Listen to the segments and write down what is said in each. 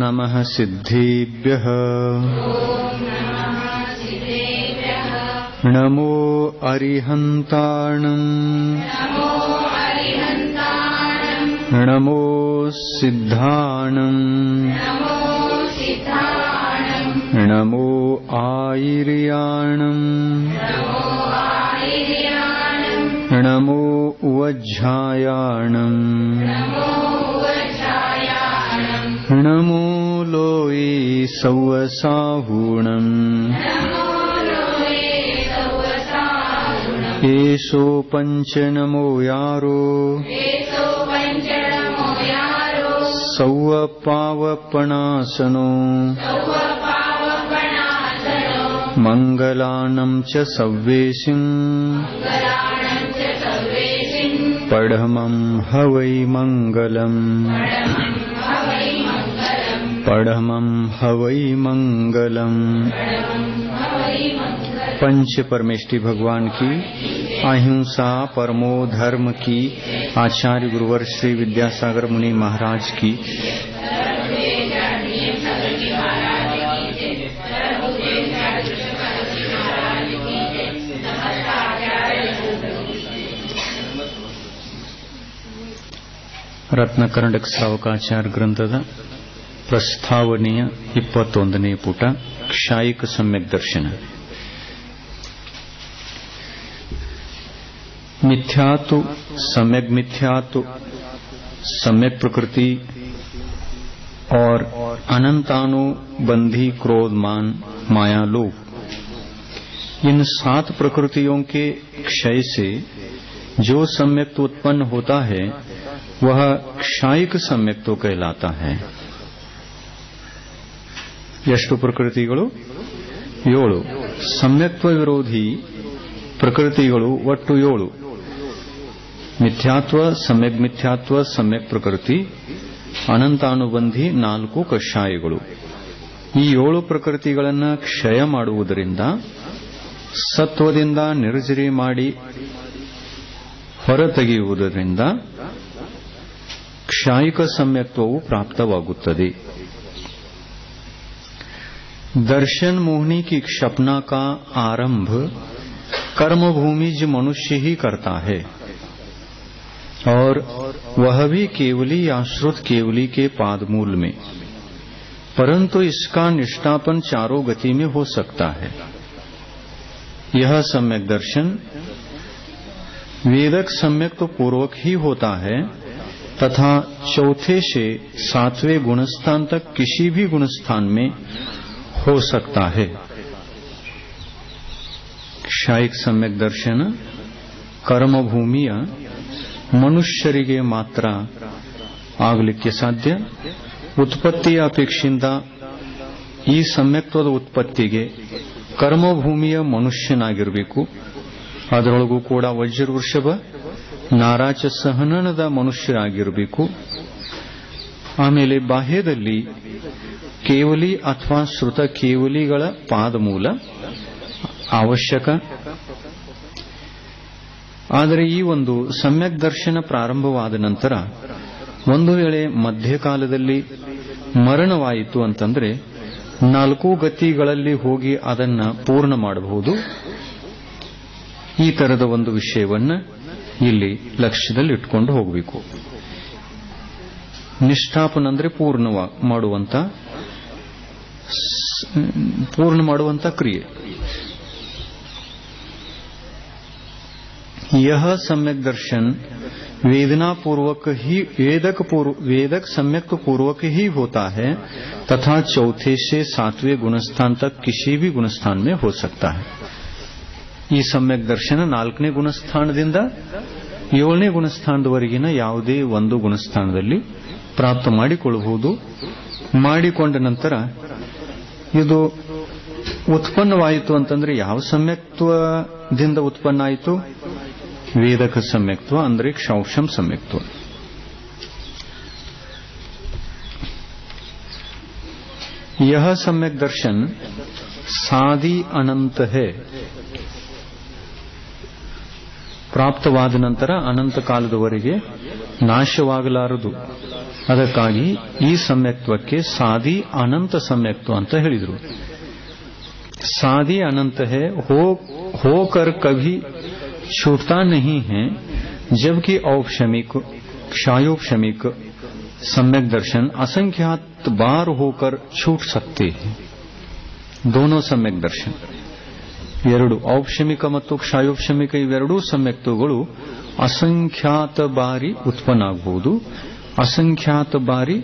नमः सिद्धेभ्यः नमो अरिहन्ताणं नमो सिद्धाणं नमो आयर्याणं नमो वज्झायाणं नमो लोये सौवसाहूणं एषो पंच नमो यारो सौव पावपणासनो मंगलानं च सव्वेशिं पढ़मं हवै मंगलम् पढ़मं हवै मंगलम्। पंच परमेष्टि भगवान की अहिंसा परमो धर्म की आचार्य गुरुवर श्री विद्यासागर मुनि महाराज की ರತ್ನ ಕರ್ನಾಟಕ ಶ್ರಾವಕಾಚಾರ ಗ್ರಂಥದ ಪ್ರಸ್ತಾವನೆಯ 21ನೇ ಪುಟ ಕ್ಷಾಯಿಕ ಸಮ್ಯಕ್ ದರ್ಶನ। मिथ्यातु सम्यक प्रकृति और अनंतानुबंधी क्रोध मान माया लोभ, इन 7 प्रकृतियों के क्षय से जो सम्यक्त्व उत्पन्न होता है वह क्षायिक सम्यक्त्व कहलाता है। ಎಷ್ಟು ಪ್ರಕೃತಿಗಳು? 7। सम्यक्त्व विरोधी ಪ್ರಕೃತಿಗಳು ಒಟ್ಟು 7। ಮಿಥ್ಯಾತ್ವ, ಸಮ್ಯಕ್ ಪ್ರಕೃತಿ, ಅನಂತಾನುಬಂಧಿ 4 ಕಷಾಯಗಳು। ಈ 7 ಪ್ರಕೃತಿಗಳನ್ನು ಕ್ಷಯ ಮಾಡುವುದರಿಂದ, ಸತ್ವದಿಂದ ನಿರ್ಜರಿ ಮಾಡಿ ಹೊರತೆಗೆಯುವುದರಿಂದ ಕ್ಷಾಯಿಕ ಸಮ್ಯಕ್ತ್ವವು ಪ್ರಾಪ್ತವಾಗುತ್ತದೆ। दर्शन मोहिनी की क्षपना का आरंभ कर्मभूमिज मनुष्य ही करता है और वह भी केवली आश्रुत केवली के पादमूल में, परंतु इसका निष्ठापन चारों गति में हो सकता है। यह सम्यक दर्शन वेदक सम्यक्त्व पूर्वक ही होता है तथा चौथे से 7वें गुणस्थान तक किसी भी गुणस्थान में हो सकता है। क्षायिक सम्यक दर्शन कर्मभूमिಯ ಮನುಷ್ಯರಿಗೆ ಮಾತ್ರ ಆಗಲಿಕ್ಕೆ ಸಾಧ್ಯ। ಉತ್ಪತ್ತಿಯ ಅಪೇಕ್ಷೆಯಿಂದ ಈ ಸಮ್ಯಕ್ತ್ವದ ಉತ್ಪತ್ತಿಗೆ ಕರ್ಮಭೂಮಿಯ ಮನುಷ್ಯನಾಗಿರಬೇಕು। ಅದರೊಳಗೂ ಕೂಡ ವಜ್ರ ವೃಷಭ ನಾರಾಚ ಸಹನನದ ಮನುಷ್ಯರಾಗಿರಬೇಕು। ಆಮೇಲೆ ಬಾಹ್ಯದಲ್ಲಿ ಕೇವಲಿ ಅಥವಾ ಶ್ರುತ ಕೇವಲಿಗಳ ಪಾದಮೂಲ ಅವಶ್ಯಕ। ಆದರೆ ಈ ಒಂದು ಸಮ್ಯಕ್ ದರ್ಶನ ಪ್ರಾರಂಭವಾದ ನಂತರ ಒಂದು ವೇಳೆ ಮಧ್ಯಕಾಲದಲ್ಲಿ ಮರಣವಾಯಿತು ಅಂತಂದ್ರೆ 4 ಗತಿಗಳಲ್ಲಿ ಹೋಗಿ ಅದನ್ನ ಪೂರ್ಣ ಮಾಡಬಹುದು। ಈ ತರದ ಒಂದು ವಿಷಯವನ್ನ ಇಲ್ಲಿ ಲಕ್ಷ್ಯದಲ್ಲಿ ಇಟ್ಕೊಂಡು ಹೋಗಬೇಕು। ನಿಷ್ಠಾಪನ ಅಂದ್ರೆ ಪೂರ್ಣ ಮಾಡುವಂತ ಕ್ರಿಯೆ। यह सम्यक दर्शन वेदक सम्यक्त्व पूर्वक ही होता है तथा चौथे से 7वें गुणस्थान तक किसी भी गुणस्थान में हो सकता है। ಈ ಸಮ್ಯಕ್ ದರ್ಶನ 4ನೇ ಗುಣಸ್ಥಾನದಿಂದ 7ನೇ ಗುಣಸ್ಥಾನದವರೆಗಿನ ಯಾವುದೇ ಒಂದು ಗುಣಸ್ಥಾನದಲ್ಲಿ ಪ್ರಾಪ್ತ ಮಾಡಿಕೊಳ್ಳಬಹುದು। ಮಾಡಿಕೊಂಡ ನಂತರ ಇದು ಉತ್ಪನ್ನವಾಯಿತು ಅಂತಂದ್ರೆ ಯಾವ ಸಮ್ಯಕ್ತ್ವದಿಂದ ಉತ್ಪನ್ನ ಆಯಿತು? ವೇದಕ ಸಮ್ಯಕ್ತ್ವ ಅಂದ್ರೆ ಕ್ಷೌಷಂ ಸಮ್ಯಕ್ತ್ವ। यह सम्यक दर्शन सादि अनंत है। ಪ್ರಾಪ್ತವಾದ ನಂತರ ಅನಂತ ಕಾಲದವರೆಗೆ ನಾಶವಾಗಲಾರದು. ಅದಕ್ಕಾಗಿ ಈ ಸಮ್ಯಕ್ತ್ವಕ್ಕೆ ಸಾದಿ ಅನಂತ ಸಮ್ಯಕ್ತ್ವ ಅಂತ ಹೇಳಿದರು. सादी अनंत है, होकर कभी छूटता नहीं है, जबकि औपशमिक क्षायोपशमिक सम्यक दर्शन असंख्यात बार होकर छूट सकते हैं. दोनों सम्यक दर्शन ಎರಡು ಔಪಶಮಿಕ ಮತ್ತು ಕ್ಷಾಯೋಪಶಮಿಕ ಇವೆರಡೂ ಸಮ್ಯಕ್ತಗಳು ಅಸಂಖ್ಯಾತ ಬಾರಿ ಉತ್ಪನ್ನ ಆಗಬಹುದು, ಅಸಂಖ್ಯಾತ ಬಾರಿ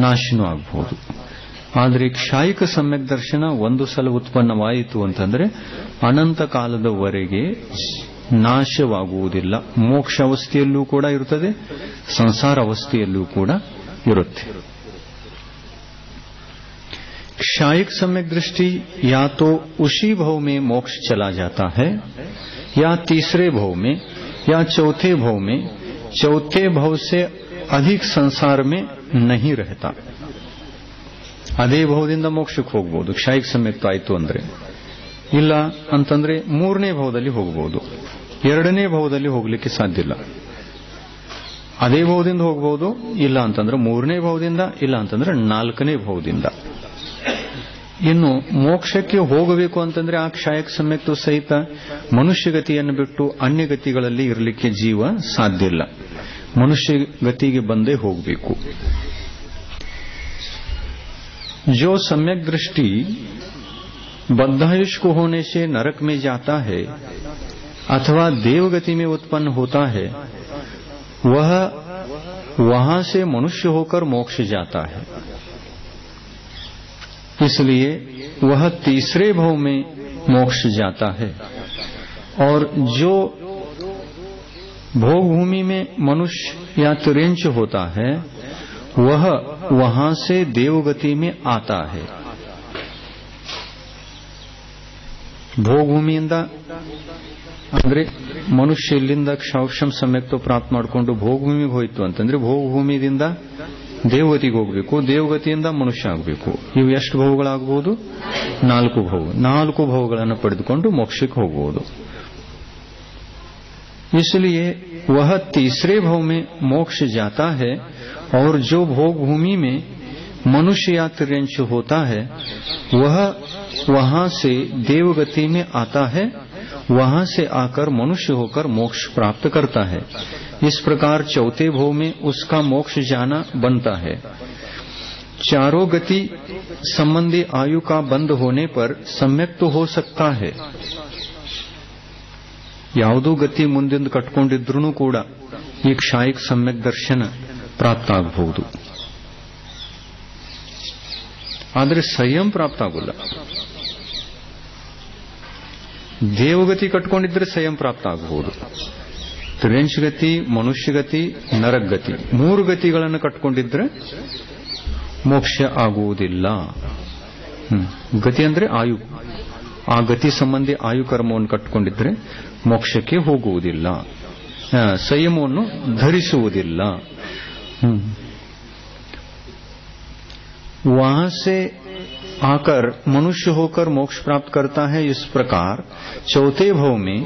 ನಾಶನೂ ಆಗಬಹುದು. ಆದರೆ ಕ್ಷಾಯಿಕ ಸಮ್ಯಕ್ ದರ್ಶನ ಒಂದು ಸಲ ಉತ್ಪನ್ನವಾಯಿತು ಅಂತಂದ್ರೆ ಅನಂತ ಕಾಲದವರೆಗೆ ನಾಶವಾಗುವುದಿಲ್ಲ. ಮೋಕ್ಷ ಅವಸ್ಥೆಯಲ್ಲೂ ಕೂಡ ಇರುತ್ತದೆ, ಸಂಸಾರ ಅವಸ್ಥೆಯಲ್ಲೂ ಕೂಡ ಇರುತ್ತೆ. क्षायिक सम्यक दृष्टि या तो उसी भव में मोक्ष चला जाता है या तीसरे भव में या चौथे भव में, चौथे भव से अधिक संसार में नहीं रहता. ಅದೇ ಭವದಿಂದ ಮೋಕ್ಷಕ್ಕೆ ಹೋಗಬಹುದು ಕ್ಷಾಯಿಕ ಸಮ್ಯಕ್ತ ಆಯಿತು ಅಂದ್ರೆ. ಇಲ್ಲ ಅಂತಂದ್ರೆ ಮೂರನೇ ಭವದಲ್ಲಿ ಹೋಗಬಹುದು, ಎರಡನೇ ಭವದಲ್ಲಿ ಹೋಗ್ಲಿಕ್ಕೆ ಸಾಧ್ಯ ಇಲ್ಲ. ಅದೇ ಭವದಿಂದ ಹೋಗಬಹುದು, ಇಲ್ಲ ಅಂತಂದ್ರೆ ಮೂರನೇ ಭವದಿಂದ, ಇಲ್ಲ ಅಂತಂದ್ರೆ ನಾಲ್ಕನೇ ಭವದಿಂದ. ಇನ್ನು ಮೋಕ್ಷಕ್ಕೆ ಹೋಗಬೇಕು ಅಂತಂದ್ರೆ ಆ ಕ್ಷಾಯಕ ಸಮ್ಯಕ್ತ ಸಹಿತ ಮನುಷ್ಯ ಗತಿಯನ್ನು ಬಿಟ್ಟು ಅನ್ಯ ಗತಿಗಳಲ್ಲಿ ಇರಲಿಕ್ಕೆ ಜೀವ ಸಾಧ್ಯ ಇಲ್ಲ. ಮನುಷ್ಯ ಗತಿಗೆ ಬಂದೇ ಹೋಗಬೇಕು. जो सम्यक दृष्टि बद्धायुष को होने से नरक में जाता है अथवा देवगति में उत्पन्न होता है, वह वहां से मनुष्य होकर मोक्ष जाता है. इसलिए वह तीसरे भव में मोक्ष जाता है. और जो भोगभूमि में मनुष्य या तिर्यंच होता है, वह वहां से देवगति में आता है. ಭೋಗಭೂಮಿಯಿಂದ ಅಂದ್ರೆ ಮನುಷ್ಯ ಇಲ್ಲಿಂದ ಕ್ಷಾಕ್ಷಂ ಸಮ್ಯಕ್ತ ಪ್ರಾಪ್ತ ಮಾಡಿಕೊಂಡು ಭೋಗಭೂಮಿಗೆ ಹೋಯಿತು ಅಂತಂದ್ರೆ ಭೋಗಭೂಮಿಯಿಂದ ದೇವಗತಿಗೆ ಹೋಗಬೇಕು, ದೇವಗತಿಯಿಂದ ಮನುಷ್ಯ ಆಗಬೇಕು. ಇವು ಎಷ್ಟು ಭವಗಳಾಗಬಹುದು? 4 ಭವ. 4 ಭವಗಳನ್ನು ಪಡೆದುಕೊಂಡು ಮೋಕ್ಷಕ್ಕೆ ಹೋಗಬಹುದು. इसलिए वह तीसरे भव में मोक्ष जाता है और जो भोग भूमि में मनुष्य या तिर्यंच होता है वह वहां से देवगति में आता है, वहां से आकर मनुष्य होकर मोक्ष प्राप्त करता है. इस प्रकार चौथे भव में उसका मोक्ष जाना बनता है. चारों गति संबंधी आयु का बंद होने पर सम्यक तो हो सकता है. ಯಾವುದೋ ಗತಿ ಮುಂದಿಂದ ಕಟ್ಕೊಂಡಿದ್ರೂ ಕೂಡ ಈ ಕ್ಷಾಯಿಕ ಸಮ್ಯಕ್ ದರ್ಶನ ಪ್ರಾಪ್ತ ಆಗಬಹುದು. ಆದರೆ ಸಂಯಮ ಪ್ರಾಪ್ತ ಆಗೋಲ್ಲ. ದೇವಗತಿ ಕಟ್ಕೊಂಡಿದ್ರೆ ಸಂಯಮ ಪ್ರಾಪ್ತ ಆಗಬಹುದು. ತಿರ್ಯಂಚ ಗತಿ, ಮನುಷ್ಯ ಗತಿ, ನರಕ ಗತಿ 3 ಗತಿಗಳನ್ನು ಕಟ್ಕೊಂಡಿದ್ರೆ ಮೋಕ್ಷ ಆಗುವುದಿಲ್ಲ. ಗತಿ ಅಂದ್ರೆ ಆಯು. ಆ ಗತಿ ಸಂಬಂಧಿ ಆಯು ಕರ್ಮವನ್ನು ಕಟ್ಟಿಕೊಂಡಿದ್ರೆ ಮೋಕ್ಷಕ್ಕೆ ಹೋಗುವುದಿಲ್ಲ, ಸಂಯಮವನ್ನು ಧರಿಸುವುದಿಲ್ಲ. वहां से आकर मनुष्य होकर मोक्ष प्राप्त करता है. इस प्रकार चौथे भव में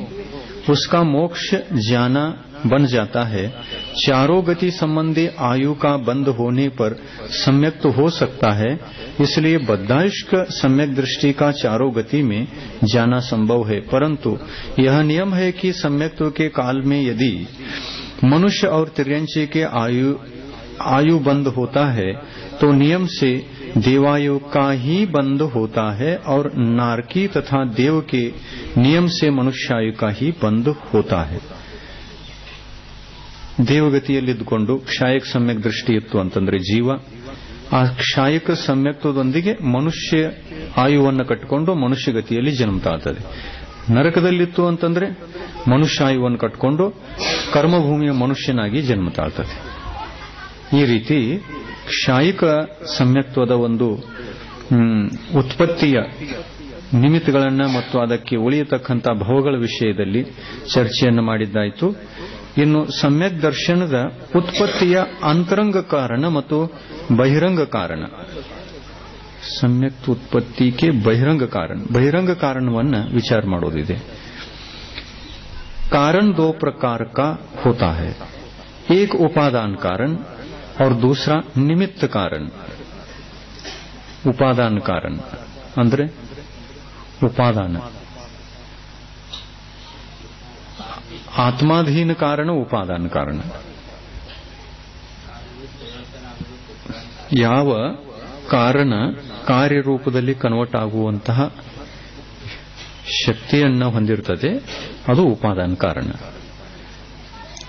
उसका मोक्ष जाना बन जाता है. चारों गति संबंधी आयु का बंद होने पर सम्यक तो हो सकता है. इसलिए बद्धायुष्क सम्यक दृष्टि का चारों गति में जाना संभव है. परंतु यह नियम है कि सम्यक्त्व के काल में यदि मनुष्य और तिर्यंची के आयु बंद होता है तो नियम से देवायु का ही बंद होता है और नारकी तथा देव के नियम से मनुष्यायु का ही बंद होता है. ದೇವಗತಿಯಲ್ಲಿದ್ದುಕೊಂಡು ಕ್ಷಾಯಿಕ ಸಮ್ಯಕ್ ದೃಷ್ಟಿ ಇತ್ತು ಅಂತಂದ್ರೆ ಜೀವ ಆ ಕ್ಷಾಯಿಕ ಸಮ್ಯಕ್ತದೊಂದಿಗೆ ಮನುಷ್ಯ ಆಯುವನ್ನು ಕಟ್ಟಿಕೊಂಡು ಮನುಷ್ಯ ಗತಿಯಲ್ಲಿ ಜನ್ಮ ತಾಳ್ತದೆ. ನರಕದಲ್ಲಿತ್ತು ಅಂತಂದ್ರೆ ಮನುಷ್ಯ ಆಯುವನ್ನು ಕಟ್ಟಿಕೊಂಡು ಕರ್ಮಭೂಮಿಯ ಮನುಷ್ಯನಾಗಿ ಜನ್ಮ ತಾಳ್ತದೆ. ಈ ರೀತಿ ಕ್ಷಾಯಿಕ ಸಮ್ಯಕ್ತ್ವದ ಒಂದು ಉತ್ಪತ್ತಿಯ ನಿಮಿತ್ತಗಳನ್ನ ಮತ್ತು ಅದಕ್ಕೆ ಉಳಿಯತಕ್ಕಂಥ ಭವಗಳ ವಿಷಯದಲ್ಲಿ ಚರ್ಚೆಯನ್ನು ಮಾಡಿದ್ದಾಯಿತು. ಇನ್ನು ಸಮ್ಯಕ್ ದರ್ಶನದ ಉತ್ಪತ್ತಿಯ ಅಂತರಂಗ ಕಾರಣ ಮತ್ತು ಬಹಿರಂಗ ಕಾರಣ. ಸಮ್ಯಕ್ ಉತ್ಪತ್ತಿಗೆ ಬಹಿರಂಗ ಕಾರಣವನ್ನ ವಿಚಾರ ಮಾಡೋದಿದೆ. कारण दो प्रकार का होता है, एक उपादान कारण और दूसरा निमित्त कारण। उपादान कारण ಅಂದ್ರೆ ಉಪಾದಾನ, ಆತ್ಮಾಧೀನ ಕಾರಣ ಉಪಾದಾನ ಕಾರಣ. ಯಾವ ಕಾರಣ ಕಾರ್ಯರೂಪದಲ್ಲಿ ಕನ್ವರ್ಟ್ ಆಗುವಂತಹ ಶಕ್ತಿಯನ್ನು ಹೊಂದಿರುತ್ತದೆ ಅದು ಉಪಾದಾನ ಕಾರಣ.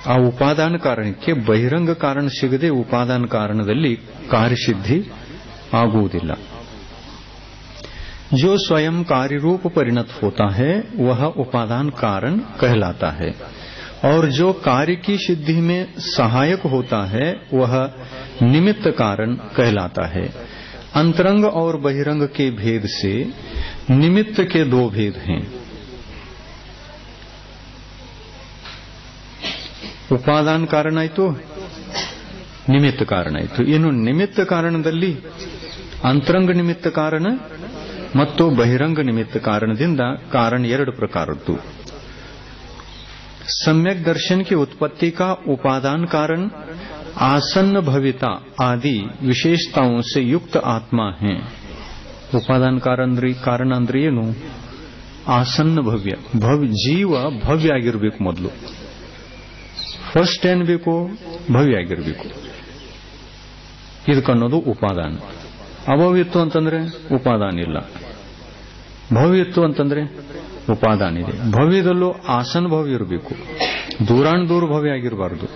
ಆ ಉಪಾದಾನ ಕಾರಣಕ್ಕೆ ಬಹಿರಂಗ ಕಾರಣ ಸಿಗದೆ ಉಪಾದಾನ ಕಾರಣದಲ್ಲಿ ಕಾರ್ಯಸಿದ್ಧಿ ಆಗುವುದಿಲ್ಲ. जो स्वयं कार्य रूप परिणत होता है वह उपादान कारण कहलाता है और जो कार्य की सिद्धि में सहायक होता है वह निमित्त कारण कहलाता है. अंतरंग और बहिरंग के भेद से निमित्त के दो भेद हैं. ಉಪಾದಾನ ಕಾರಣ ಆಯಿತು, ನಿಮಿತ್ತ ಕಾರಣ ಆಯಿತು. ಇನ್ನು ನಿಮಿತ್ತ ಕಾರಣದಲ್ಲಿ ಅಂತರಂಗ ನಿಮಿತ್ತ ಕಾರಣ ಮತ್ತು ಬಹಿರಂಗ ನಿಮಿತ್ತ ಕಾರಣದಿಂದ कारण ಎರಡು ಪ್ರಕಾರದ್ದು. सम्यक दर्शन की उत्पत्ति का उपादान कारण आसन्न भविता आदि विशेषताओं से युक्त आत्मा है. उपादान कारण ಅಂದ್ರೆ ಏನು? ಆಸನ್ನ ಭವ್ಯ, ಜೀವ ಭವ್ಯ ಆಗಿರಬೇಕು. ಮೊದಲು ಫಸ್ಟ್ ಏನ್ ಬೇಕು? ಭವ್ಯ ಆಗಿರಬೇಕು. ಇದಕ್ಕನ್ನೋದು ಉಪಾದಾನ. ಅಭವ್ಯತ್ವ ಅಂತಂದ್ರೆ ಉಪಾದಾನ ಇಲ್ಲ, ಭವ್ಯತ್ವ ಅಂತಂದ್ರೆ ಉಪಾದಾನ ಇದೆ. ಭವ್ಯದಲ್ಲೂ ಆಸನ್ ಭವ್ಯ ಇರಬೇಕು, ದೂರಾಣ್ ದೂರ ಭವ್ಯ ಆಗಿರಬಾರದು.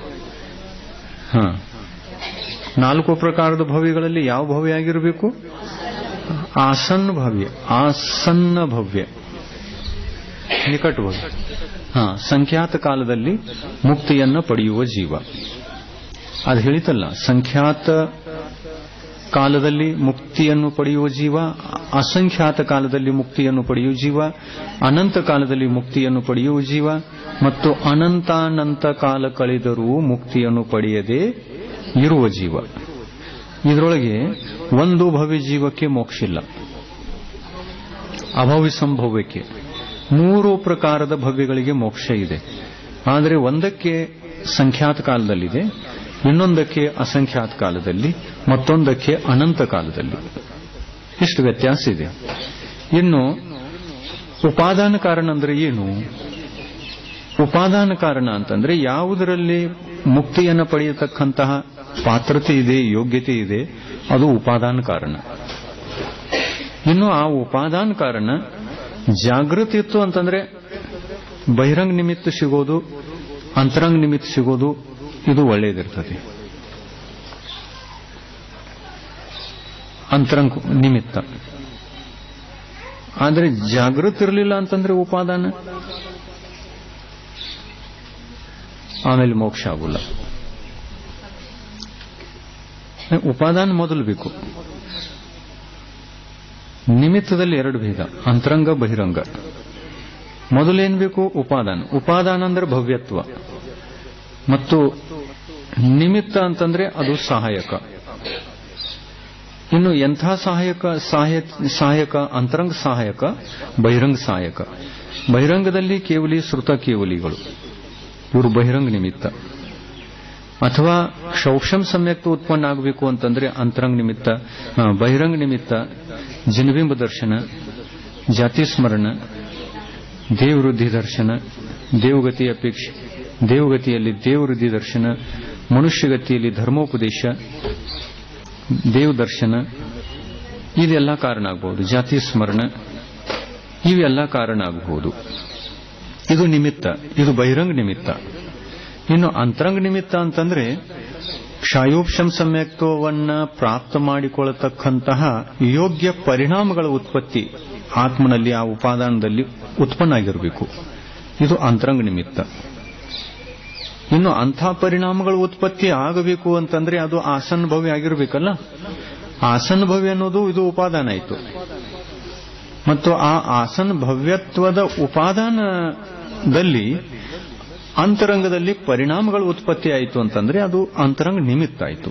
ನಾಲ್ಕು ಪ್ರಕಾರದ ಭವ್ಯಗಳಲ್ಲಿ ಯಾವ ಭವ್ಯ ಆಗಿರಬೇಕು? ಆಸನ್ನ ಭವ್ಯ, ಆಸನ್ನ ಭವ್ಯ, ನಿಕಟ ಭವ್ಯ. ಸಂಖ್ಯಾತ ಕಾಲದಲ್ಲಿ ಮುಕ್ತಿಯನ್ನು ಪಡೆಯುವ ಜೀವ. ಅದು ಹೇಳಿತಲ್ಲ, ಸಂಖ್ಯಾತ ಕಾಲದಲ್ಲಿ ಮುಕ್ತಿಯನ್ನು ಪಡೆಯುವ ಜೀವ, ಅಸಂಖ್ಯಾತ ಕಾಲದಲ್ಲಿ ಮುಕ್ತಿಯನ್ನು ಪಡೆಯುವ ಜೀವ, ಅನಂತ ಕಾಲದಲ್ಲಿ ಮುಕ್ತಿಯನ್ನು ಪಡೆಯುವ ಜೀವ ಮತ್ತು ಅನಂತಾನಂತ ಕಾಲ ಕಳೆದರೂ ಮುಕ್ತಿಯನ್ನು ಪಡೆಯದೆ ಇರುವ ಜೀವ. ಇದರೊಳಗೆ ಒಂದು ಭವ್ಯ ಜೀವಕ್ಕೆ ಮೋಕ್ಷ ಇಲ್ಲ, ಅಭವ್ಯ ಸಂಭವ್ಯಕ್ಕೆ. ಮೂರು ಪ್ರಕಾರದ ಭವ್ಯಗಳಿಗೆ ಮೋಕ್ಷ ಇದೆ. ಆದರೆ ಒಂದಕ್ಕೆ ಸಂಖ್ಯಾತ ಕಾಲದಲ್ಲಿದೆ, ಇನ್ನೊಂದಕ್ಕೆ ಅಸಂಖ್ಯಾತ ಕಾಲದಲ್ಲಿ, ಮತ್ತೊಂದಕ್ಕೆ ಅನಂತ ಕಾಲದಲ್ಲಿ. ಇಷ್ಟು ವ್ಯತ್ಯಾಸ ಇದೆ. ಇನ್ನು ಉಪಾದಾನ ಕಾರಣ ಅಂದ್ರೆ ಏನು? ಉಪಾದಾನ ಕಾರಣ ಅಂತಂದ್ರೆ ಯಾವುದರಲ್ಲಿ ಮುಕ್ತಿಯನ್ನು ಪಡೆಯತಕ್ಕಂತಹ ಪಾತ್ರತೆ ಇದೆ, ಯೋಗ್ಯತೆ ಇದೆ, ಅದು ಉಪಾದಾನ ಕಾರಣ. ಇನ್ನು ಆ ಉಪಾದಾನ ಕಾರಣ ಜಾಗೃತಿ ಇತ್ತು ಅಂತಂದ್ರೆ ಬಹಿರಂಗ ನಿಮಿತ್ತ ಸಿಗೋದು, ಅಂತರಂಗ ನಿಮಿತ್ತ ಸಿಗೋದು, ಇದು ಒಳ್ಳೆಯದಿರ್ತದೆ. ಅಂತರಂಗ ನಿಮಿತ್ತ. ಆದರೆ ಜಾಗೃತಿ ಇರಲಿಲ್ಲ ಅಂತಂದ್ರೆ ಉಪಾದಾನ, ಆಮೇಲೆ ಮೋಕ್ಷ ಆಗುಲ್ಲ. ಉಪಾದಾನ ಮೊದಲು ಬೇಕು. ನಿಮಿತ್ತದಲ್ಲಿ ಎರಡು ಭೇದ, ಅಂತರಂಗ ಬಹಿರಂಗ. ಮೊದಲೇನ್ ಬೇಕು? ಉಪಾದಾನ. ಉಪಾದಾನ ಅಂದ್ರೆ ಭವ್ಯತ್ವ, ಮತ್ತು ನಿಮಿತ್ತ ಅಂತಂದ್ರೆ ಅದು ಸಹಾಯಕ. ಇನ್ನು ಎಂಥ ಸಹಾಯಕ? ಅಂತರಂಗ ಸಹಾಯಕ, ಬಹಿರಂಗ ಸಹಾಯಕ. ಬಹಿರಂಗದಲ್ಲಿ ಕೇವಲಿ ಶ್ರುತ ಕೇವಲಿಗಳು, ಇವರು ಬಹಿರಂಗ ನಿಮಿತ್ತ. ಅಥವಾ ಕ್ಷೌಕ್ಷಂ ಸಮ್ಯಕ್ತ ಉತ್ಪನ್ನ ಆಗಬೇಕು ಅಂತಂದ್ರೆ ಅಂತರಂಗ ನಿಮಿತ್ತ. ಬಹಿರಂಗ ನಿಮಿತ್ತ ಜನಬಿಂಬ ದರ್ಶನ, ಜಾತಿ ಸ್ಮರಣ, ದೇವವೃದ್ಧಿ ದರ್ಶನ, ದೇವಗತಿ ಅಪೇಕ್ಷೆ, ದೇವಗತಿಯಲ್ಲಿ ದೇವವೃದ್ಧಿ ದರ್ಶನ, ಮನುಷ್ಯಗತಿಯಲ್ಲಿ ಧರ್ಮೋಪದೇಶ, ದೇವದರ್ಶನ, ಇದೆಲ್ಲ ಕಾರಣ ಆಗಬಹುದು. ಜಾತಿ ಸ್ಮರಣ, ಇವೆಲ್ಲ ಕಾರಣ ಆಗಬಹುದು. ಇದು ನಿಮಿತ್ತ, ಇದು ಬಹಿರಂಗ ನಿಮಿತ್ತ. ಇನ್ನು ಅಂತರಂಗ ನಿಮಿತ್ತ ಅಂತಂದ್ರೆ ಕ್ಷಾಯೋಕ್ಷಂ ಸಮ್ಯಕ್ತವನ್ನ ಪ್ರಾಪ್ತ ಮಾಡಿಕೊಳ್ಳತಕ್ಕಂತಹ ಯೋಗ್ಯ ಪರಿಣಾಮಗಳ ಉತ್ಪತ್ತಿ ಆತ್ಮನಲ್ಲಿ, ಆ ಉಪಾದಾನದಲ್ಲಿ ಉತ್ಪನ್ನ ಆಗಿರಬೇಕು. ಇದು ಅಂತರಂಗ ನಿಮಿತ್ತ. ಇನ್ನು ಅಂಥ ಪರಿಣಾಮಗಳ ಉತ್ಪತ್ತಿ ಆಗಬೇಕು ಅಂತಂದ್ರೆ ಅದು ಆಸನ್ನ ಭವ್ಯ ಆಗಿರಬೇಕಲ್ಲ. ಆಸನ್ನ ಭವ್ಯ ಅನ್ನೋದು ಇದು ಉಪಾದಾನ ಆಯಿತು. ಮತ್ತು ಆ ಆಸನ್ನ ಭವ್ಯತ್ವದ ಉಪಾದಾನದಲ್ಲಿ ಅಂತರಂಗದಲ್ಲಿ ಪರಿಣಾಮಗಳ ಉತ್ಪತ್ತಿ ಆಯಿತು ಅಂತಂದ್ರೆ ಅದು ಅಂತರಂಗ ನಿಮಿತ್ತ ಆಯಿತು.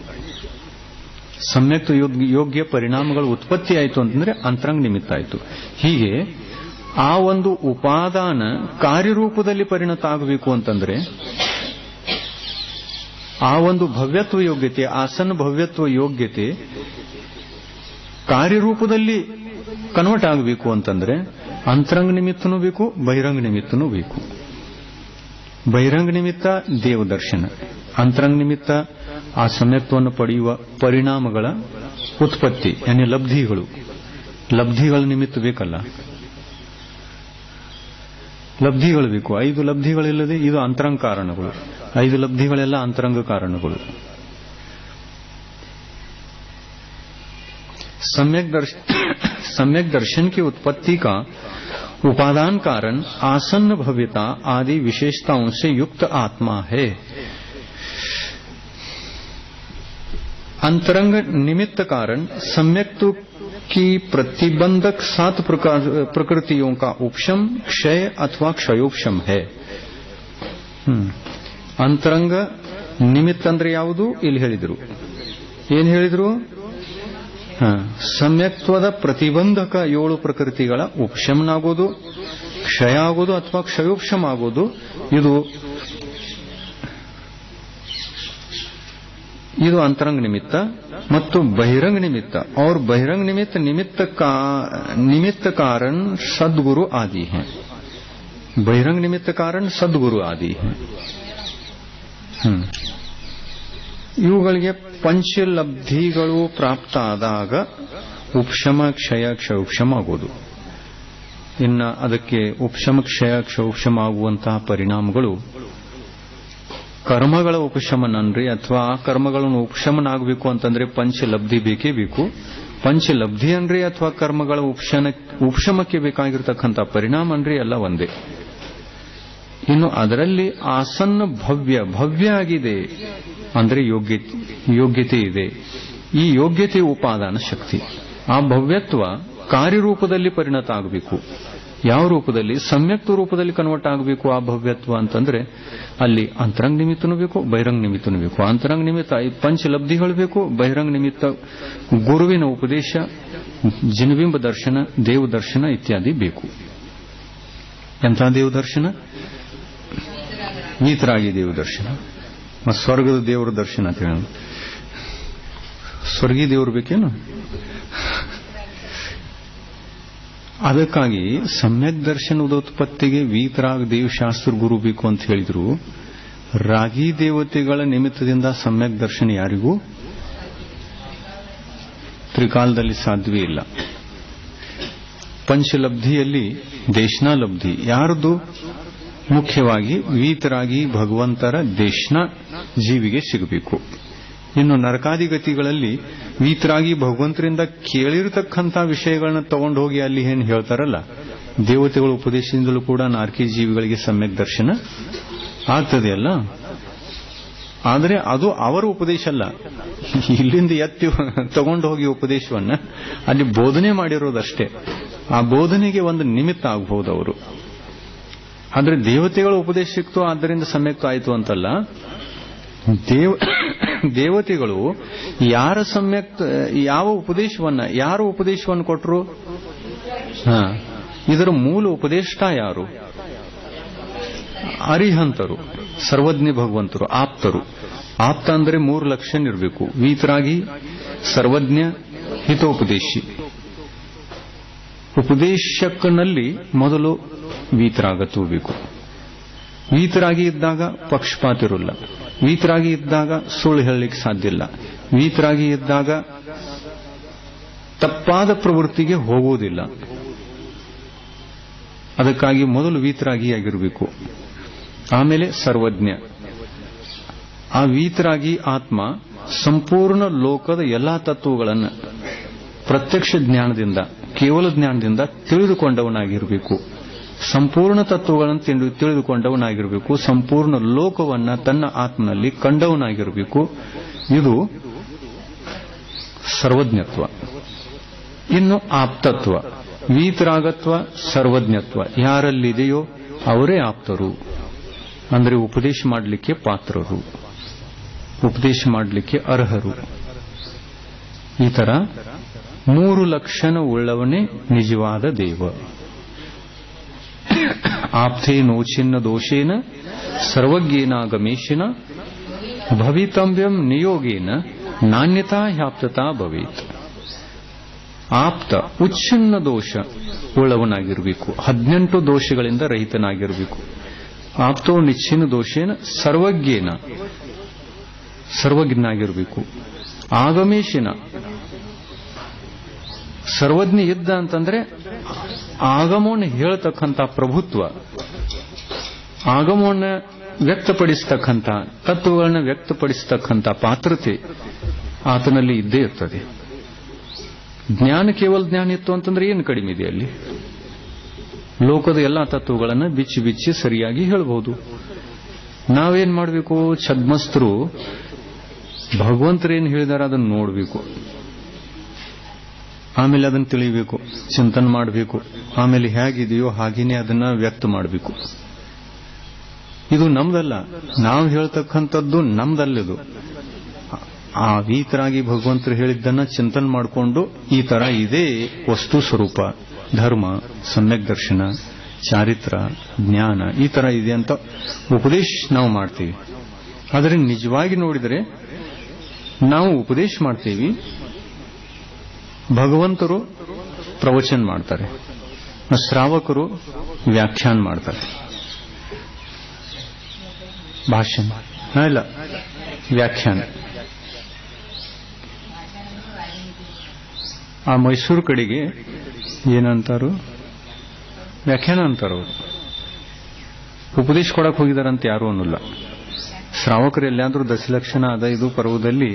ಸಮ್ಯಕ್ ಯೋಗ್ಯ ಪರಿಣಾಮಗಳ ಉತ್ಪತ್ತಿ ಆಯಿತು ಅಂತಂದ್ರೆ ಅಂತರಂಗ ನಿಮಿತ್ತ ಆಯಿತು. ಹೀಗೆ ಆ ಒಂದು ಉಪಾದಾನ ಕಾರ್ಯರೂಪದಲ್ಲಿ ಪರಿಣತ ಆಗಬೇಕು ಅಂತಂದ್ರೆ ಆ ಒಂದು ಭವ್ಯತ್ವ ಯೋಗ್ಯತೆ, ಆಸನ್ನ ಭವ್ಯತ್ವ ಯೋಗ್ಯತೆ ಕಾರ್ಯರೂಪದಲ್ಲಿ ಕನ್ವರ್ಟ್ ಆಗಬೇಕು ಅಂತಂದ್ರೆ ಅಂತರಂಗ ನಿಮಿತ್ತನೂ ಬೇಕು, ಬಹಿರಂಗ ನಿಮಿತ್ತನೂ ಬೇಕು. ಬಹಿರಂಗ ನಿಮಿತ್ತ ದೇವದರ್ಶನ, ಅಂತರಂಗ ನಿಮಿತ್ತ ಆ ಸಮ್ಯಕ್ತವನ್ನು ಪಡೆಯುವ ಪರಿಣಾಮಗಳ ಉತ್ಪತ್ತಿ, ಯಾನಿ ಲಬ್ಧಿಗಳ ನಿಮಿತ್ತ ಬೇಕಲ್ಲ, ಲಬ್ಧಿಗಳು ಬೇಕು. 5 ಲಬ್ಧಿಗಳಿಲ್ಲದೆ ಇದು ಅಂತರಂಗ ಕಾರಣಗಳು, 5 ಲಬ್ಧಿಗಳೆಲ್ಲ ಅಂತರಂಗ ಕಾರಣಗಳು. सम्यक दर्शन की उत्पत्ति का उपादान कारण आसन्न भव्यता आदि विशेषताओं से युक्त आत्मा है. अंतरंग निमित्त कारण सम्यक्त्व की प्रतिबंधक 7 प्रकृतियों का उपशम, क्षय अथवा क्षयोपशम है. ಅಂತರಂಗ ನಿಮಿತ್ತ ಅಂದ್ರೆ ಯಾವುದು ಇಲ್ಲಿ ಹೇಳಿದ್ರು. ಏನ್ ಹೇಳಿದ್ರು? ಸಮ್ಯಕ್ತ್ವದ ಪ್ರತಿಬಂಧಕ 7 ಪ್ರಕೃತಿಗಳ ಉಪಶಮನ ಆಗೋದು, ಕ್ಷಯ ಆಗೋದು ಅಥವಾ ಕ್ಷಯೋಪಶಮ ಆಗೋದು, ಇದು ಅಂತರಂಗ ನಿಮಿತ್ತ ಮತ್ತು ಬಹಿರಂಗ ನಿಮಿತ್ತ. और बहिरंग निमित्त कारण सद्गुरु आदि हैं. बहिरंग निमित्त कारण सद्गुरु आदि हैं. ಇವುಗಳಿಗೆ ಪಂಚಲಬ್ಧಿಗಳು ಪ್ರಾಪ್ತ ಆದಾಗ ಉಪಶಮ, ಕ್ಷಯ, ಕ್ಷಯೋಪಶಮ ಆಗುವುದು. ಇನ್ನು ಅದಕ್ಕೆ ಉಪಶಮ, ಕ್ಷಯ, ಕ್ಷಯೋಪಶಮ ಆಗುವಂತಹ ಪರಿಣಾಮಗಳು ಕರ್ಮಗಳ ಉಪಶಮನನ್ರಿ, ಅಥವಾ ಆ ಕರ್ಮಗಳನ್ನು ಉಪಶಮನ ಆಗಬೇಕು ಅಂತಂದ್ರೆ ಪಂಚಲಬ್ಧಿ ಬೇಕೇ ಬೇಕು. ಪಂಚಲಬ್ಧಿ ಅನ್ರಿ ಅಥವಾ ಕರ್ಮಗಳ ಉಪಶಮಕ್ಕೆ ಬೇಕಾಗಿರ್ತಕ್ಕಂಥ ಪರಿಣಾಮ ಅನ್ರಿ ಎಲ್ಲ ಒಂದೇ. ಇನ್ನು ಅದರಲ್ಲಿ ಆಸನ್ನ ಭವ್ಯ ಆಗಿದೆ ಅಂದ್ರೆ ಯೋಗ್ಯತೆ ಇದೆ. ಈ ಯೋಗ್ಯತೆ ಉಪಾದಾನ ಶಕ್ತಿ. ಆ ಭವ್ಯತ್ವ ಕಾರ್ಯರೂಪದಲ್ಲಿ ಪರಿಣತ ಆಗಬೇಕು. ಯಾವ ರೂಪದಲ್ಲಿ? ಸಮ್ಯಕ್ತ ರೂಪದಲ್ಲಿ ಕನ್ವರ್ಟ್ ಆಗಬೇಕು ಆ ಭವ್ಯತ್ವ ಅಂತಂದ್ರೆ ಅಲ್ಲಿ ಅಂತರಂಗ ನಿಮಿತ್ತನೂ ಬೇಕು, ಬಹಿರಂಗ ನಿಮಿತ್ತನೂ ಬೇಕು. ಅಂತರಂಗ ನಿಮಿತ್ತ ಪಂಚಲಬ್ಧಿಗಳು ಬೇಕು, ಬಹಿರಂಗ ನಿಮಿತ್ತ ಗುರುವಿನ ಉಪದೇಶ, ಜಿನಬಿಂಬ ದರ್ಶನ, ದೇವದರ್ಶನ ಇತ್ಯಾದಿ ಬೇಕು. ಎಂಥ ದೇವದರ್ಶನ? ವೀತರಾಗಿ ದೇವದರ್ಶನ, ಸ್ವರ್ಗದ ದೇವರ ದರ್ಶನ ಅಂತ ಹೇಳ. ಸ್ವರ್ಗೀಯ ದೇವರು ಬೇಕೇನು? ಅದಕ್ಕಾಗಿ ಸಮ್ಯಕ್ ದರ್ಶನದ ಉತ್ಪತ್ತಿಗೆ ವೀತರಾಗ ದೇವಶಾಸ್ತ್ರ ಗುರು ಬೇಕು ಅಂತ ಹೇಳಿದ್ರು. ರಾಗಿ ದೇವತೆಗಳ ನಿಮಿತ್ತದಿಂದ ಸಮ್ಯಕ್ ದರ್ಶನ ಯಾರಿಗೂ ತ್ರಿಕಾಲದಲ್ಲಿ ಸಾಧ್ಯವೇ ಇಲ್ಲ. ಪಂಚಲಬ್ಧಿಯಲ್ಲಿ ದೇಶನಾಲಬ್ಧಿ ಯಾರದು? ಮುಖ್ಯವಾಗಿ ವೀತರಾಗಿ ಭಗವಂತರ ದೇಶನ ಜೀವಿಗೆ ಸಿಗಬೇಕು. ಇನ್ನು ನರಕಾದಿಗತಿಗಳಲ್ಲಿ ವೀತರಾಗಿ ಭಗವಂತರಿಂದ ಕೇಳಿರತಕ್ಕಂಥ ವಿಷಯಗಳನ್ನ ತಗೊಂಡು ಹೋಗಿ ಅಲ್ಲಿ ಏನು ಹೇಳ್ತಾರಲ್ಲ, ದೇವತೆಗಳ ಉಪದೇಶದಿಂದಲೂ ಕೂಡ ನಾರ್ಕಿ ಜೀವಿಗಳಿಗೆ ಸಮ್ಯಕ್ ದರ್ಶನ ಆಗ್ತದೆಯಲ್ಲ. ಆದರೆ ಅದು ಅವರ ಉಪದೇಶ ಅಲ್ಲ, ಇಲ್ಲಿಂದ ಎತ್ತಿ ತಗೊಂಡು ಹೋಗಿ ಉಪದೇಶವನ್ನ ಅಲ್ಲಿ ಬೋಧನೆ ಮಾಡಿರೋದಷ್ಟೇ. ಆ ಬೋಧನೆಗೆ ಒಂದು ನಿಮಿತ್ತ ಆಗಬಹುದು ಅವರು. ಆದ್ರೆ ದೇವತೆಗಳ ಉಪದೇಶ ಸಿಕ್ತು ಆದ್ದರಿಂದ ಸಮ್ಯಕ್ತ ಆಯಿತು ಅಂತಲ್ಲ. ದೇವತೆಗಳು ಯಾರ ಉಪದೇಶವನ್ನು ಕೊಟ್ಟರು? ಇದರ ಮೂಲ ಉಪದೇಷ್ಟ ಯಾರು? ಅರಿಹಂತರು, ಸರ್ವಜ್ಞ ಭಗವಂತರು, ಆಪ್ತರು. ಆಪ್ತ ಅಂದ್ರೆ 3 ಲಕ್ಷಣ ಇರಬೇಕು. ವೀತರಾಗಿ, ಸರ್ವಜ್ಞ, ಹಿತೋಪದೇಶಿ. ಉಪದೇಶಕನಲ್ಲಿ ಮೊದಲು ವೀತರಾಗತ್ವ ಬೇಕು. ವೀತರಾಗಿ ಇದ್ದಾಗ ಪಕ್ಷಪಾತ ಇರೋಲ್ಲ. ವೀತರಾಗಿ ಇದ್ದಾಗ ಸುಳ್ಳು ಹೇಳಲಿಕ್ಕೆ ಸಾಧ್ಯ ಇಲ್ಲ. ವೀತರಾಗಿ ಇದ್ದಾಗ ತಪ್ಪಾದ ಪ್ರವೃತ್ತಿಗೆ ಹೋಗುವುದಿಲ್ಲ. ಅದಕ್ಕಾಗಿ ಮೊದಲು ವೀತರಾಗಿಯಾಗಿರಬೇಕು. ಆಮೇಲೆ ಸರ್ವಜ್ಞ. ಆ ವೀತರಾಗಿ ಆತ್ಮ ಸಂಪೂರ್ಣ ಲೋಕದ ಎಲ್ಲಾ ತತ್ವಗಳನ್ನು ಪ್ರತ್ಯಕ್ಷ ಜ್ಞಾನದಿಂದ, ಕೇವಲ ಜ್ಞಾನದಿಂದ ತಿಳಿದುಕೊಂಡವನಾಗಿರಬೇಕು. ಸಂಪೂರ್ಣ ತತ್ವಗಳನ್ನು ತಿಳಿದುಕೊಂಡವನಾಗಿರಬೇಕು. ಸಂಪೂರ್ಣ ಲೋಕವನ್ನ ತನ್ನ ಆತ್ಮನಲ್ಲಿ ಕಂಡವನಾಗಿರಬೇಕು. ಇದು ಸರ್ವಜ್ಞತ್ವ. ಇನ್ನು ಆಪ್ತತ್ವ, ವೀತರಾಗತ್ವ, ಸರ್ವಜ್ಞತ್ವ ಯಾರಲ್ಲಿದೆಯೋ ಅವರೇ ಆಪ್ತರು. ಅಂದ್ರೆ ಉಪದೇಶ ಮಾಡಲಿಕ್ಕೆ ಪಾತ್ರರು, ಉಪದೇಶ ಮಾಡಲಿಕ್ಕೆ ಅರ್ಹರು. ಈ ತರ 3 ಲಕ್ಷಣ ಉಳ್ಳವನೇ ನಿಜವಾದ ದೇವ. ಆಪ್ತೇ ನೋಚಿನ್ನ ದೋಷೇನ ಸರ್ವಜ್ಞೇನ ಗಮೇಶಿನ ಭವಿತವ್ಯಂ ನಿಯೋಗೇನ ನಾಣ್ಯತಾ ಹ್ಯಾಪ್ತತಾ ಭವೇತ್. ಆಪ್ತ ಉಚ್ಛಿನ್ನ ದೋಷ ಉಳ್ಳವನಾಗಿರಬೇಕು, 18 ದೋಷಗಳಿಂದ ರಹಿತನಾಗಿರಬೇಕು. ಆಪ್ತೋ ನಿಚ್ಛಿನ್ನ ದೋಷೇನ ಸರ್ವಜ್ಞನಾಗಿರಬೇಕು. ಆಗಮೇಶಿನ ಸರ್ವಜ್ಞ ಇದ್ದ ಅಂತಂದ್ರೆ ಆಗಮವನ್ನು ಹೇಳ್ತಕ್ಕಂಥ ಪ್ರಭುತ್ವ, ಆಗಮವನ್ನು ವ್ಯಕ್ತಪಡಿಸತಕ್ಕಂಥ, ತತ್ವಗಳನ್ನ ವ್ಯಕ್ತಪಡಿಸತಕ್ಕಂಥ ಪಾತ್ರತೆ ಆತನಲ್ಲಿ ಇದ್ದೇ ಇರ್ತದೆ. ಜ್ಞಾನ ಕೇವಲ ಜ್ಞಾನ ಇತ್ತು ಅಂತಂದ್ರೆ ಏನು ಕಡಿಮೆ ಇದೆ ಅಲ್ಲಿ? ಲೋಕದ ಎಲ್ಲಾ ತತ್ವಗಳನ್ನು ಬಿಚ್ಚಿ ಬಿಚ್ಚಿ ಸರಿಯಾಗಿ ಹೇಳಬಹುದು. ನಾವೇನ್ ಮಾಡಬೇಕು? ಛದ್ಮಸ್ಥರು ಭಗವಂತರೇನು ಹೇಳಿದಾರೆ ಅದನ್ನು ನೋಡಬೇಕು, ಆಮೇಲೆ ಅದನ್ನು ತಿಳಿಯಬೇಕು, ಚಿಂತನೆ ಮಾಡಬೇಕು, ಆಮೇಲೆ ಹೇಗಿದೆಯೋ ಹಾಗೇನೆ ಅದನ್ನ ವ್ಯಕ್ತ ಮಾಡಬೇಕು. ಇದು ನಮ್ದಲ್ಲ, ನಾವು ಹೇಳ್ತಕ್ಕಂಥದ್ದು ನಮ್ದಲ್ಲಿದು. ಈ ತರಾಗಿ ಭಗವಂತರು ಹೇಳಿದ್ದನ್ನ ಚಿಂತನೆ ಮಾಡಿಕೊಂಡು ಈ ತರ ಇದೇ ವಸ್ತು ಸ್ವರೂಪ, ಧರ್ಮ, ಸಮ್ಯಕ್ ದರ್ಶನ, ಚಾರಿತ್ರ, ಜ್ಞಾನ ಈ ತರ ಇದೆ ಅಂತ ಉಪದೇಶ ನಾವು ಮಾಡ್ತೀವಿ. ಆದರೆ ನಿಜವಾಗಿ ನೋಡಿದರೆ ನಾವು ಉಪದೇಶ ಮಾಡ್ತೀವಿ, ಭಗವಂತರು ಪ್ರವಚನ ಮಾಡ್ತಾರೆ, ಶ್ರಾವಕರು ವ್ಯಾಖ್ಯಾನ ಮಾಡ್ತಾರೆ. ಭಾಷಣ ಇಲ್ಲ, ವ್ಯಾಖ್ಯಾನ. ಆ ಮೈಸೂರು ಕಡೆಗೆ ಏನಂತಾರು? ವ್ಯಾಖ್ಯಾನ ಅಂತಾರು. ಉಪದೇಶ ಕೊಡಕ್ ಹೋಗಿದಾರಂತ ಯಾರು ಅನ್ನಲ್ಲ. ಶ್ರಾವಕರು ಎಲ್ಲಾದ್ರೂ ದಶಲಕ್ಷಣ ಅದ ಇದು ಪರ್ವದಲ್ಲಿ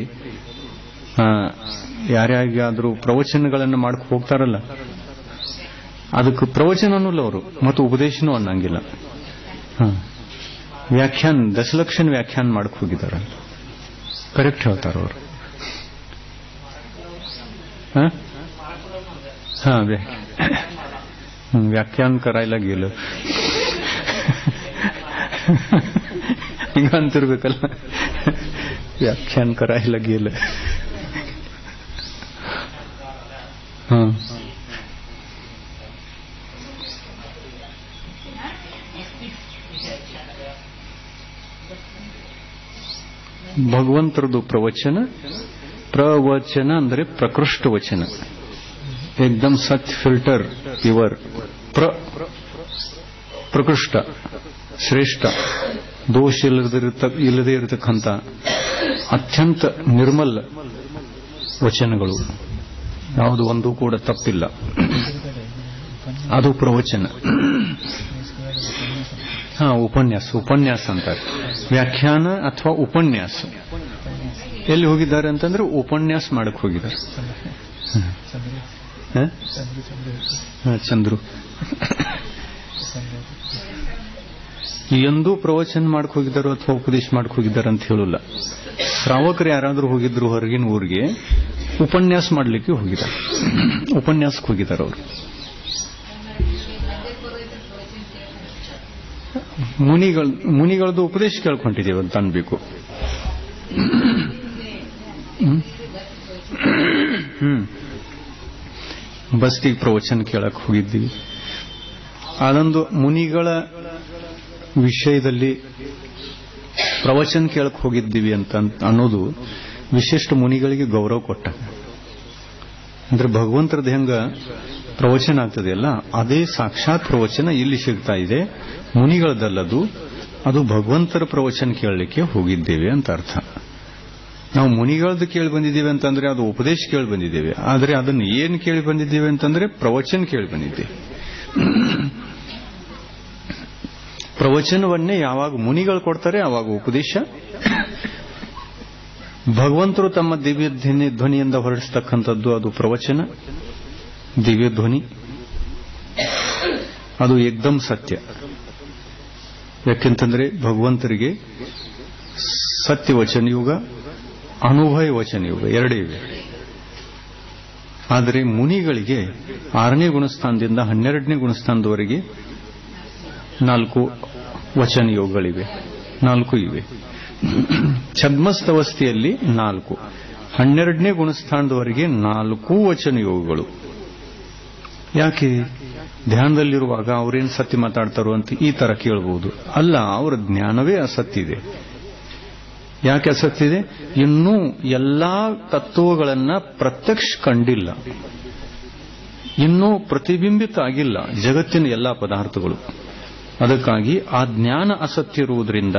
ಯಾರ್ಯಾರಿಗಾದ್ರೂ ಪ್ರವಚನಗಳನ್ನು ಮಾಡಕ್ ಹೋಗ್ತಾರಲ್ಲ, ಅದಕ್ಕೆ ಪ್ರವಚನ ಅನ್ನಲ್ಲ ಅವರು, ಮತ್ತು ಉಪದೇಶನೂ ಅನ್ನಂಗಿಲ್ಲ. ವ್ಯಾಖ್ಯಾನ, ದಶಲಕ್ಷಣ ವ್ಯಾಖ್ಯಾನ ಮಾಡಕ್ ಹೋಗಿದಾರ. ಕರೆಕ್ಟ್ ಹೇಳ್ತಾರ ಅವರು. व्याख्यान करायला गेलं ಹಿಂಗ ಅಂತಿರ್ಬೇಕಲ್ಲ, ವ್ಯಾಖ್ಯಾನ करायला गेलं. ಭಗವಂತರದು ಪ್ರವಚನ ಅಂದರೆ ಪ್ರಕೃಷ್ಟ ವಚನ, एकदम सत्य फिल्टर प्योर ಪ್ರಕೃಷ್ಟ ಶ್ರೇಷ್ಠ, ದೋಷ ಇಲ್ಲದೇ ಇರತಕ್ಕಂಥ ಅತ್ಯಂತ ನಿರ್ಮಲ ವಚನಗಳು, ಯಾವುದು ಒಂದು ಕೂಡ ತಪ್ಪಿಲ್ಲ, ಅದು ಪ್ರವಚನ. ಉಪನ್ಯಾಸ ಅಂತಾರೆ. ವ್ಯಾಖ್ಯಾನ ಅಥವಾ ಉಪನ್ಯಾಸ ಎಲ್ಲಿ ಹೋಗಿದ್ದಾರೆ ಅಂತಂದ್ರೆ ಉಪನ್ಯಾಸ ಮಾಡಕ್ ಹೋಗಿದ್ದಾರೆ. ಚಂದ್ರು ಎಂದೂ ಪ್ರವಚನ ಮಾಡಕ್ ಹೋಗಿದ್ದಾರೋ ಅಥವಾ ಉಪದೇಶ ಮಾಡಕ್ ಹೋಗಿದ್ದಾರೆ ಅಂತ ಹೇಳಲ್ಲ. ಶ್ರಾವಕರು ಯಾರಾದ್ರೂ ಹೋಗಿದ್ರು ಹೊರಗಿನ ಊರಿಗೆ, ಉಪನ್ಯಾಸ ಮಾಡಲಿಕ್ಕೆ ಹೋಗಿದ್ದಾರೆ, ಉಪನ್ಯಾಸಕ್ಕೆ ಹೋಗಿದ್ದಾರೆ ಅವರು. ಮುನಿಗಳದ್ದು ಉಪದೇಶ ಕೇಳ್ಕೊಂಡಿದ್ದೇವೆ ಅಂತ ಅನ್ಬೇಕು. ಬಸ್ತಿಗೆ ಪ್ರವಚನ ಕೇಳಕ್ ಹೋಗಿದ್ದೀವಿ. ಅದೊಂದು ಮುನಿಗಳ ವಿಷಯದಲ್ಲಿ ಪ್ರವಚನ ಕೇಳಕ್ ಹೋಗಿದ್ದೀವಿ ಅಂತ ಅನ್ನೋದು ವಿಶಿಷ್ಟ ಮುನಿಗಳಿಗೆ ಗೌರವ ಕೊಟ್ಟ. ಅಂದ್ರೆ ಭಗವಂತರದ ಹೆಂಗ ಪ್ರವಚನ ಆಗ್ತದೆಯಲ್ಲ, ಅದೇ ಸಾಕ್ಷಾತ್ ಪ್ರವಚನ ಇಲ್ಲಿ ಸಿಗ್ತಾ ಇದೆ, ಮುನಿಗಳದಲ್ಲದು. ಅದು ಭಗವಂತರ ಪ್ರವಚನ ಕೇಳಲಿಕ್ಕೆ ಹೋಗಿದ್ದೇವೆ ಅಂತ ಅರ್ಥ. ನಾವು ಮುನಿಗಳದ್ದು ಕೇಳಿ ಬಂದಿದ್ದೇವೆ ಅಂತಂದ್ರೆ ಅದು ಉಪದೇಶ ಕೇಳಿ ಬಂದಿದ್ದೇವೆ. ಆದರೆ ಅದನ್ನು ಏನು ಕೇಳಿ ಬಂದಿದ್ದೇವೆ ಅಂತಂದ್ರೆ ಪ್ರವಚನ ಕೇಳಿ ಬಂದಿದ್ದೇವೆ. ಪ್ರವಚನವನ್ನೇ ಯಾವಾಗ ಮುನಿಗಳು ಕೊಡ್ತಾರೆ ಆವಾಗ ಉಪದೇಶ. ಭಗವಂತರು ತಮ್ಮ ದಿವ್ಯ ಧ್ವನಿಯಿಂದ ಹೊರಡಿಸತಕ್ಕಂಥದ್ದು ಅದು ಪ್ರವಚನ, ದಿವ್ಯ ಧ್ವನಿ. ಅದು ಏಕ್ದಮ್ ಸತ್ಯ. ಯಾಕೆಂತಂದ್ರೆ ಭಗವಂತರಿಗೆ ಸತ್ಯ ವಚನ ಯುಗ, ಅನುಭಯ ವಚನ ಯುಗ ಎರಡೇ ಇವೆ. ಆದರೆ ಮುನಿಗಳಿಗೆ 6ನೇ ಗುಣಸ್ಥಾನದಿಂದ 12ನೇ ಗುಣಸ್ಥಾನದವರೆಗೆ 4 ವಚನ ಯೋಗಗಳಿವೆ, 4 ಇವೆ. ಛದ್ಮಸ್ಥವಸ್ಥೆಯಲ್ಲಿ 4, 12ನೇ ಗುಣಸ್ಥಾನದವರೆಗೆ 4 ವಚನ ಯೋಗಗಳು. ಯಾಕೆ ಧ್ಯಾನದಲ್ಲಿರುವಾಗ ಅವ್ರೇನು ಸತ್ಯ ಮಾತಾಡ್ತಾರೋ ಅಂತ ಈ ತರ ಕೇಳಬಹುದು. ಅಲ್ಲ, ಅವರ ಜ್ಞಾನವೇ ಅಸತ್ಯ ಇದೆ. ಯಾಕೆ ಅಸತ್ಯ ಇದೆ? ಇನ್ನೂ ಎಲ್ಲಾ ತತ್ವಗಳನ್ನ ಪ್ರತ್ಯಕ್ಷ ಕಂಡಿಲ್ಲ, ಇನ್ನೂ ಪ್ರತಿಬಿಂಬಿತ ಆಗಿಲ್ಲ ಜಗತ್ತಿನ ಎಲ್ಲಾ ಪದಾರ್ಥಗಳು. ಅದಕ್ಕಾಗಿ ಆ ಜ್ಞಾನ ಅಸತ್ಯ ಇರುವುದರಿಂದ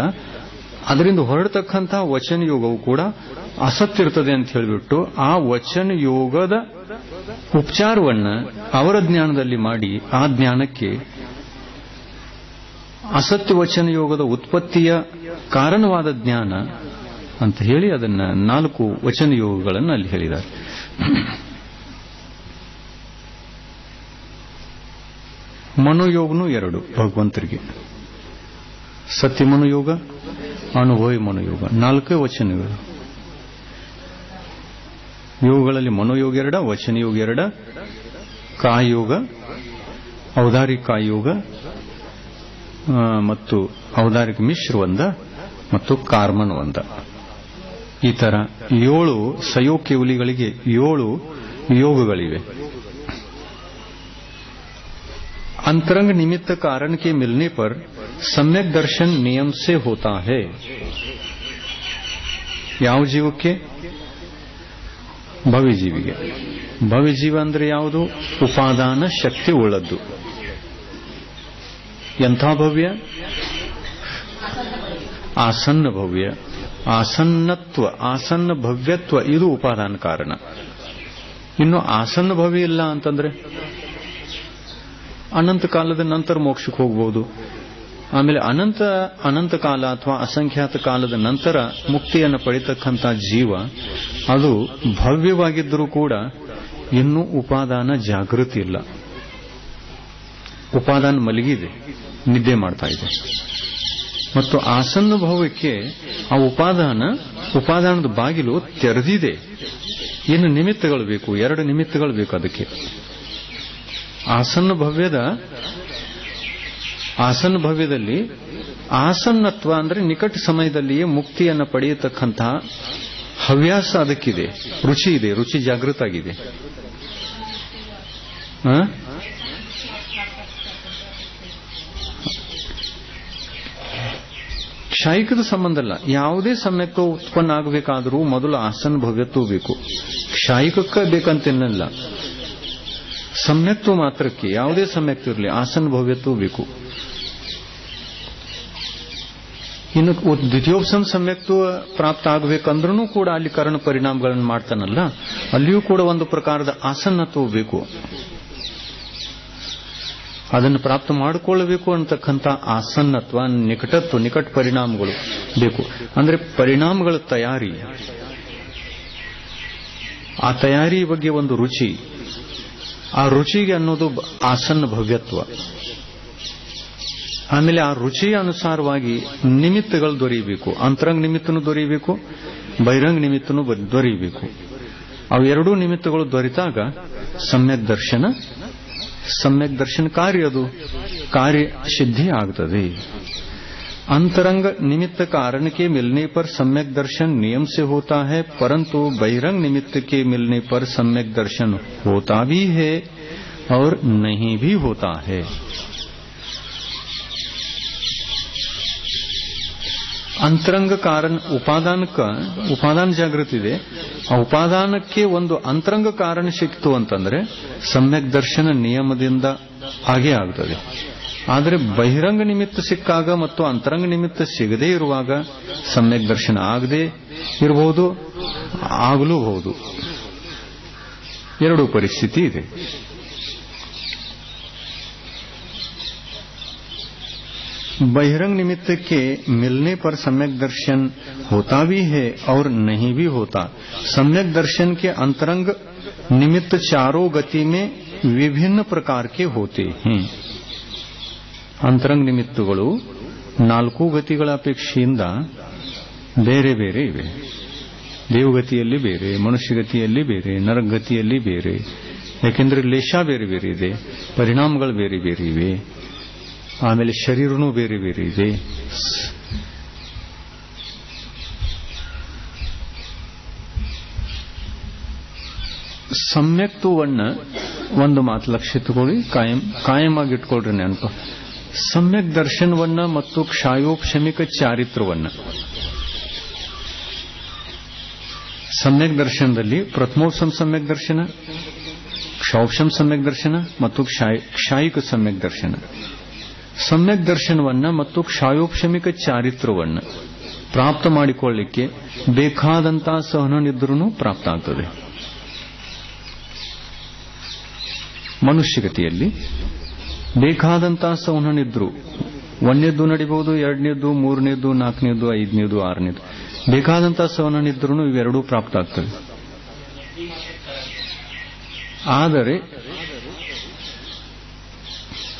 ಅದರಿಂದ ಹೊರಡತಕ್ಕಂತಹ ವಚನ ಯೋಗವು ಕೂಡ ಅಸತ್ಯ ಇರ್ತದೆ ಅಂತ ಹೇಳಿಬಿಟ್ಟು ಆ ವಚನ ಯೋಗದ ಉಪಚಾರವನ್ನ ಅವರ ಜ್ಞಾನದಲ್ಲಿ ಮಾಡಿ ಆ ಜ್ಞಾನಕ್ಕೆ ಅಸತ್ಯ ವಚನ ಯೋಗದ ಉತ್ಪತ್ತಿಯ ಕಾರಣವಾದ ಜ್ಞಾನ ಅಂತ ಹೇಳಿ ಅದನ್ನ 4 ವಚನ ಯೋಗಗಳನ್ನು ಅಲ್ಲಿ ಹೇಳಿದ್ದಾರೆ. ಮನೋಯೋಗನೂ 2 ಭಗವಂತರಿಗೆ, ಸತ್ಯ ಮನೋಯೋಗ, ಅನುಭವಿ ಮನೋಯೋಗ, 4 ವಚನಗಳು. ಯೋಗಗಳಲ್ಲಿ ಮನೋಯೋಗ 2, ವಚನ ಯೋಗ 2, ಕಾಯೋಗ, ಔದಾರಿಕ ಕಾಯೋಗ ಮತ್ತು ಔದಾರಿಕ ಮಿಶ್ರ 1 ಮತ್ತು ಕಾರ್ಮನ್ 1. ಈ ತರ 7 ಸಯೋಕ್ಯವಲಿಗಳಿಗೆ 7 ಯೋಗಗಳಿವೆ. अंतरंग निमित्त कारण के मिलने पर सम्यक दर्शन नियम से होता है. ಯಾವ ಜೀವಕ್ಕೆ? ಭವ್ಯ ಜೀವಿಗೆ. ಭವ್ಯ ಜೀವ ಅಂದ್ರೆ ಯಾವುದು? ಉಪಾದಾನ ಶಕ್ತಿ ಉಳ್ಳದ್ದು. ಎಂಥ ಭವ್ಯ? ಆಸನ್ನ ಭವ್ಯ, ಆಸನ್ನತ್ವ, ಆಸನ್ನ ಭವ್ಯತ್ವ, ಇದು ಉಪಾದಾನ ಕಾರಣ. ಇನ್ನು ಆಸನ್ನ ಭವ್ಯ ಇಲ್ಲ ಅಂತಂದ್ರೆ ಅನಂತ ಕಾಲದ ನಂತರ ಮೋಕ್ಷಕ್ಕೆ ಹೋಗಬಹುದು. ಆಮೇಲೆ ಅನಂತ ಕಾಲ ಅಥವಾ ಅಸಂಖ್ಯಾತ ಕಾಲದ ನಂತರ ಮುಕ್ತಿಯನ್ನು ಪಡೆಯತಕ್ಕಂಥ ಜೀವ ಅದು ಭವ್ಯವಾಗಿದ್ದರೂ ಕೂಡ ಇನ್ನೂ ಉಪಾದಾನ ಜಾಗೃತಿ ಇಲ್ಲ. ಉಪಾದಾನ ಮಲಗಿದೆ, ನಿದ್ದೆ ಮಾಡ್ತಾ ಇದೆ. ಮತ್ತು ಆಸನ್ನ ಭವ್ಯಕ್ಕೆ ಆ ಉಪಾದಾನದ ಬಾಗಿಲು ತೆರೆದಿದೆ. ಇನ್ನು ನಿಮಿತ್ತಗಳು ಬೇಕು, 2 ನಿಮಿತ್ತಗಳು ಬೇಕು ಅದಕ್ಕೆ. ಆಸನ್ನ ಭವ್ಯದಲ್ಲಿ ಆಸನ್ನತ್ವ ಅಂದ್ರೆ ನಿಕಟ ಸಮಯದಲ್ಲಿಯೇ ಮುಕ್ತಿಯನ್ನು ಪಡೆಯತಕ್ಕಂತಹ ಹವ್ಯಾಸ ಅದಕ್ಕಿದೆ, ರುಚಿ ಇದೆ, ರುಚಿ ಜಾಗೃತ ಆಗಿದೆ. ಕ್ಷಾಯಿಕದ ಸಂಬಂಧ ಅಲ್ಲ. ಯಾವುದೇ ಸಮ್ಯಕ್ತ ಉತ್ಪನ್ನ ಆಗಬೇಕಾದರೂ ಮೊದಲು ಆಸನ್ನ ಭವ್ಯತ್ವ ಬೇಕು. ಕ್ಷಾಯಿಕಕ್ಕೆ ಬೇಕಂತೇನಲ್ಲ, ಸಮ್ಯಕ್ತ್ವ ಮಾತ್ರಕ್ಕೆ, ಯಾವುದೇ ಸಮ್ಯಕ್ತ್ವ ಇರಲಿ ಆಸನ್ನ ಭವ್ಯತ್ವ ಬೇಕು. ಇನ್ನು ದ್ವಿತೀಯೋಪಸಮ ಸಮ್ಯಕ್ತ್ವ ಪ್ರಾಪ್ತ ಆಗಬೇಕಂದ್ರೂ ಕೂಡ ಅಲ್ಲಿ ಕರ್ಣ ಪರಿಣಾಮಗಳನ್ನು ಮಾಡ್ತಾನಲ್ಲ, ಅಲ್ಲಿಯೂ ಕೂಡ ಒಂದು ಪ್ರಕಾರದ ಆಸನ್ನತ್ವ ಬೇಕು. ಅದನ್ನು ಪ್ರಾಪ್ತ ಮಾಡಿಕೊಳ್ಳಬೇಕು ಅಂತಕ್ಕಂಥ ಆಸನ್ನತ್ವ, ನಿಕಟತ್ವ, ನಿಕಟ ಪರಿಣಾಮಗಳು ಬೇಕು. ಅಂದ್ರೆ ಪರಿಣಾಮಗಳ ತಯಾರಿ, ಆ ತಯಾರಿ ಬಗ್ಗೆ ಒಂದು ರುಚಿ, ಆ ರುಚಿಗೆ ಅನ್ನೋದು ಆಸನ್ನ ಭವ್ಯತ್ವ. ಆಮೇಲೆ ಆ ರುಚಿಯ ಅನುಸಾರವಾಗಿ ನಿಮಿತ್ತಗಳು ದೊರೆಯಬೇಕು. ಅಂತರಂಗ ನಿಮಿತ್ತನೂ ದೊರೆಯಬೇಕು, ಬಹಿರಂಗ ನಿಮಿತ್ತನೂ ದೊರೆಯಬೇಕು. ಅವು 2 ನಿಮಿತ್ತಗಳು ದೊರೆತಾಗ ಸಮ್ಯಕ್ ದರ್ಶನ ಕಾರ್ಯ ಸಿದ್ಧಿ ಆಗ್ತದೆ. अंतरंग निमित्त कारण के मिलने पर सम्यक दर्शन नियम से होता है, परंतु बहिरंग निमित्त के मिलने पर सम्यक दर्शन होता भी है और नहीं भी होता है. ಅಂತರಂಗ ಕಾರಣ ಉಪಾದಾನ ಜಾಗೃತಿ ಇದೆ. ಆ ಉಪಾದಾನಕ್ಕೆ ಒಂದು ಅಂತರಂಗ ಕಾರಣ ಸಿಕ್ತು ಅಂತಂದ್ರೆ ಸಮ್ಯಕ್ ದರ್ಶನ ನಿಯಮದಿಂದ ಹಾಗೇ ಆಗ್ತದೆ. ಆದರೆ ಬಹಿರಂಗ ನಿಮಿತ್ತ ಸಿಕ್ಕಾಗ ಮತ್ತು ಅಂತರಂಗ ನಿಮಿತ್ತ ಸಿಗದೇ ಇರುವಾಗ ಸಮ್ಯಕ್ ದರ್ಶನ ಆಗದೆ ಇರಬಹುದು, ಆಗಲೂಬಹುದು. 2 ಪರಿಸ್ಥಿತಿ ಇದೆ. बहिरंग निमित्त के मिलने पर सम्यक दर्शन होता भी है और नहीं भी होता. सम्यक दर्शन के अंतरंग निमित्त 4 गति में विभिन्न प्रकार के होते हैं. ಅಂತರಂಗ ನಿಮಿತ್ತಗಳು 4 ಗತಿಗಳ ಅಪೇಕ್ಷೆಯಿಂದ ಬೇರೆ ಬೇರೆ ಇವೆ. ದೇವಗತಿಯಲ್ಲಿ ಬೇರೆ, ಮನುಷ್ಯಗತಿಯಲ್ಲಿ ಬೇರೆ, ನರಗತಿಯಲ್ಲಿ ಬೇರೆ. ಯಾಕೆಂದ್ರೆ ಲೇಷ ಬೇರೆ ಬೇರೆ ಇದೆ, ಪರಿಣಾಮಗಳು ಬೇರೆ ಬೇರೆ ಇವೆ, ಆಮೇಲೆ ಶರೀರನೂ ಬೇರೆ ಬೇರೆ ಇದೆ. ಸಮ್ಯಕ್ತ್ವವನ್ನು ಒಂದು ಮಾತು ಲಕ್ಷ್ಯ ಇಟ್ಕೊಳ್ಳಿ, ಕಾಯಂ ಆಗಿ ಇಟ್ಕೊಳ್ರಿ ನೆನಪು. ಸಮ್ಯಕ್ ದರ್ಶನವನ್ನ ಮತ್ತು ಕ್ಷಾಯೋಪಶಮಿಕ ಚಾರಿತ್ರವನ್ನ, ಸಮ್ಯಕ್ ದರ್ಶನದಲ್ಲಿ ಪ್ರಥಮೋಪಶಮ ಸಮ್ಯಕ್ ದರ್ಶನ, ಕ್ಷೌಪಶಮ ಸಮ್ಯಕ್ ದರ್ಶನ ಮತ್ತು ಕ್ಷಾಯಿಕ ಸಮ್ಯಕ್ ದರ್ಶನ. ಸಮ್ಯಕ್ ದರ್ಶನವನ್ನ ಮತ್ತು ಕ್ಷಾಯೋಪಶಮಿಕ ಚಾರಿತ್ರವನ್ನ ಪ್ರಾಪ್ತ ಮಾಡಿಕೊಳ್ಳಲಿಕ್ಕೆ ಬೇಕಾದಂತಹ ಸಹನನಿದ್ರೂ ಪ್ರಾಪ್ತ ಆಗ್ತದೆ. ಮನುಷ್ಯಗತಿಯಲ್ಲಿ ಬೇಕಾದಂತಹ ಸಹನನಿದ್ರು ಒಂದನೇದ್ದು ನಡಿಬಹುದು, ಎರಡನೇದ್ದು, ಮೂರನೇದ್ದು, ನಾಲ್ಕನೇದ್ದು, ಐದನೇದು, ಆರನೇದು, ಬೇಕಾದಂತಹ ಸಹನನಿದ್ರೂ ಇವೆರಡೂ ಪ್ರಾಪ್ತ ಆಗ್ತದೆ. ಆದರೆ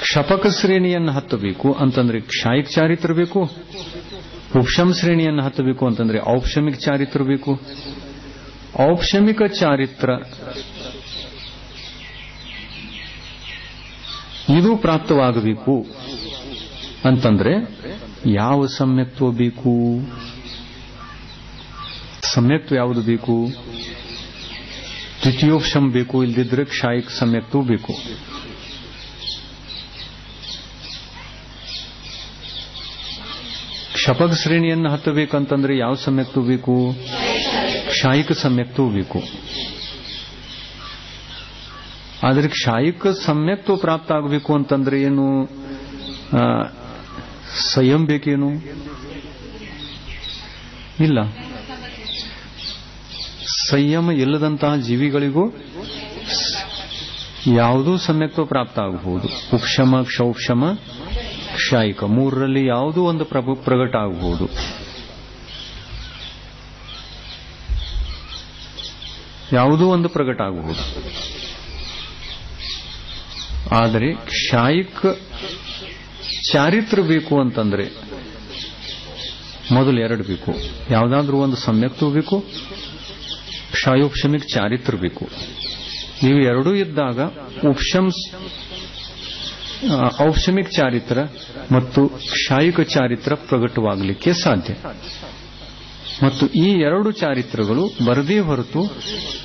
ಕ್ಷಪಕ ಶ್ರೇಣಿಯನ್ನು ಹತ್ತಬೇಕು ಅಂತಂದ್ರೆ ಕ್ಷಾಯಿಕ ಚಾರಿತ್ರ ಬೇಕು, ಉಪಶಮ ಶ್ರೇಣಿಯನ್ನು ಹತ್ತಬೇಕು ಅಂತಂದ್ರೆ ಔಪಶಮಿಕ ಚಾರಿತ್ರ ಬೇಕು. ಔಪಶಮಿಕ ಚಾರಿತ್ರ ಇದು ಪ್ರಾಪ್ತವಾಗಬೇಕು ಅಂತಂದ್ರೆ ಯಾವ ಸಮ್ಯಕ್ತ್ವ ಬೇಕು? ಸಮ್ಯಕ್ತ್ವ ಯಾವುದು ಬೇಕು? ದ್ವಿತೀಯೋಪಶಮ ಬೇಕು, ಇಲ್ದಿದ್ರೆ ಕ್ಷಾಯಿಕ ಸಮ್ಯಕ್ತ್ವ ಬೇಕು. ಕ್ಷಪಕ ಶ್ರೇಣಿಯನ್ನು ಹತ್ತಬೇಕಂತಂದ್ರೆ ಯಾವ ಸಮ್ಯಕ್ತ್ವ ಬೇಕು? ಕ್ಷಾಯಿಕ ಸಮ್ಯಕ್ತ್ವ ಬೇಕು. ಆದರೆ ಕ್ಷಾಯಿಕ ಸಮ್ಯಕ್ತ್ವ ಪ್ರಾಪ್ತ ಆಗಬೇಕು ಅಂತಂದ್ರೆ ಏನು? ಸಂಯಮ ಬೇಕೇನು? ಇಲ್ಲ. ಸಂಯಮ ಇಲ್ಲದಂತಹ ಜೀವಿಗಳಿಗೂ ಯಾವುದೂ ಸಮ್ಯಕ್ತ್ವ ಪ್ರಾಪ್ತ ಆಗಬಹುದು. ಉಪಶಮ, ಕ್ಷೌಪಶಮ, ಕ್ಷಾಯಿಕ ಮೂರರಲ್ಲಿ ಯಾವುದೂ ಒಂದು ಪ್ರಗಟ ಆಗಬಹುದು. ಯಾವುದೂ ಒಂದು ಪ್ರಗಟ ಆಗಬಹುದು. ಆದರೆ ಕ್ಷಾಯಿಕ ಚಾರಿತ್ರ ಬೇಕು ಅಂತಂದ್ರೆ ಮೊದಲು ಎರಡು ಬೇಕು. ಯಾವುದಾದ್ರೂ ಒಂದು ಸಮ್ಯಕ್ತ್ವ ಬೇಕು, ಕ್ಷಾಯೋಪಶಮಿಕ ಚಾರಿತ್ರ ಬೇಕು. ಇವು ಎರಡೂ ಇದ್ದಾಗ ಔಪಶಮಿಕ ಚಾರಿತ್ರ ಮತ್ತು ಕ್ಷಾಯಿಕ ಚಾರಿತ್ರ ಪ್ರಗಟವಾಗಲಿಕ್ಕೆ ಸಾಧ್ಯ. ಮತ್ತು ಈ ಎರಡು ಚಾರಿತ್ರಗಳು ಬರದೇ ಹೊರತು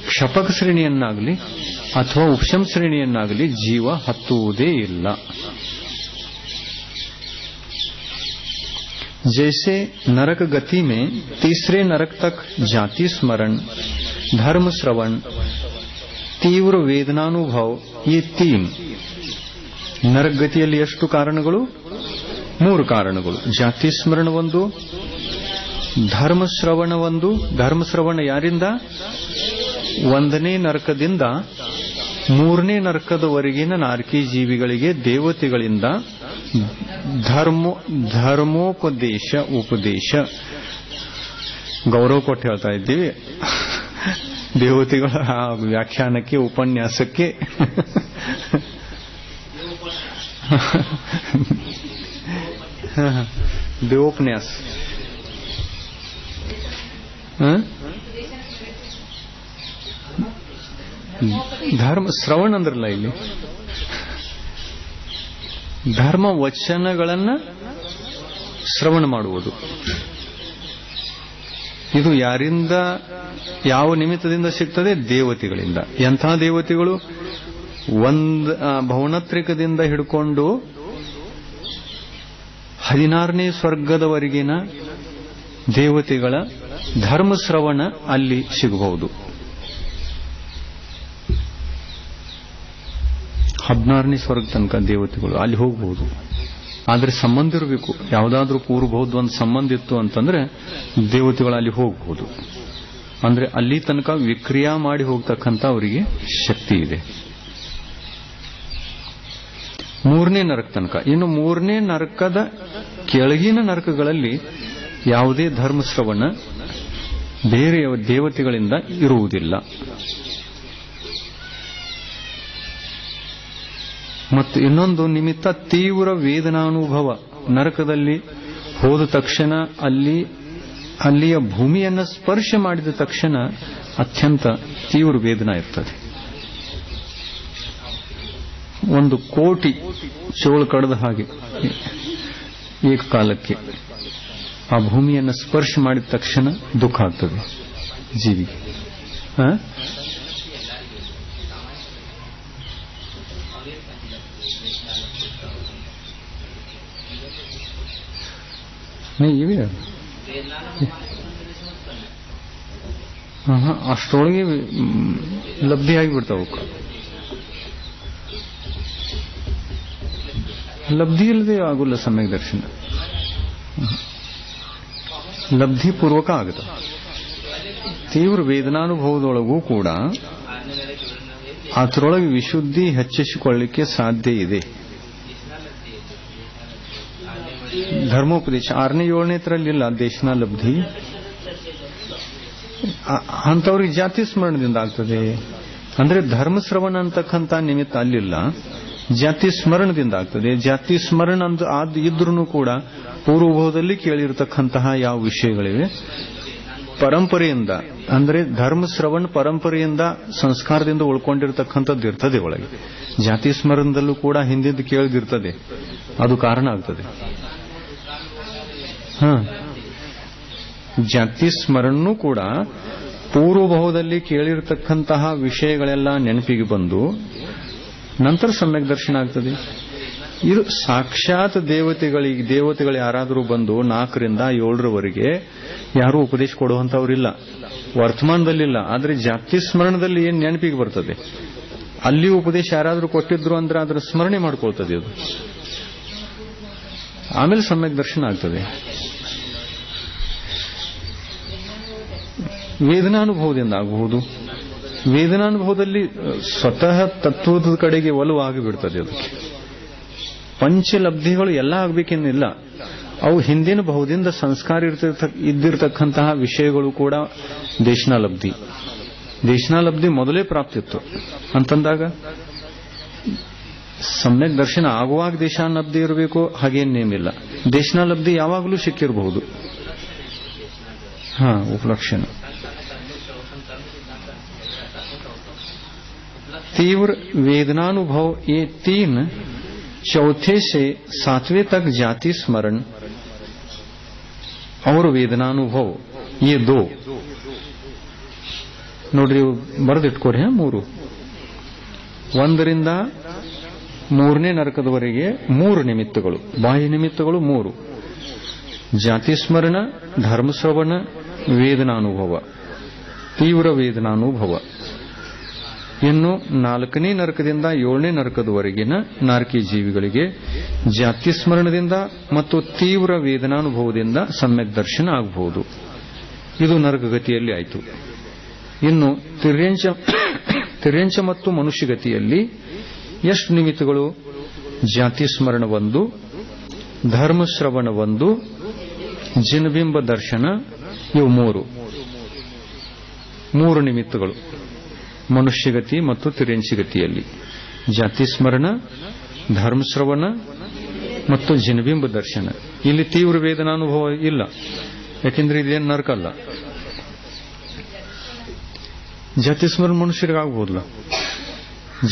ಕ್ಷಪಕ ಶ್ರೇಣಿಯನ್ನಾಗಲಿ ಅಥವಾ ಉಪಶಮ ಶ್ರೇಣಿಯನ್ನಾಗಲಿ ಜೀವ ಹತ್ತುವುದೇ ಇಲ್ಲ. जैसे नरक गति में तीसरे नरक तक जाति स्मरण, धर्म श्रवण, तीव्र वेदनानुभव, ये तीन ನರಕ ಗತಿಯಲ್ಲಿ ಎಷ್ಟು ಕಾರಣಗಳು? 3 ಕಾರಣಗಳು. ಜಾತಿ ಸ್ಮರಣ ಒಂದು, ಧರ್ಮಶ್ರವಣ ಒಂದು. ಧರ್ಮಶ್ರವಣ ಯಾರಿಂದ? 1ನೇ ನರಕದಿಂದ 3ನೇ ನರಕದವರೆಗಿನ ನಾರಕಿ ಜೀವಿಗಳಿಗೆ ದೇವತೆಗಳಿಂದ ಧರ್ಮೋಪದೇಶ ಉಪದೇಶ. ಗೌರವ ಕೊಟ್ಟು ಹೇಳ್ತಾ ಇದ್ದೀವಿ ದೇವತೆಗಳ ವ್ಯಾಖ್ಯಾನಕ್ಕೆ, ಉಪನ್ಯಾಸಕ್ಕೆ. ದೇವೋಪನ್ಯಾಸ. ಧರ್ಮ ಶ್ರವಣ ಅಂದ್ರಲ್ಲ ಇಲ್ಲಿ ಧರ್ಮ ವಚನಗಳನ್ನ ಶ್ರವಣ ಮಾಡುವುದು. ಇದು ಯಾರಿಂದ, ಯಾವ ನಿಮಿತ್ತದಿಂದ ಸಿಗ್ತದೆ? ದೇವತೆಗಳಿಂದ. ಎಂಥ ದೇವತೆಗಳು? ಭವನತ್ರಿಕದಿಂದ ಹಿಡ್ಕೊಂಡು 16ನೇ ಸ್ವರ್ಗದವರೆಗಿನ ದೇವತೆಗಳ ಧರ್ಮಶ್ರವಣ ಅಲ್ಲಿ ಸಿಗಬಹುದು. 16ನೇ ಸ್ವರ್ಗ ತನಕ ದೇವತೆಗಳು ಅಲ್ಲಿ ಹೋಗಬಹುದು. ಆದರೆ ಸಂಬಂಧ ಇರಬೇಕು. ಯಾವುದಾದ್ರೂ ಪೂರ್ವಬಹುದು ಒಂದು ಸಂಬಂಧ ಇತ್ತು ಅಂತಂದ್ರೆ ದೇವತೆಗಳು ಅಲ್ಲಿ ಹೋಗಬಹುದು. ಅಂದ್ರೆ ಅಲ್ಲಿ ತನಕ ವಿಕ್ರಿಯಾ ಮಾಡಿ ಹೋಗ್ತಕ್ಕಂಥ ಅವರಿಗೆ ಶಕ್ತಿ ಇದೆ. 3ನೇ ನರಕ ತನಕ. ಇನ್ನು 3ನೇ ನರಕದ ಕೆಳಗಿನ ನರಕಗಳಲ್ಲಿ ಯಾವುದೇ ಧರ್ಮಶ್ರವಣ ಬೇರೆ ದೇವತೆಗಳಿಂದ ಇರುವುದಿಲ್ಲ. ಮತ್ತು ಇನ್ನೊಂದು ನಿಮಿತ್ತ ತೀವ್ರ ವೇದನಾನುಭವ. ನರಕದಲ್ಲಿ ಹೋದ ತಕ್ಷಣ ಅಲ್ಲಿಯ ಭೂಮಿಯನ್ನು ಸ್ಪರ್ಶ ಮಾಡಿದ ತಕ್ಷಣ ಅತ್ಯಂತ ತೀವ್ರ ವೇದನಾ ಇರ್ತದೆ. 1 ಕೋಟಿ ಚೋಳು ಕಡದ ಹಾಗೆ ಏಕಕಾಲಕ್ಕೆ ಆ ಭೂಮಿಯನ್ನು ಸ್ಪರ್ಶ ಮಾಡಿದ ತಕ್ಷಣ ದುಃಖ ಆಗ್ತದೆ ಜೀವಿಗೆ. ಇವೆ ಅಷ್ಟರೊಳಗೆ ಲಬ್ಧಿ ಆಗಿಬಿಡ್ತಾವ. ಲಬ್ಧಿ ಇಲ್ಲದೆ ಆಗೋಲ್ಲ ಸಮ್ಯಕ್ ದರ್ಶನ, ಲಬ್ಧಿ ಪೂರ್ವಕ ಆಗುತ್ತೆ. ತೀವ್ರ ವೇದನಾನುಭವದೊಳಗೂ ಕೂಡ ಅದರೊಳಗೆ ವಿಶುದ್ಧಿ ಹೆಚ್ಚಿಸಿಕೊಳ್ಳಲಿಕ್ಕೆ ಸಾಧ್ಯ ಇದೆ. ಧರ್ಮೋಪದೇಶ 6ನೇ 7ನೇ ತರಲ್ಲಿಲ್ಲ ದೇಶನ ಲಬ್ಧಿ. ಅಂಥವ್ರಿಗೆ ಜಾತಿ ಸ್ಮರಣದಿಂದ ಆಗ್ತದೆ. ಅಂದ್ರೆ ಧರ್ಮಶ್ರವಣ ಅಂತಕ್ಕಂಥ ನಿಮಿತ್ತ ಅಲ್ಲಿಲ್ಲ, ಜಾತಿ ಸ್ಮರಣದಿಂದ ಆಗ್ತದೆ. ಜಾತಿ ಸ್ಮರಣ ಆದ ಇದ್ರೂ ಕೂಡ ಪೂರ್ವಭಾವದಲ್ಲಿ ಕೇಳಿರತಕ್ಕಂತಹ ಯಾವ ವಿಷಯಗಳಿವೆ ಪರಂಪರೆಯಿಂದ, ಅಂದ್ರೆ ಧರ್ಮಶ್ರವಣ ಪರಂಪರೆಯಿಂದ ಸಂಸ್ಕಾರದಿಂದ ಉಳ್ಕೊಂಡಿರತಕ್ಕಂಥದ್ದು ಇರ್ತದೆ ಒಳಗೆ. ಜಾತಿ ಸ್ಮರಣದಲ್ಲೂ ಕೂಡ ಹಿಂದಿದ್ದು ಕೇಳಿದಿರ್ತದೆ, ಅದು ಕಾರಣ ಆಗ್ತದೆ. ಜಾತಿ ಸ್ಮರಣನೂ ಕೂಡ ಪೂರ್ವಭಾವದಲ್ಲಿ ಕೇಳಿರತಕ್ಕಂತಹ ವಿಷಯಗಳೆಲ್ಲ ನೆನಪಿಗೆ ಬಂದು ನಂತರ ಸಮ್ಯಕ್ ದರ್ಶನ ಆಗ್ತದೆ. ಇದು ಸಾಕ್ಷಾತ್ ದೇವತೆಗಳು ಯಾರಾದರೂ ಬಂದು 4ರಿಂದ 7ರವರೆಗೆ ಯಾರೂ ಉಪದೇಶ ಕೊಡುವಂತವರಿಲ್ಲ, ವರ್ತಮಾನದಲ್ಲಿಲ್ಲ. ಆದ್ರೆ ಜಾತಿ ಸ್ಮರಣದಲ್ಲಿ ಏನ್ ನೆನಪಿಗೆ ಬರ್ತದೆ, ಅಲ್ಲಿ ಉಪದೇಶ ಯಾರಾದರೂ ಕೊಟ್ಟಿದ್ರು ಅಂದ್ರೆ ಅದರ ಸ್ಮರಣೆ ಮಾಡ್ಕೊಳ್ತದೆ ಅದು. ಆಮೇಲೆ ಸಮ್ಯಕ್ ದರ್ಶನ ಆಗ್ತದೆ. ವೇದನಾನುಭವದಿಂದ ಆಗಬಹುದು. ವೇದನಾನುಭವದಲ್ಲಿ ಸ್ವತಃ ತತ್ವದ ಕಡೆಗೆ ಒಲವು ಆಗಿಬಿಡ್ತದೆ. ಅದಕ್ಕೆ ಪಂಚಲಬ್ಧಿಗಳು ಎಲ್ಲ ಆಗ್ಬೇಕೇನಿಲ್ಲ, ಅವು ಹಿಂದಿನ ಬಹುದಿಂದ ಸಂಸ್ಕಾರ ಇದ್ದಿರತಕ್ಕಂತಹ ವಿಷಯಗಳು ಕೂಡ ದೇಶನಾಲಬ್ಧಿ. ದೇಶನಾಲಬ್ಧಿ ಮೊದಲೇ ಪ್ರಾಪ್ತಿತ್ತು ಅಂತಂದಾಗ ಸಮ್ಯಕ್ ದರ್ಶನ ಆಗುವಾಗ ದೇಶಾಲಬ್ಧಿ ಇರಬೇಕು ಹಾಗೇನೇಮಿಲ್ಲ. ದೇಶನಾಲಬ್ಧಿ ಯಾವಾಗಲೂ ಸಿಕ್ಕಿರಬಹುದು. उपलक्षण तीव्र वेदनानुभव ये 3, चौथे से 7वें तक जाति स्मरण और वेदनानुभव ये 2 ನೋಡ್ರಿ ಬರೆದಿಟ್ಕೋರಿ. 3 1ರಿಂದ 3ನೇ ನರಕದವರೆಗೆ 3 ನಿಮಿತ್ತಗಳು, ಬಾಹ್ಯ ನಿಮಿತ್ತಗಳು 3: ಜಾತಿ ಸ್ಮರಣ, ಧರ್ಮಶ್ರವಣ, ವೇದನಾನುಭವ, ತೀವ್ರ ವೇದನಾನುಭವ. ಇನ್ನು 4ನೇ ನರಕದಿಂದ 7ನೇ ನರಕದವರೆಗಿನ ನಾರಕಿ ಜೀವಿಗಳಿಗೆ ಜಾತಿ ಸ್ಮರಣದಿಂದ ಮತ್ತು ತೀವ್ರ ವೇದನಾನುಭವದಿಂದ ಸಮ್ಯಕ್ ದರ್ಶನ ಆಗಬಹುದು. ಇದು ನರಕಗತಿಯಲ್ಲಿ ಆಯಿತು. ಇನ್ನು ತಿರ್ಯಂಚ ಮತ್ತು ಮನುಷ್ಯಗತಿಯಲ್ಲಿ ಎಷ್ಟು ನಿಮಿತ್ತಗಳು? ಜಾತಿ ಸ್ಮರಣ 1, ಧರ್ಮಶ್ರವಣ 1, ಜಿನಬಿಂಬ ದರ್ಶನ, ಇವು 3 ನಿಮಿತ್ತಗಳು ಮನುಷ್ಯಗತಿ ಮತ್ತು ತಿರ್ಯಂಚಿಗತಿಯಲ್ಲಿ. ಜಾತಿ ಸ್ಮರಣ, ಧರ್ಮಶ್ರವಣ ಮತ್ತು ಜಿನಬಿಂಬ ದರ್ಶನ. ಇಲ್ಲಿ ತೀವ್ರ ವೇದನಾನುಭವ ಇಲ್ಲ, ಯಾಕೆಂದ್ರೆ ಇದೇನು ನರಕ ಅಲ್ಲ. ಜಾತಿ ಸ್ಮರಣ ಮನುಷ್ಯರಿಗಾಗಬಹುದಲ್ಲ,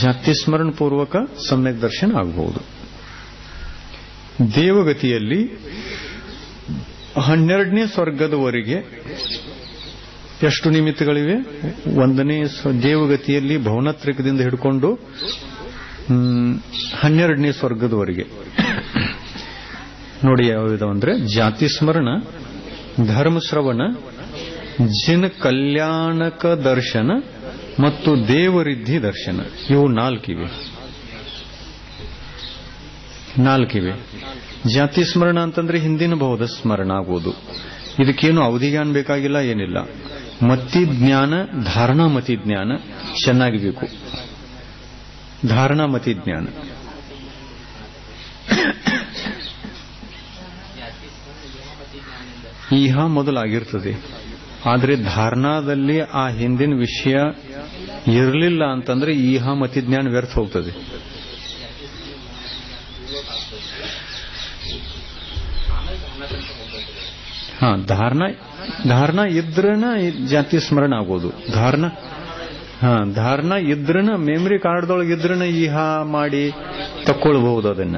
ಜಾತಿ ಸ್ಮರಣ ಪೂರ್ವಕ ಸಮ್ಯಕ್ ದರ್ಶನ ಆಗಬಹುದು. ದೇವಗತಿಯಲ್ಲಿ 12ನೇ ಸ್ವರ್ಗದವರೆಗೆ ಎಷ್ಟು ನಿಮಿತ್ತಗಳಿವೆ? 1ನೇ ದೇವಗತಿಯಲ್ಲಿ ಭವನತ್ರಿಕದಿಂದ ಹಿಡ್ಕೊಂಡು 12ನೇ ಸ್ವರ್ಗದವರೆಗೆ ನೋಡಿ ಯಾವ್ಯಾವಂದ್ರೆ ಜಾತಿ ಸ್ಮರಣ, ಧರ್ಮಶ್ರವಣ, ಜಿನ ಕಲ್ಯಾಣಕ ದರ್ಶನ ಮತ್ತು ದೇವರಿದ್ಧಿ ದರ್ಶನ. ಇವು 4 ಇವೆ. ಜಾತಿ ಸ್ಮರಣ ಅಂತಂದ್ರೆ ಹಿಂದಿನ ಭಾವದ ಸ್ಮರಣ ಆಗುವುದು. ಇದಕ್ಕೇನು ಅವಧಿಗಾನ ಬೇಕಾಗಿಲ್ಲ, ಏನಿಲ್ಲ. ಮತಿಜ್ಞಾನ, ಧಾರಣಾ ಮತಿಜ್ಞಾನ ಚೆನ್ನಾಗಿ ಬೇಕು. ಧಾರಣಾ ಮತಿಜ್ಞಾನ ಈಹ ಮೊದಲಾಗಿರ್ತದೆ. ಆದರೆ ಧಾರಣಾದಲ್ಲಿ ಆ ಹಿಂದಿನ ವಿಷಯ ಇರಲಿಲ್ಲ ಅಂತಂದ್ರೆ ಈಹ ಮತಿಜ್ಞಾನ ವ್ಯರ್ಥ ಹೋಗ್ತದೆ. ಧಾರಣಾ ಇದ್ರನ ಜಾತಿ ಸ್ಮರಣ ಆಗೋದು. ಧಾರಣಾ ಇದ್ರನ ಮೆಮರಿ ಕಾರ್ಡ್ದೊಳಗೆ ಇದ್ರನ ಈಹ ಮಾಡಿ ತಕ್ಕೊಳ್ಬಹುದು. ಅದನ್ನ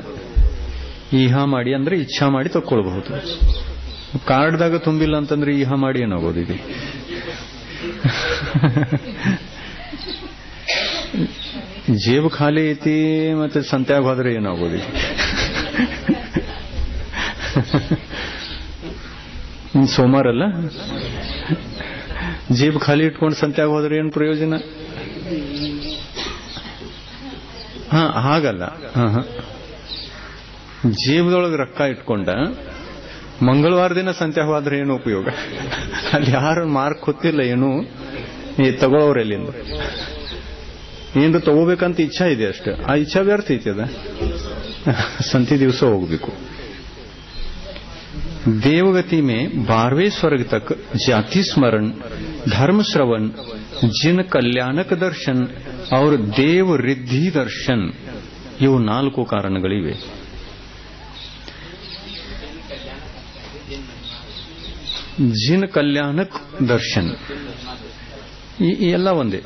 ಈಹ ಮಾಡಿ ಅಂದ್ರೆ ಇಚ್ಛಾ ಮಾಡಿ ತಕ್ಕೊಳ್ಬಹುದು. ಕಾರ್ಡ್ದಾಗ ತುಂಬಿಲ್ಲ ಅಂತಂದ್ರೆ ಈಹ ಮಾಡಿ ಏನಾಗೋದು? ಇದೆ ಜೇಬು ಖಾಲಿ ಐತಿ ಮತ್ತೆ ಸಂತ್ಯಾಗ ಹೋದ್ರೆ ಏನಾಗೋದು? ಇನ್ ಸೋಮವಾರ ಅಲ್ಲ, ಜೇಬ್ ಖಾಲಿ ಇಟ್ಕೊಂಡು ಸಂತ್ಯಾಗ ಹೋದ್ರೆ ಏನು ಪ್ರಯೋಜನ? ಹಾಗಲ್ಲ. ಜೇಬದೊಳಗೆ ರೊಕ್ಕ ಇಟ್ಕೊಂಡ ಮಂಗಳವಾರ ದಿನ ಸಂತ್ಯಾಗ ಹೋದ್ರೆ ಏನು ಉಪಯೋಗ? ಅಲ್ಲಿ ಯಾರು ಮಾರ್ಕ್ ಗೊತ್ತಿಲ್ಲ, ಏನು ತಗೊಳ್ಳೋರೆಲ್ಲಿಂದ ಏನ್ರು ತಗೋಬೇಕಂತ ಇಚ್ಛಾ ಇದೆ ಅಷ್ಟೇ, ಆ ಇಚ್ಛಾ ವ್ಯರ್ಥ ಐತಿ. ಅದ संति दिवस होगಬೇಕು। देवगति में 12वें स्वर्ग तक जाति स्मरण, धर्म श्रवण, जिन कल्याणक दर्शन और देव रिद्धि दर्शन, ಇವು 4 ಕಾರಣಗಳಿವೆ। जिन कल्याणक दर्शन ಈ ಎಲ್ಲ ಒಂದೇ।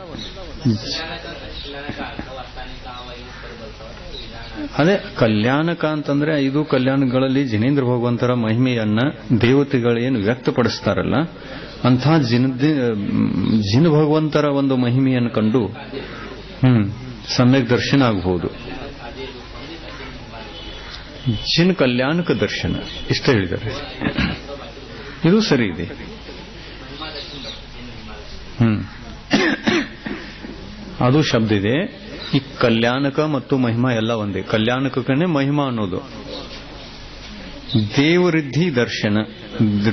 ಅದೇ ಕಲ್ಯಾಣಕ ಅಂತಂದ್ರೆ 5 ಕಲ್ಯಾಣಗಳಲ್ಲಿ ಜಿನೇಂದ್ರ ಭಗವಂತರ ಮಹಿಮೆಯನ್ನ ದೇವತೆಗಳೇನು ವ್ಯಕ್ತಪಡಿಸ್ತಾರಲ್ಲ, ಅಂಥ ಜಿನ ಭಗವಂತರ ಒಂದು ಮಹಿಮೆಯನ್ನು ಕಂಡು ಸಮ್ಯಕ್ ದರ್ಶನ ಆಗಬಹುದು। ಜಿನ್ ಕಲ್ಯಾಣಕ ದರ್ಶನ ಇಷ್ಟ ಹೇಳಿದ್ದಾರೆ, ಇದು ಸರಿ ಇದೆ। ಅದು ಶಬ್ದ ಇದೆ। ಈ ಕಲ್ಯಾಣಕ ಮತ್ತು ಮಹಿಮಾ ಎಲ್ಲ ಒಂದೇ। ಕಲ್ಯಾಣಕನೇ ಮಹಿಮಾ ಅನ್ನೋದು। ದೇವರಿದ್ಧಿ ದರ್ಶನ,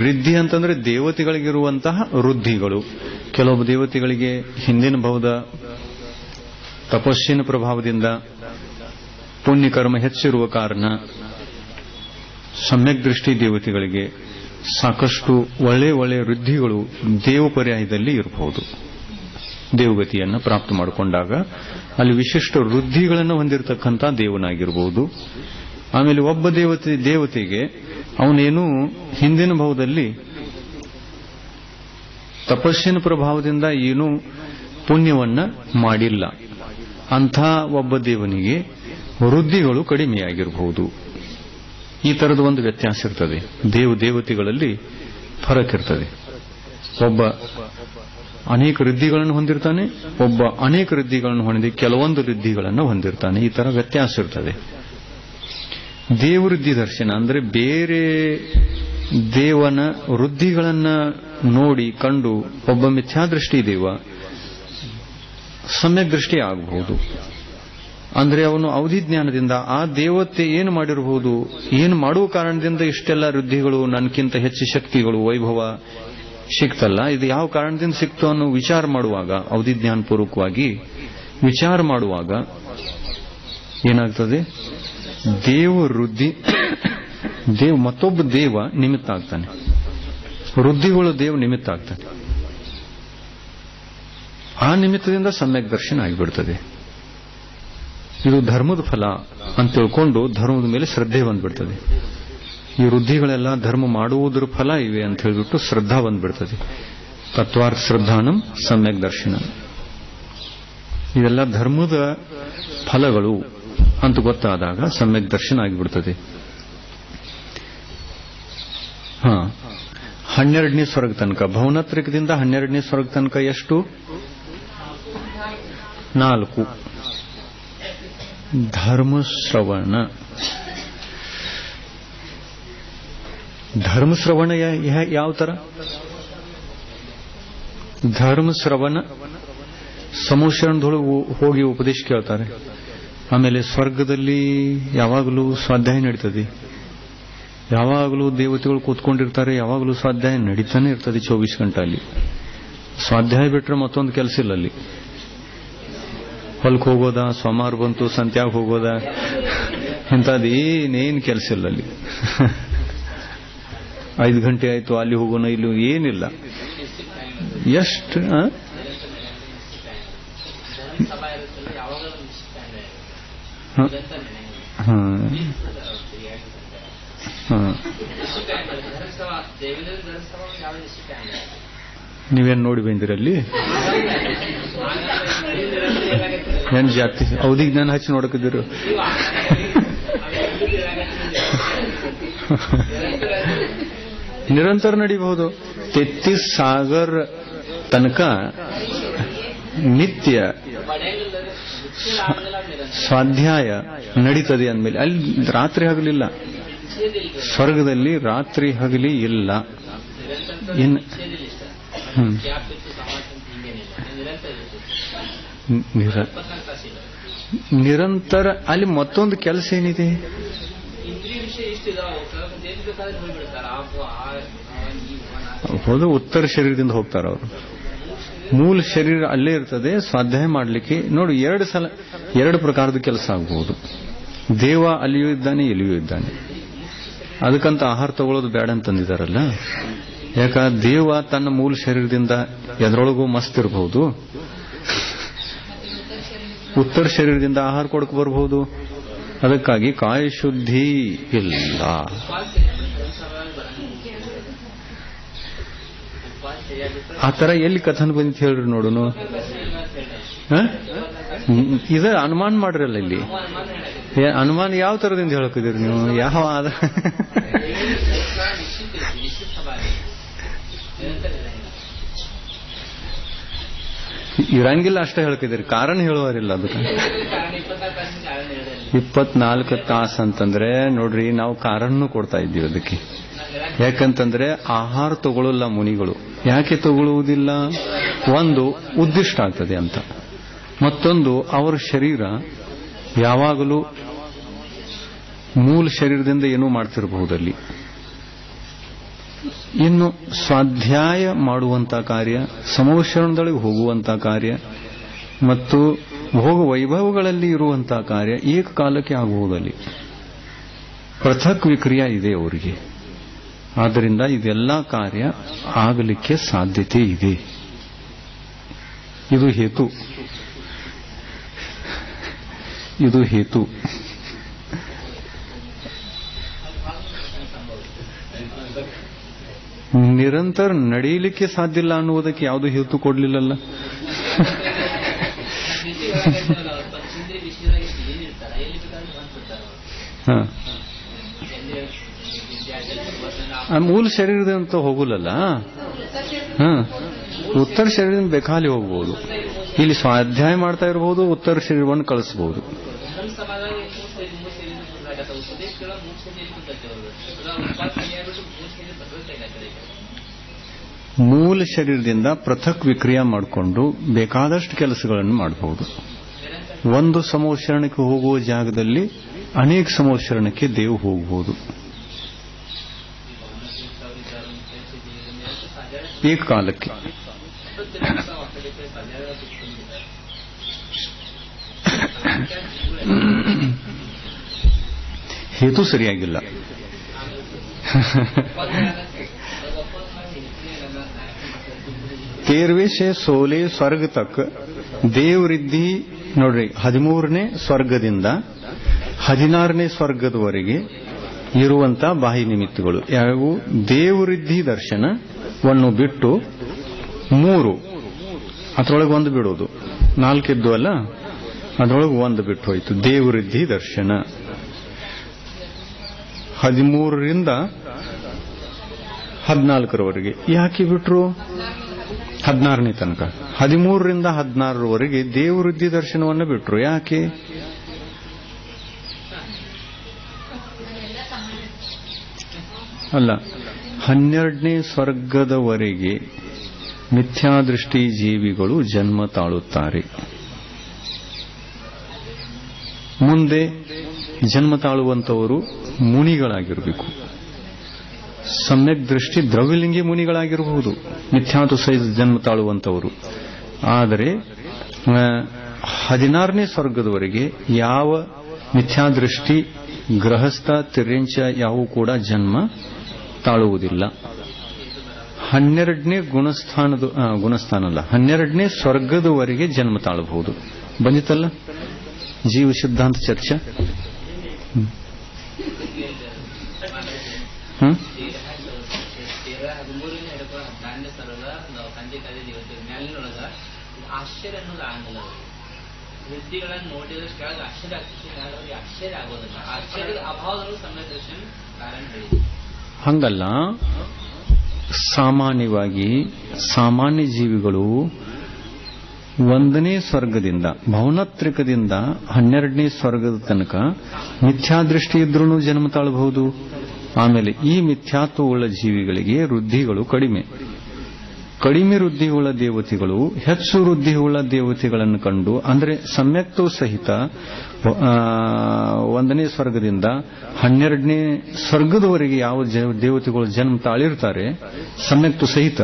ರಿದ್ಧಿ ಅಂತಂದ್ರೆ ದೇವತೆಗಳಿಗಿರುವಂತಹ ವೃದ್ಧಿಗಳು। ಕೆಲವೊಬ್ಬ ದೇವತೆಗಳಿಗೆ ಹಿಂದಿನ ಭಾವದ ತಪಸ್ಸಿನ ಪ್ರಭಾವದಿಂದ ಪುಣ್ಯಕರ್ಮ ಹೆಚ್ಚಿರುವ ಕಾರಣ ಸಮ್ಯಕ್ ದೃಷ್ಟಿ ದೇವತೆಗಳಿಗೆ ಸಾಕಷ್ಟು ಒಳ್ಳೆ ಒಳ್ಳೆಯ ವೃದ್ಧಿಗಳು ದೇವ ಪರ್ಯಾಯದಲ್ಲಿ ಇರಬಹುದು। ದೇವಗತಿಯನ್ನು ಪ್ರಾಪ್ತ ಮಾಡಿಕೊಂಡಾಗ ಅಲ್ಲಿ ವಿಶಿಷ್ಟ ವೃದ್ಧಿಗಳನ್ನು ಹೊಂದಿರತಕ್ಕಂಥ ದೇವನಾಗಿರಬಹುದು। ಆಮೇಲೆ ಒಬ್ಬ ದೇವತೆಗೆ ಅವನೇನು ಹಿಂದಿನ ಭಾವದಲ್ಲಿ ತಪಸ್ಸಿನ ಪ್ರಭಾವದಿಂದ ಏನೂ ಪುಣ್ಯವನ್ನ ಮಾಡಿಲ್ಲ, ಅಂಥ ಒಬ್ಬ ದೇವನಿಗೆ ವೃದ್ಧಿಗಳು ಕಡಿಮೆಯಾಗಿರಬಹುದು। ಈ ತರದ ಒಂದು ವ್ಯತ್ಯಾಸ ಇರ್ತದೆ। ದೇವತೆಗಳಲ್ಲಿ ಫರಕ್ ಇರ್ತದೆ। ಒಬ್ಬ ಅನೇಕ ವೃದ್ಧಿಗಳನ್ನು ಹೊಂದಿರ್ತಾನೆ, ಒಬ್ಬ ಅನೇಕ ವೃದ್ಧಿಗಳನ್ನು ಹೊಂದಿ ಕೆಲವೊಂದು ವೃದ್ಧಿಗಳನ್ನು ಹೊಂದಿರ್ತಾನೆ। ಈ ತರ ವ್ಯತ್ಯಾಸ ಇರ್ತದೆ। ದೇವವೃದ್ಧಿ ದರ್ಶನ ಅಂದ್ರೆ ಬೇರೆ ದೇವನ ವೃದ್ಧಿಗಳನ್ನ ನೋಡಿ ಕಂಡು ಒಬ್ಬ ಮಿಥ್ಯಾದೃಷ್ಟಿ ದೇವ ಸಮ್ಯಕ್ ದೃಷ್ಟಿ ಆಗಬಹುದು। ಅಂದ್ರೆ ಅವನು ಅವಧಿ ಜ್ಞಾನದಿಂದ ಆ ದೇವತೆ ಏನು ಮಾಡಿರಬಹುದು, ಏನು ಮಾಡುವ ಕಾರಣದಿಂದ ಇಷ್ಟೆಲ್ಲ ವೃದ್ಧಿಗಳು, ನನ್ಕಿಂತ ಹೆಚ್ಚು ಶಕ್ತಿಗಳು, ವೈಭವ ಸಿಕ್ತಲ್ಲ, ಇದು ಯಾವ ಕಾರಣದಿಂದ ಸಿಕ್ತು ಅನ್ನೋ ವಿಚಾರ ಮಾಡುವಾಗ, ಅವಧಿ ಜ್ಞಾನ ಪೂರ್ವಕವಾಗಿ ವಿಚಾರ ಮಾಡುವಾಗ ಏನಾಗ್ತದೆ, ವೃದ್ಧಿ ಮತ್ತೊಬ್ಬ ದೇವ ನಿಮಿತ್ತ ಆಗ್ತಾನೆ, ವೃದ್ಧಿಗಳು ದೇವ ನಿಮಿತ್ತ ಆಗ್ತಾನೆ। ಆ ನಿಮಿತ್ತದಿಂದ ಸಮ್ಯಕ್ ದರ್ಶನ ಆಗಿಬಿಡ್ತದೆ। ಇದು ಧರ್ಮದ ಫಲ ಅಂತ ತಿಳ್ಕೊಂಡು ಧರ್ಮದ ಮೇಲೆ ಶ್ರದ್ಧೆ ಬಂದ್ಬಿಡ್ತದೆ। ಈ ವೃದ್ಧಿಗಳೆಲ್ಲ ಧರ್ಮ ಮಾಡುವುದರ ಫಲ ಇವೆ ಅಂತ ಹೇಳಿಬಿಟ್ಟು ಶ್ರದ್ಧಾ ಬಂದ್ಬಿಡ್ತದೆ। ತತ್ವಾರ್ಥ ಶ್ರದ್ಧಾನಂ ಸಮ್ಯಕ್ ದರ್ಶನ, ಇವೆಲ್ಲ ಧರ್ಮದ ಫಲಗಳು ಅಂತ ಗೊತ್ತಾದಾಗ ಸಮ್ಯಕ್ ದರ್ಶನ ಆಗಿಬಿಡ್ತದೆ। 12ನೇ ಸ್ವರ್ಗ ತನಕ, ಭವನತ್ರಿಕದಿಂದ 12ನೇ ಸ್ವರ್ಗ ತನಕ ಎಷ್ಟು? 4 ಧರ್ಮಶ್ರವಣ। ಧರ್ಮಶ್ರವಣ ಯಾವ ತರ? ಧರ್ಮಶ್ರವಣ ಸಮೋಷಣದೊಳಗೆ ಹೋಗಿ ಉಪದೇಶ ಕೇಳ್ತಾರೆ। ಆಮೇಲೆ ಸ್ವರ್ಗದಲ್ಲಿ ಯಾವಾಗಲೂ ಸ್ವಾಧ್ಯಾಯ ನಡೀತದೆ, ಯಾವಾಗಲೂ ದೇವತೆಗಳು ಕೂತ್ಕೊಂಡಿರ್ತಾರೆ, ಯಾವಾಗಲೂ ಸ್ವಾಧ್ಯಾಯ ನಡೀತಾನೆ ಇರ್ತದೆ 24 ಗಂಟೆ ಅಲ್ಲಿ। ಸ್ವಾಧ್ಯಾಯ ಬಿಟ್ರೆ ಮತ್ತೊಂದು ಕೆಲಸ ಇಲ್ಲ ಅಲ್ಲಿ। ಹೊಲಕ್ಕೆ ಹೋಗೋದ, ಸೋಮವಾರ ಬಂತು ಸಂತ್ಯಾಗ ಹೋಗೋದ, ಇಂಥದ್ದು ಏನೇನು ಕೆಲಸ ಇಲ್ಲ ಅಲ್ಲಿ। 5 ಗಂಟೆ ಆಯ್ತು ಅಲ್ಲಿ ಹೋಗೋಣ, ಇಲ್ಲಿ ಏನಿಲ್ಲ। ಎಷ್ಟು ನೀವೇನು ನೋಡಿ ಬಂದಿರಲ್ಲಿ? ಏನ್ ಜಾತಿ ಅವಧಿ ಜ್ಞಾನ ಹಚ್ಚಿ ನೋಡಕಿದ್ದೀರು? ನಿರಂತರ ನಡೀಬಹುದು। 33 ಸಾಗರ್ ತನಕ ನಿತ್ಯ ಸ್ವಾಧ್ಯಾಯ ನಡೀತದೆ ಅಂದಮೇಲೆ ಅಲ್ಲಿ ರಾತ್ರಿ ಹಗಲಿಲ್ಲ, ಸ್ವರ್ಗದಲ್ಲಿ ರಾತ್ರಿ ಹಗಲಿ ಇಲ್ಲ। ಇನ್ನು ನಿರಂತರ ಅಲ್ಲಿ ಮತ್ತೊಂದು ಕೆಲಸ ಏನಿದೆ? ಹೌದು, ಉತ್ತರ ಶರೀರದಿಂದ ಹೋಗ್ತಾರ ಅವರು. ಮೂಲ ಶರೀರ ಅಲ್ಲೇ ಇರ್ತದೆ. ಸ್ವಾಧ್ಯಾಯ ಮಾಡಲಿಕ್ಕೆ ನೋಡಿ 2 ಪ್ರಕಾರದ ಕೆಲಸ ಆಗಬಹುದು. ದೇವ ಅಲ್ಲಿಯೂ ಇದ್ದಾನೆ, ಇಲ್ಲಿಯೂ ಇದ್ದಾನೆ. ಅದಕ್ಕಂತ ಆಹಾರ ತಗೊಳ್ಳೋದು ಬೇಡ ಅಂತಂದಿದಾರಲ್ಲ. ಯಾಕ ದೇವ ತನ್ನ ಮೂಲ ಶರೀರದಿಂದ ಎದರೊಳಗೂ ಮಸ್ತ್ ಇರಬಹುದು, ಉತ್ತರ ಶರೀರದಿಂದ ಆಹಾರ ಕೊಡಕ್ ಬರಬಹುದು. ಅದಕ್ಕಾಗಿ ಕಾಯ ಶುದ್ಧಿ ಇಲ್ಲ. ಆ ತರ ಎಲ್ಲಿ ಕಥನ ಬಂದಿತ್ತು ಹೇಳ್ರಿ ನೋಡುನು. ಇದ ಅನುಮಾನ ಮಾಡ್ರಲ್ಲ ಇಲ್ಲಿ. ಅನುಮಾನ ಯಾವ ತರದಿಂದ ಹೇಳಕಿದ್ದೀರಿ ನೀವು? ಯಾವ ಇರಂಗಿಲ್ಲ ಅಷ್ಟೇ ಹೇಳ್ತಿದ್ದೀರಿ, ಕಾರಣ ಹೇಳುವರಿಲ್ಲ. ಅದಕ್ಕೆ 24 ತಾಸು ಅಂತಂದ್ರೆ ನೋಡ್ರಿ, ನಾವು ಕಾರಣನೂ ಕೊಡ್ತಾ ಇದ್ದೀವಿ ಅದಕ್ಕೆ. ಯಾಕಂತಂದ್ರೆ ಆಹಾರ ತಗೊಳ್ಳಲ್ಲ ಮುನಿಗಳು. ಯಾಕೆ ತಗೊಳ್ಳುವುದಿಲ್ಲ? ಒಂದು ಉದ್ದಿಷ್ಟ ಆಗ್ತದೆ ಅಂತ, ಮತ್ತೊಂದು ಅವರ ಶರೀರ ಯಾವಾಗಲೂ ಮೂಲ ಶರೀರದಿಂದ ಏನೂ ಮಾಡ್ತಿರಬಹುದಲ್ಲಿ. ಇನ್ನು ಸ್ವಾಧ್ಯಾಯ ಮಾಡುವಂತ ಕಾರ್ಯ, ಸಮವಶರಣದೊಳಗೆ ಹೋಗುವಂತ ಕಾರ್ಯ ಮತ್ತು ಭೋಗ ವೈಭವಗಳಲ್ಲಿ ಇರುವಂತಹ ಕಾರ್ಯ ಏಕಕಾಲಕ್ಕೆ ಆಗುವುದಲ್ಲಿ ಪೃಥಕ್ ವಿಕ್ರಿಯೆ ಇದೆ ಅವರಿಗೆ. ಆದ್ದರಿಂದ ಇದೆಲ್ಲ ಕಾರ್ಯ ಆಗಲಿಕ್ಕೆ ಸಾಧ್ಯತೆ ಇದೆ. ಇದು ಹೇತು. ನಿರಂತರ ನಡೆಯಲಿಕ್ಕೆ ಸಾಧ್ಯ ಇಲ್ಲ ಅನ್ನುವುದಕ್ಕೆ ಯಾವುದು ಹೇತು ಕೊಡ್ಲಿಲ್ಲಲ್ಲ. ಮೂಲ ಶರೀರದಂತ ಹೋಗಲ್ಲ. ಉತ್ತರ ಶರೀರದಿಂದ ಬೇಕಾಲಿ ಹೋಗ್ಬೋದು. ಇಲ್ಲಿ ಸ್ವಾಧ್ಯಾಯ ಮಾಡ್ತಾ ಇರಬಹುದು, ಉತ್ತರ ಶರೀರವನ್ನು ಕಳಿಸಬಹುದು. ಮೂಲ ಶರೀರದಿಂದ ಪೃಥಕ್ ವಿಕ್ರಿಯೆ ಮಾಡಿಕೊಂಡು ಬೇಕಾದಷ್ಟು ಕೆಲಸಗಳನ್ನು ಮಾಡಬಹುದು. ಒಂದು ಸಮವಶರಣಕ್ಕೆ ಹೋಗುವ ಜಾಗದಲ್ಲಿ ಅನೇಕ ಸಮವಶರಣಕ್ಕೆ ದೇವು ಹೋಗಬಹುದು ಏಕಕಾಲಕ್ಕೆ. ಹೇತು ಸರಿಯಾಗಿಲ್ಲ. तेरहवें से 16 ಸ್ವರ್ಗ ತಕ್ಕ ದೇವರಿದ್ದಿ ನೋಡ್ರಿ. 13ನೇ ಸ್ವರ್ಗದಿಂದ 16ನೇ ಸ್ವರ್ಗದವರೆಗೆ ಇರುವಂತ ಬಾಹ್ಯ ನಿಮಿತ್ತಗಳು ಯಾವುವು? ದೇವರಿದ್ದಿ ದರ್ಶನವನ್ನು ಬಿಟ್ಟು 3, ಅದರೊಳಗೆ 1 ಬಿಡೋದು. 4 ಇದ್ದು ಅಲ್ಲ, ಅದರೊಳಗೆ 1 ಬಿಟ್ಟು ಹೋಯ್ತು. ದೇವರಿದ್ದಿ ದರ್ಶನ 13ರಿಂದ 14ರವರೆಗೆ ಯಾಕೆ ಬಿಟ್ರು? 16ನೇ ತನಕ. 13ರಿಂದ 16ರವರೆಗೆ ದೇವವೃದ್ಧಿ ದರ್ಶನವನ್ನು ಬಿಟ್ರು. ಯಾಕೆ? ಅಲ್ಲ, 12ನೇ ಸ್ವರ್ಗದವರೆಗೆ ಮಿಥ್ಯಾದೃಷ್ಟಿ ಜೀವಿಗಳು ಜನ್ಮ ತಾಳುತ್ತಾರೆ. ಮುಂದೆ ಜನ್ಮ ತಾಳುವಂತವರು ಮುನಿಗಳಾಗಿರಬೇಕು. ಸಮ್ಯಕ್ ದೃಷ್ಟಿ ದ್ರವ್ಯಲಿಂಗಿ ಮುನಿಗಳಾಗಿರಬಹುದು, ಮಿಥ್ಯಾತು ಸಹಿತ ಜನ್ಮ ತಾಳುವಂತವರು. ಆದರೆ 16ನೇ ಸ್ವರ್ಗದವರೆಗೆ ಯಾವ ಮಿಥ್ಯಾದೃಷ್ಟಿ ಗೃಹಸ್ಥ ತಿರ್ಯಂಚ ಯಾವ ಕೂಡ ಜನ್ಮ ತಾಳುವುದಿಲ್ಲ. 12ನೇ ಗುಣಸ್ಥಾನಲ್ಲ 12ನೇ ಸ್ವರ್ಗದವರೆಗೆ ಜನ್ಮ ತಾಳಬಹುದು. ಬಂದಿತ್ತಲ್ಲ ಜೀವ ಸಿದ್ಧಾಂತ ಚರ್ಚೆ. ಆಶ್ಚರ್ಯ ಅನ್ನೋದು ಆಗಲ್ಲ. ವೃತ್ತಿಗಳನ್ನು ನೋಡಿದಷ್ಟು ಕೆಳಗೆ ಆಶ್ಚರ್ಯ ಆಗ್ತದೆ, ಆಶ್ಚರ್ಯ ಆಗೋದಿಲ್ಲ. ಆಶ್ಚರ್ಯದ ಅಭಾವದಲ್ಲೂ ಸಮಯ ದರ್ಶನ ಕಾರಣ ಹೇಳಿದೆ. ಹಂಗಲ್ಲ, ಸಾಮಾನ್ಯವಾಗಿ ಸಾಮಾನ್ಯ ಜೀವಿಗಳು 1ನೇ ಸ್ವರ್ಗದಿಂದ ಭವನತ್ರಿಕದಿಂದ 12ನೇ ಸ್ವರ್ಗದ ತನಕ ಮಿಥ್ಯಾದೃಷ್ಟಿ ಇದ್ರೂ ಜನ್ಮ ತಾಳಬಹುದು. ಆಮೇಲೆ ಈ ಮಿಥ್ಯಾತ್ವವುಳ್ಳ ಜೀವಿಗಳಿಗೆ ವೃದ್ಧಿಗಳು ಕಡಿಮೆ ವೃದ್ಧಿಯುಳ್ಳ ದೇವತೆಗಳು ಹೆಚ್ಚು ವೃದ್ಧಿಯುಳ್ಳ ದೇವತೆಗಳನ್ನು ಕಂಡು, ಅಂದರೆ ಸಮ್ಯಕ್ತವು ಸಹಿತ 1ನೇ ಸ್ವರ್ಗದಿಂದ 12ನೇ ಸ್ವರ್ಗದವರೆಗೆ ಯಾವ ದೇವತೆಗಳು ಜನ್ಮ ತಾಳಿರ್ತಾರೆ ಸಮ್ಯಕ್ತು ಸಹಿತ,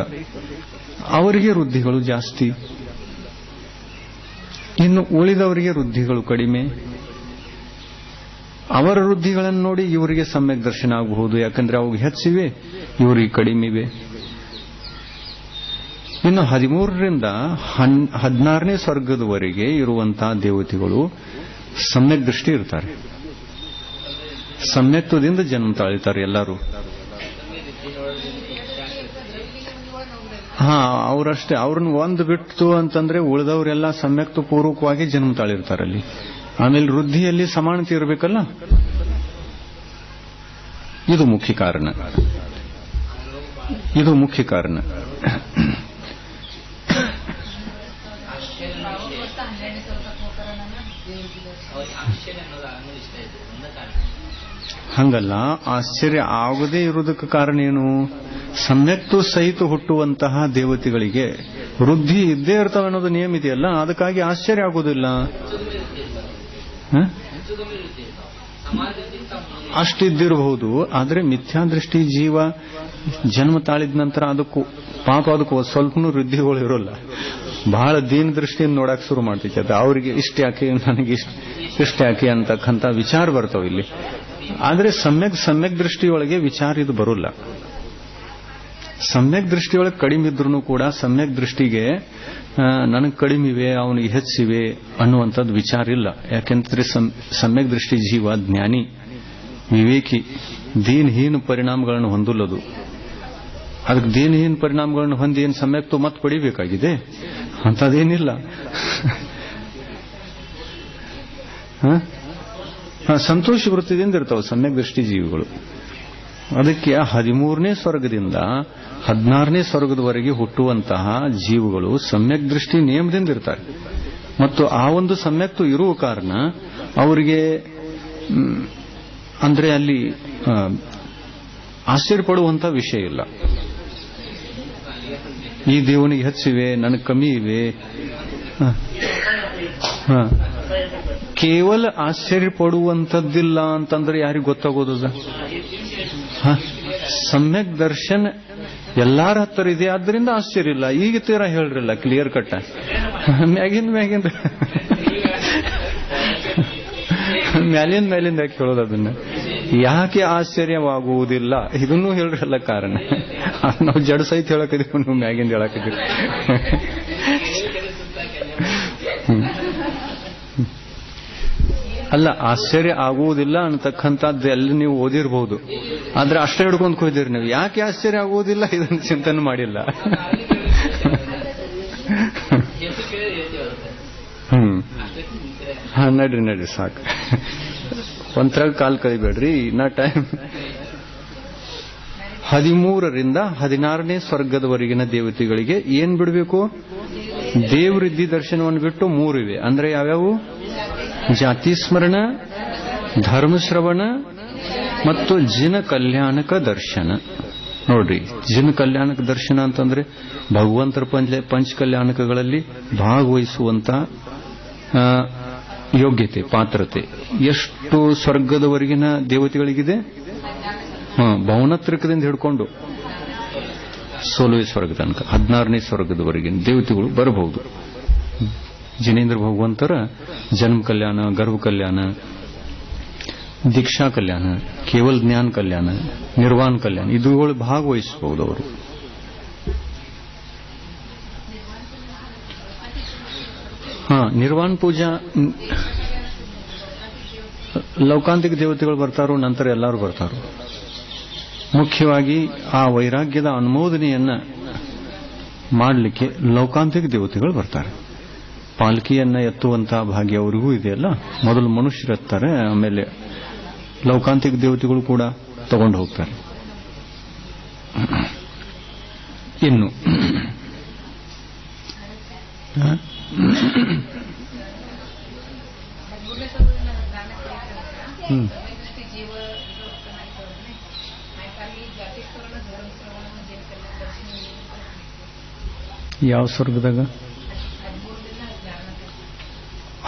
ಅವರಿಗೆ ವೃದ್ಧಿಗಳು ಜಾಸ್ತಿ. ಇನ್ನು ಉಳಿದವರಿಗೆ ವೃದ್ಧಿಗಳು ಕಡಿಮೆ. ಅವರ ವೃದ್ಧಿಗಳನ್ನು ನೋಡಿ ಇವರಿಗೆ ಸಮ್ಯಕ್ ದರ್ಶನ ಆಗಬಹುದು, ಯಾಕಂದ್ರೆ ಅವು ಹೆಚ್ಚಿವೆ, ಇವರಿಗೆ ಕಡಿಮೆ ಇವೆ. ಇನ್ನು 13ರಿಂದ 16ನೇ ಸ್ವರ್ಗದವರೆಗೆ ಇರುವಂತಹ ದೇವತೆಗಳು ಸಮ್ಯಕ್ ದೃಷ್ಟಿ ಇರ್ತಾರೆ, ಸಮ್ಯಕ್ತ್ವದಿಂದ ಜನ್ಮ ತಾಳಿತಾರೆ ಎಲ್ಲರೂ. ಅವರಷ್ಟೇ, ಅವ್ರನ್ನ ಒಂದು ಬಿಟ್ಟು ಅಂತಂದ್ರೆ ಉಳಿದವರೆಲ್ಲ ಸಮ್ಯಕ್ತ್ವ ಪೂರ್ವಕವಾಗಿ ಜನ್ಮ ತಾಳಿರ್ತಾರಲ್ಲಿ. ಆಮೇಲೆ ವೃದ್ಧಿಯಲ್ಲಿ ಸಮಾನತೆ ಇರಬೇಕಲ್ಲ, ಇದು ಮುಖ್ಯ ಕಾರಣ. ಹಂಗಲ್ಲ, ಆಶ್ಚರ್ಯ ಆಗದೇ ಇರುವುದಕ್ಕೆ ಕಾರಣ ಏನು? ಸಮ್ಯಕ್ತು ಸಹಿತ ಹುಟ್ಟುವಂತಹ ದೇವತೆಗಳಿಗೆ ವೃದ್ಧಿ ಇದ್ದೇ ಇರ್ತವೆ ಅನ್ನೋದು ನಿಯಮ ಇದೆಯಲ್ಲ, ಅದಕ್ಕಾಗಿ ಆಶ್ಚರ್ಯ ಆಗೋದಿಲ್ಲ. ಅಷ್ಟಿದ್ದಿರಬಹುದು. ಆದರೆ ಮಿಥ್ಯಾದೃಷ್ಟಿ ಜೀವ ಜನ್ಮ ತಾಳಿದ ನಂತರ ಅದಕ್ಕೂ ಸ್ವಲ್ಪನೂ ವೃದ್ಧಿಗಳು ಇರೋಲ್ಲ. ಬಹಳ ದೀನ ದೃಷ್ಟಿಯಿಂದ ನೋಡಕ್ ಶುರು ಮಾಡ್ತೈತೆ ಅದು. ಅವರಿಗೆ ಇಷ್ಟ ಯಾಕೆ, ನನಗೆ ಇಷ್ಟ ಯಾಕೆ ಅಂತಕ್ಕಂಥ ವಿಚಾರ ಬರ್ತಾವ ಇಲ್ಲಿ. ಆದರೆ ಸಮ್ಯಕ್ ದೃಷ್ಟಿಯೊಳಗೆ ವಿಚಾರ ಇದು ಬರೋಲ್ಲ. ಸಮ್ಯಕ್ ದೃಷ್ಟಿಯೊಳಗೆ ಕಡಿಮೆ ಇದ್ರೂ ಕೂಡ ಸಮ್ಯಕ್ ದೃಷ್ಟಿಗೆ ನನಗೆ ಕಡಿಮೆ ಅವನಿಗೆ ಹೆಚ್ಚಿವೆ ಅನ್ನುವಂಥದ್ದು ವಿಚಾರ ಇಲ್ಲ. ಯಾಕೆಂದ್ರೆ ಸಮ್ಯಕ್ ದೃಷ್ಟಿ ಜೀವ ಜ್ಞಾನಿ, ವಿವೇಕಿ, ದೀನಹೀನ ಪರಿಣಾಮಗಳನ್ನು ಹೊಂದಲ್ಲದು. ಅದಕ್ಕೆ ದೀನಹೀನ ಪರಿಣಾಮಗಳನ್ನು ಹೊಂದಿ ಏನು ಸಮ್ಯಕ್ತು ಮತ್ತೆ ಪಡಿಬೇಕಾಗಿದೆ ಅಂತದೇನಿಲ್ಲ. ಸಂತೋಷ ವೃತ್ತಿದಿಂದ ಇರ್ತಾವೆ ಸಮ್ಯಕ್ ದೃಷ್ಟಿ ಜೀವಿಗಳು. ಅದಕ್ಕೆ 13ನೇ ಸ್ವರ್ಗದಿಂದ 16ನೇ ಸ್ವರ್ಗದವರೆಗೆ ಹುಟ್ಟುವಂತಹ ಜೀವಗಳು ಸಮ್ಯಕ್ ದೃಷ್ಟಿ ನಿಯಮದಿಂದ ಇರ್ತಾರೆ. ಮತ್ತು ಆ ಒಂದು ಸಮ್ಯಕ್ತು ಇರುವ ಕಾರಣ ಅವರಿಗೆ ಅಂದ್ರೆ ಅಲ್ಲಿ ಆಶ್ಚರ್ಯಪಡುವಂತ ವಿಷಯ ಇಲ್ಲ. ಈ ದೇವನಿಗೆ ಹೆಚ್ಚಿವೆ, ನನಗೆ ಕಮ್ಮಿ ಇವೆ. ಕೇವಲ ಆಶ್ಚರ್ಯಪಡುವಂಥದ್ದಿಲ್ಲ ಅಂತಂದ್ರೆ ಯಾರಿಗೆ ಗೊತ್ತಾಗೋದ? ಸಮ್ಯಕ್ ದರ್ಶನ ಎಲ್ಲಾರ ಹತ್ತಿರ ಇದೆ, ಆದ್ರಿಂದ ಆಶ್ಚರ್ಯ ಇಲ್ಲ. ಈಗ ತೀರಾ ಹೇಳ್ರಲ್ಲ ಕ್ಲಿಯರ್ ಕಟ್. ಮ್ಯಾಲಿಂದ ಯಾಕೆ ಹೇಳೋದು ಅದನ್ನ? ಯಾಕೆ ಆಶ್ಚರ್ಯವಾಗುವುದಿಲ್ಲ ಇದನ್ನೂ ಹೇಳ್ರಲ್ಲ ಕಾರಣ. ನಾವು ಜಡ ಸಹಿತ ಹೇಳಕ್ಕಿದೀವಿ, ನೀವು ಮ್ಯಾಗಿಂದ ಹೇಳಕ್ಕಿದೀವಿ. ಅಲ್ಲ, ಆಶ್ಚರ್ಯ ಆಗುವುದಿಲ್ಲ ಅನ್ನತಕ್ಕಂಥದ್ದು ಎಲ್ಲ ನೀವು ಓದಿರಬಹುದು, ಆದ್ರೆ ಅಷ್ಟೇ ಹಿಡ್ಕೊಂಡು ಹೋಯ್ದಿರಿ ನೀವು. ಯಾಕೆ ಆಶ್ಚರ್ಯ ಆಗುವುದಿಲ್ಲ ಇದನ್ನು ಚಿಂತನೆ ಮಾಡಿಲ್ಲ. ನಡ್ರಿ ಸಾಕು, ಒಂಥರ ಕಾಲ್ ಕಳಿಬೇಡ್ರಿ, ಇನ್ನ ಟೈಮ್. 13ರಿಂದ 16ನೇ ಸ್ವರ್ಗದವರೆಗಿನ ದೇವತೆಗಳಿಗೆ ಏನ್ ಬಿಡಬೇಕು? ದೇವರಿದ್ದಿ ದರ್ಶನವನ್ನು ಬಿಟ್ಟು 3 ಇವೆ. ಅಂದ್ರೆ ಯಾವ್ಯಾವು? ಜಾತಿ ಸ್ಮರಣ, ಧರ್ಮಶ್ರವಣ ಮತ್ತು ಜಿನ ಕಲ್ಯಾಣಕ ದರ್ಶನ. ನೋಡ್ರಿ, ಜಿನ ಕಲ್ಯಾಣಕ ದರ್ಶನ ಅಂತಂದ್ರೆ ಭಗವಂತರ ಪಂಚ ಕಲ್ಯಾಣಕಗಳಲ್ಲಿ ಭಾಗವಹಿಸುವಂತ ಯೋಗ್ಯತೆ, ಪಾತ್ರತೆ ಎಷ್ಟು ಸ್ವರ್ಗದವರೆಗಿನ ದೇವತೆಗಳಿಗಿದೆ? ಭವನತ್ರಕದಿಂದ ಹಿಡ್ಕೊಂಡು 16ನೇ ಸ್ವರ್ಗ ತನಕ 16ನೇ ಸ್ವರ್ಗದವರೆಗಿನ ದೇವತೆಗಳು ಬರಬಹುದು. ಜಿನೇಂದ್ರ ಭಗವಂತರ ಜನ್ಮ ಕಲ್ಯಾಣ, ಗರ್ಭ ಕಲ್ಯಾಣ, ದೀಕ್ಷಾ ಕಲ್ಯಾಣ, ಕೇವಲ ಜ್ಞಾನ ಕಲ್ಯಾಣ, ನಿರ್ವಾಣ ಕಲ್ಯಾಣ ಇದುಗಳು ಭಾಗವಹಿಸಬಹುದು ಅವರು. ನಿರ್ವಾಣ ಪೂಜಾ ಲೌಕಾಂತಿಕ ದೇವತೆಗಳು ಬರ್ತಾರೋ, ನಂತರ ಎಲ್ಲರೂ ಬರ್ತಾರೋ. ಮುಖ್ಯವಾಗಿ ಆ ವೈರಾಗ್ಯದ ಅನುಮೋದನೆಯನ್ನ ಮಾಡಲಿಕ್ಕೆ ಲೌಕಾಂತಿಕ ದೇವತೆಗಳು ಬರ್ತಾರೆ. ಪಾಲ್ಕಿಯನ್ನ ಎತ್ತುವಂತಹ ಭಾಗ್ಯ ಅವರಿಗೂ ಇದೆಯಲ್ಲ. ಮೊದಲು ಮನುಷ್ಯರು ಎತ್ತಾರೆ, ಆಮೇಲೆ ಲೌಕಾಂತಿಕ ದೇವತೆಗಳು ಕೂಡ ತಗೊಂಡು ಹೋಗ್ತಾರೆ. ಇನ್ನು ಯಾವ ಸ್ವರ್ಗದಾಗ?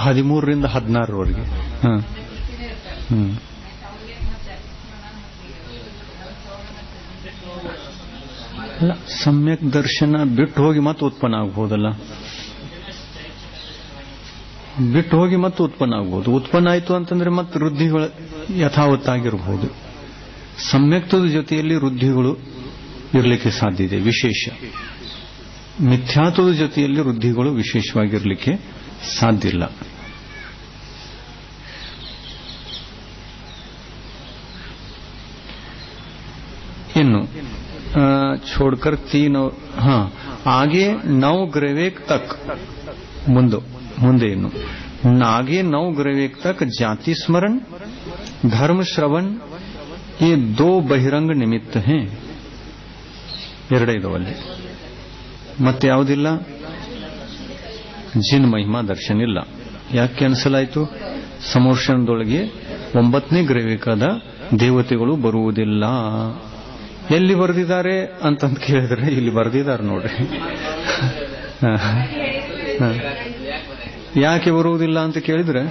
13ರಿಂದ 16ರವರೆಗೆ. ಅಲ್ಲ, ಸಮ್ಯಕ್ ದರ್ಶನ ಬಿಟ್ಟು ಹೋಗಿ ಮತ್ತೆ ಉತ್ಪನ್ನ ಆಗ್ಬೋದಲ್ಲ? ಬಿಟ್ಟು ಹೋಗಿ ಮತ್ತೆ ಉತ್ಪನ್ನ ಆಗ್ಬೋದು. ಉತ್ಪನ್ನ ಆಯಿತು ಅಂತಂದ್ರೆ ಮತ್ತೆ ವೃದ್ಧಿಗಳು ಯಥಾವತ್ತಾಗಿರಬಹುದು. ಸಮ್ಯಕ್ತದ ಜೊತೆಯಲ್ಲಿ ವೃದ್ಧಿಗಳು ಇರಲಿಕ್ಕೆ ಸಾಧ್ಯ ಇದೆ, ವಿಶೇಷ. ಮಿಥ್ಯಾತ್ವದ ಜೊತೆಯಲ್ಲಿ ವೃದ್ಧಿಗಳು ವಿಶೇಷವಾಗಿರಲಿಕ್ಕೆ ಸಾಧ್ಯ ಇಲ್ಲ. ಇನ್ನು छोड़कर 3 आगे 9 ग्रहवेक तक ಮುಂದೆ ಇನ್ನು आगे 9 ग्रहवेक तक जाति स्मरण, धर्म श्रवण ये 2 बहिರಂಗ निमित्त हैं. ಎರಡೈದವಲ್ಲಿ ಮತ್ತೆ ಯಾವುದಿಲ್ಲ? ಜಿನ್ ಮಹಿಮಾ ದರ್ಶನ ಇಲ್ಲ. ಯಾಕೆ ಅನಿಸಲಾಯಿತು? ಸಮೋರ್ಷಣದೊಳಗೆ 9ನೇ ಗ್ರಹವೇಕದ ದೇವತೆಗಳು ಬರುವುದಿಲ್ಲ. ಎಲ್ಲಿ ಬರೆದಿದ್ದಾರೆ ಅಂತಂದು ಕೇಳಿದ್ರೆ ಇಲ್ಲಿ ಬರೆದಿದ್ದಾರೆ ನೋಡ್ರಿ. ಯಾಕೆ ಬರುವುದಿಲ್ಲ ಅಂತ ಕೇಳಿದ್ರೆ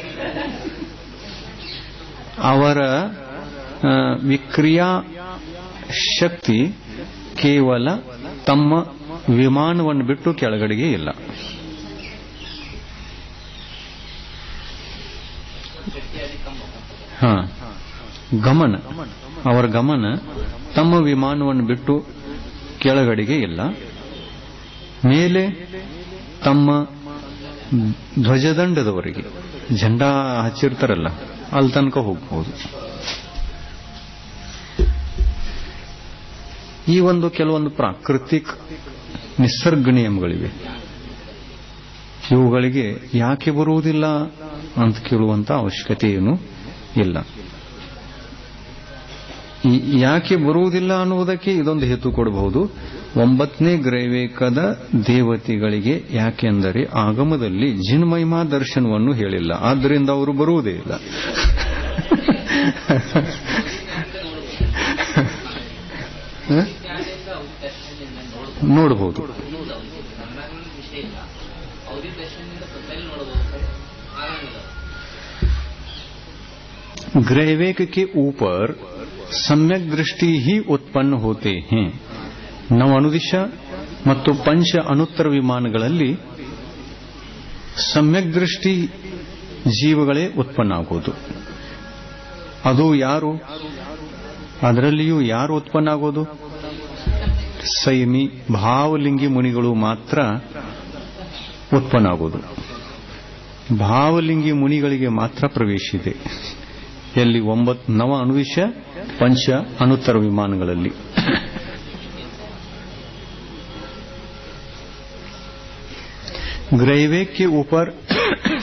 ಅವರ ವಿಕ್ರಿಯಾ ಶಕ್ತಿ ಕೇವಲ ತಮ್ಮ ವಿಮಾನವನ್ನು ಬಿಟ್ಟು ಕೆಳಗಡೆಗೆ ಇಲ್ಲ. ಗಮನ, ಅವರ ಗಮನ ತಮ್ಮ ವಿಮಾನವನ್ನು ಬಿಟ್ಟು ಕೆಳಗಡೆಗೆ ಇಲ್ಲ. ಮೇಲೆ ತಮ್ಮ ಧ್ವಜದಂಡದವರೆಗೆ, झंडा ಹಚ್ಚಿರ್ತಾರಲ್ಲ ಅಲ್ಲಿ ತನಕ ಹೋಗಬಹುದು. ಈ ಒಂದು ಕೆಲವೊಂದು ಪ್ರಾಕೃತಿಕ ನಿಸರ್ಗ ನಿಯಮಗಳಿವೆ. ಇವುಗಳಿಗೆ ಯಾಕೆ ಬರುವುದಿಲ್ಲ ಅಂತ ಕೇಳುವಂತ ಅವಶ್ಯಕತೆ ಏನು ಇಲ್ಲ. ಯಾಕೆ ಬರುವುದಿಲ್ಲ ಅನ್ನುವುದಕ್ಕೆ ಇದೊಂದು ಹೇತು ಕೊಡಬಹುದು. 9ನೇ ಗ್ರಹವೇಕದ ದೇವತೆಗಳಿಗೆ ಯಾಕೆಂದರೆ ಆಗಮದಲ್ಲಿ ಜಿನ್ಮಹಿಮಾ ದರ್ಶನವನ್ನು ಹೇಳಿಲ್ಲ, ಆದ್ದರಿಂದ ಅವರು ಬರುವುದೇ ಇಲ್ಲ. ನೋಡಬಹುದು. ग्रहवेक के ऊपर सम्यक दृष्टि ही उत्पन्न होते हैं. नव अनुदिश ಮತ್ತು ಪಂಚ ಅನುತ್ತರ ವಿಮಾನಗಳಲ್ಲಿ ಸಮ್ಯಕ್ ದೃಷ್ಟಿ ಜೀವಗಳೇ ಉತ್ಪನ್ನ ಆಗುವುದು. ಅದು ಯಾರು? ಅದರಲ್ಲಿಯೂ ಯಾರು ಉತ್ಪನ್ನ ಆಗೋದು? ಸಂಯಮಿ ಭಾವಲಿಂಗಿ ಮುನಿಗಳು ಮಾತ್ರ ಉತ್ಪನ್ನ ಆಗೋದು. ಭಾವಲಿಂಗಿ ಮುನಿಗಳಿಗೆ ಮಾತ್ರ ಪ್ರವೇಶ ಇದೆ. ಎಲ್ಲಿ? 9 ನವ ಅನುವಿಷ ಪಂಚ ಅನುತ್ತರ ವಿಮಾನಗಳಲ್ಲಿ. ग्रहवेक के ऊपर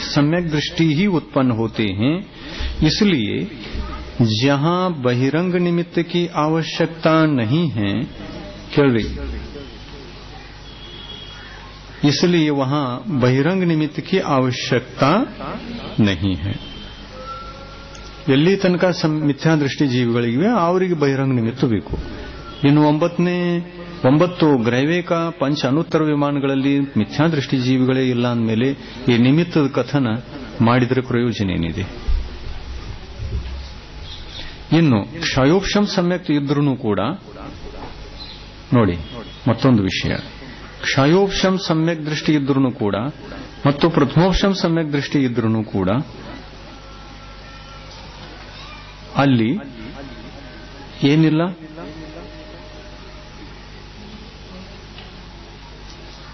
सम्यक दृष्टि ही उत्पन्न होते हैं, इसलिए जहां बहिरंग निमित्त की आवश्यकता नहीं है, केवल इसलिए वहां बहिरंग निमित्त की आवश्यकता नहीं है. ಎಲ್ಲಿ ತನಕ ಮಿಥ್ಯಾ ದೃಷ್ಟಿ ಜೀವಿಗಳಿವೆ ಅವರಿಗೆ ಬಹಿರಂಗ ನಿಮಿತ್ತ ಬೇಕು. ಇನ್ನು 9 ಗ್ರಹವೇಕ ಪಂಚ ಅನುತ್ತರ ವಿಮಾನಗಳಲ್ಲಿ ಮಿಥ್ಯಾ ದೃಷ್ಟಿ ಜೀವಿಗಳೇ ಇಲ್ಲ ಅಂದಮೇಲೆ ಈ ನಿಮಿತ್ತದ ಕಥನ ಮಾಡಿದರೆ ಪ್ರಯೋಜನ ಏನಿದೆ? ಇನ್ನು ಕ್ಷಯೋಕ್ಷಂ ಸಮ್ಯಕ್ ಇದ್ರೂ ಕೂಡ ನೋಡಿ ಮತ್ತೊಂದು ವಿಷಯ. ಕ್ಷಯೋಕ್ಷಂ ಸಮ್ಯಕ್ ದೃಷ್ಟಿ ಇದ್ರೂ ಕೂಡ ಮತ್ತು ಪ್ರಥಮೋಕ್ಷಂ ಸಮ್ಯಕ್ ದೃಷ್ಟಿ ಇದ್ರೂ ಕೂಡ ಅಲ್ಲಿ ಏನಿಲ್ಲ,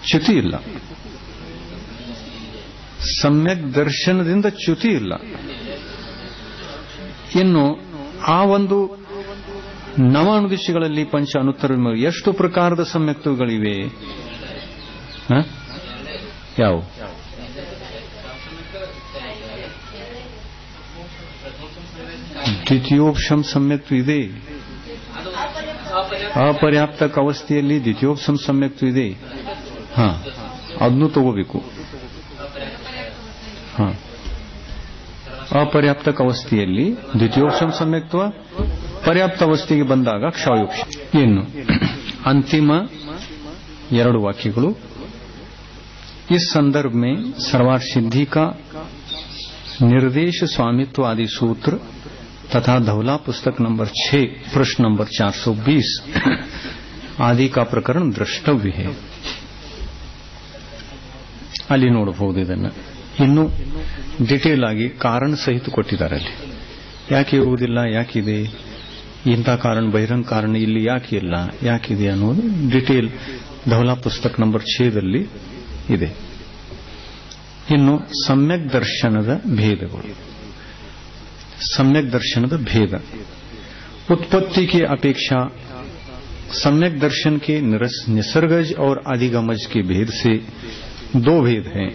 ಚ್ಯುತಿ ಇಲ್ಲ. ಸಮ್ಯಕ್ ದರ್ಶನದಿಂದ ಚ್ಯುತಿ ಇಲ್ಲ. ಇನ್ನು ಆ ಒಂದು ನವ ಅನುದಿಶಗಳಲ್ಲಿ ಪಂಚ ಅನುತ್ತರ ಎಷ್ಟು ಪ್ರಕಾರದ ಸಮ್ಯಕ್ತಗಳಿವೆ? ಯಾವ? ದ್ವಿತೀಯೋಪಶಮ ಸಮ್ಯಕ್ತ ಇದೆ. ಅಪರ್ಯಾಪ್ತಕ ಅವಸ್ಥೆಯಲ್ಲಿ ದ್ವಿತೀಯೋಪಶಮ ಸಮ್ಯಕ್ತ ಇದೆ. ಅದನ್ನು ತಗೋಬೇಕು. ಅಪರ್ಯಾಪ್ತಕ ಅವಸ್ಥೆಯಲ್ಲಿ ದ್ವಿತೀಯೋಪಶಮ ಸಮ್ಯಕ್ತ್ವ, ಪರ್ಯಾಪ್ತ ಅವಸ್ಥೆಗೆ ಬಂದಾಗ ಕ್ಷಯೋಪಶಮ. ಇನ್ನು ಅಂತಿಮ 2 ವಾಕ್ಯಗಳು इस संदर्भ में सर्वार्थ सिद्धि का निर्देश स्वामित्व आदि सूत्र तथा धौला पुस्तक नंबर 6 प्रश्न नंबर 420 आदि का प्रकरण द्रष्टव्य है. ಅಲ್ಲಿ ನೋಡಬಹುದು. ಇದನ್ನು ಇನ್ನು ಡಿಟೇಲ್ ಆಗಿ ಕಾರಣ ಸಹಿತ ಕೊಟ್ಟಿದ್ದಾರೆ. ಅಲ್ಲಿ ಯಾಕೆ ಇರುವುದಿಲ್ಲ, ಯಾಕಿದೆ, ಇಂಥ ಕಾರಣ ಬಹಿರಂಗ ಕಾರಣ ಇಲ್ಲಿ ಯಾಕೆ ಇಲ್ಲ, ಯಾಕಿದೆ ಅನ್ನೋದು ಡಿಟೇಲ್ ಧೌಲಾ ಪುಸ್ತಕ ನಂಬರ್ 6ದಲ್ಲಿ ಇದೆ. ಇನ್ನು ಸಮ್ಯಕ್ ದರ್ಶನದ ಭೇದಗಳು. सम्यक दर्शन का भेद. उत्पत्ति की अपेक्षा सम्यक दर्शन के निसर्गज और अधिगमज के भेद से दो भेद हैं.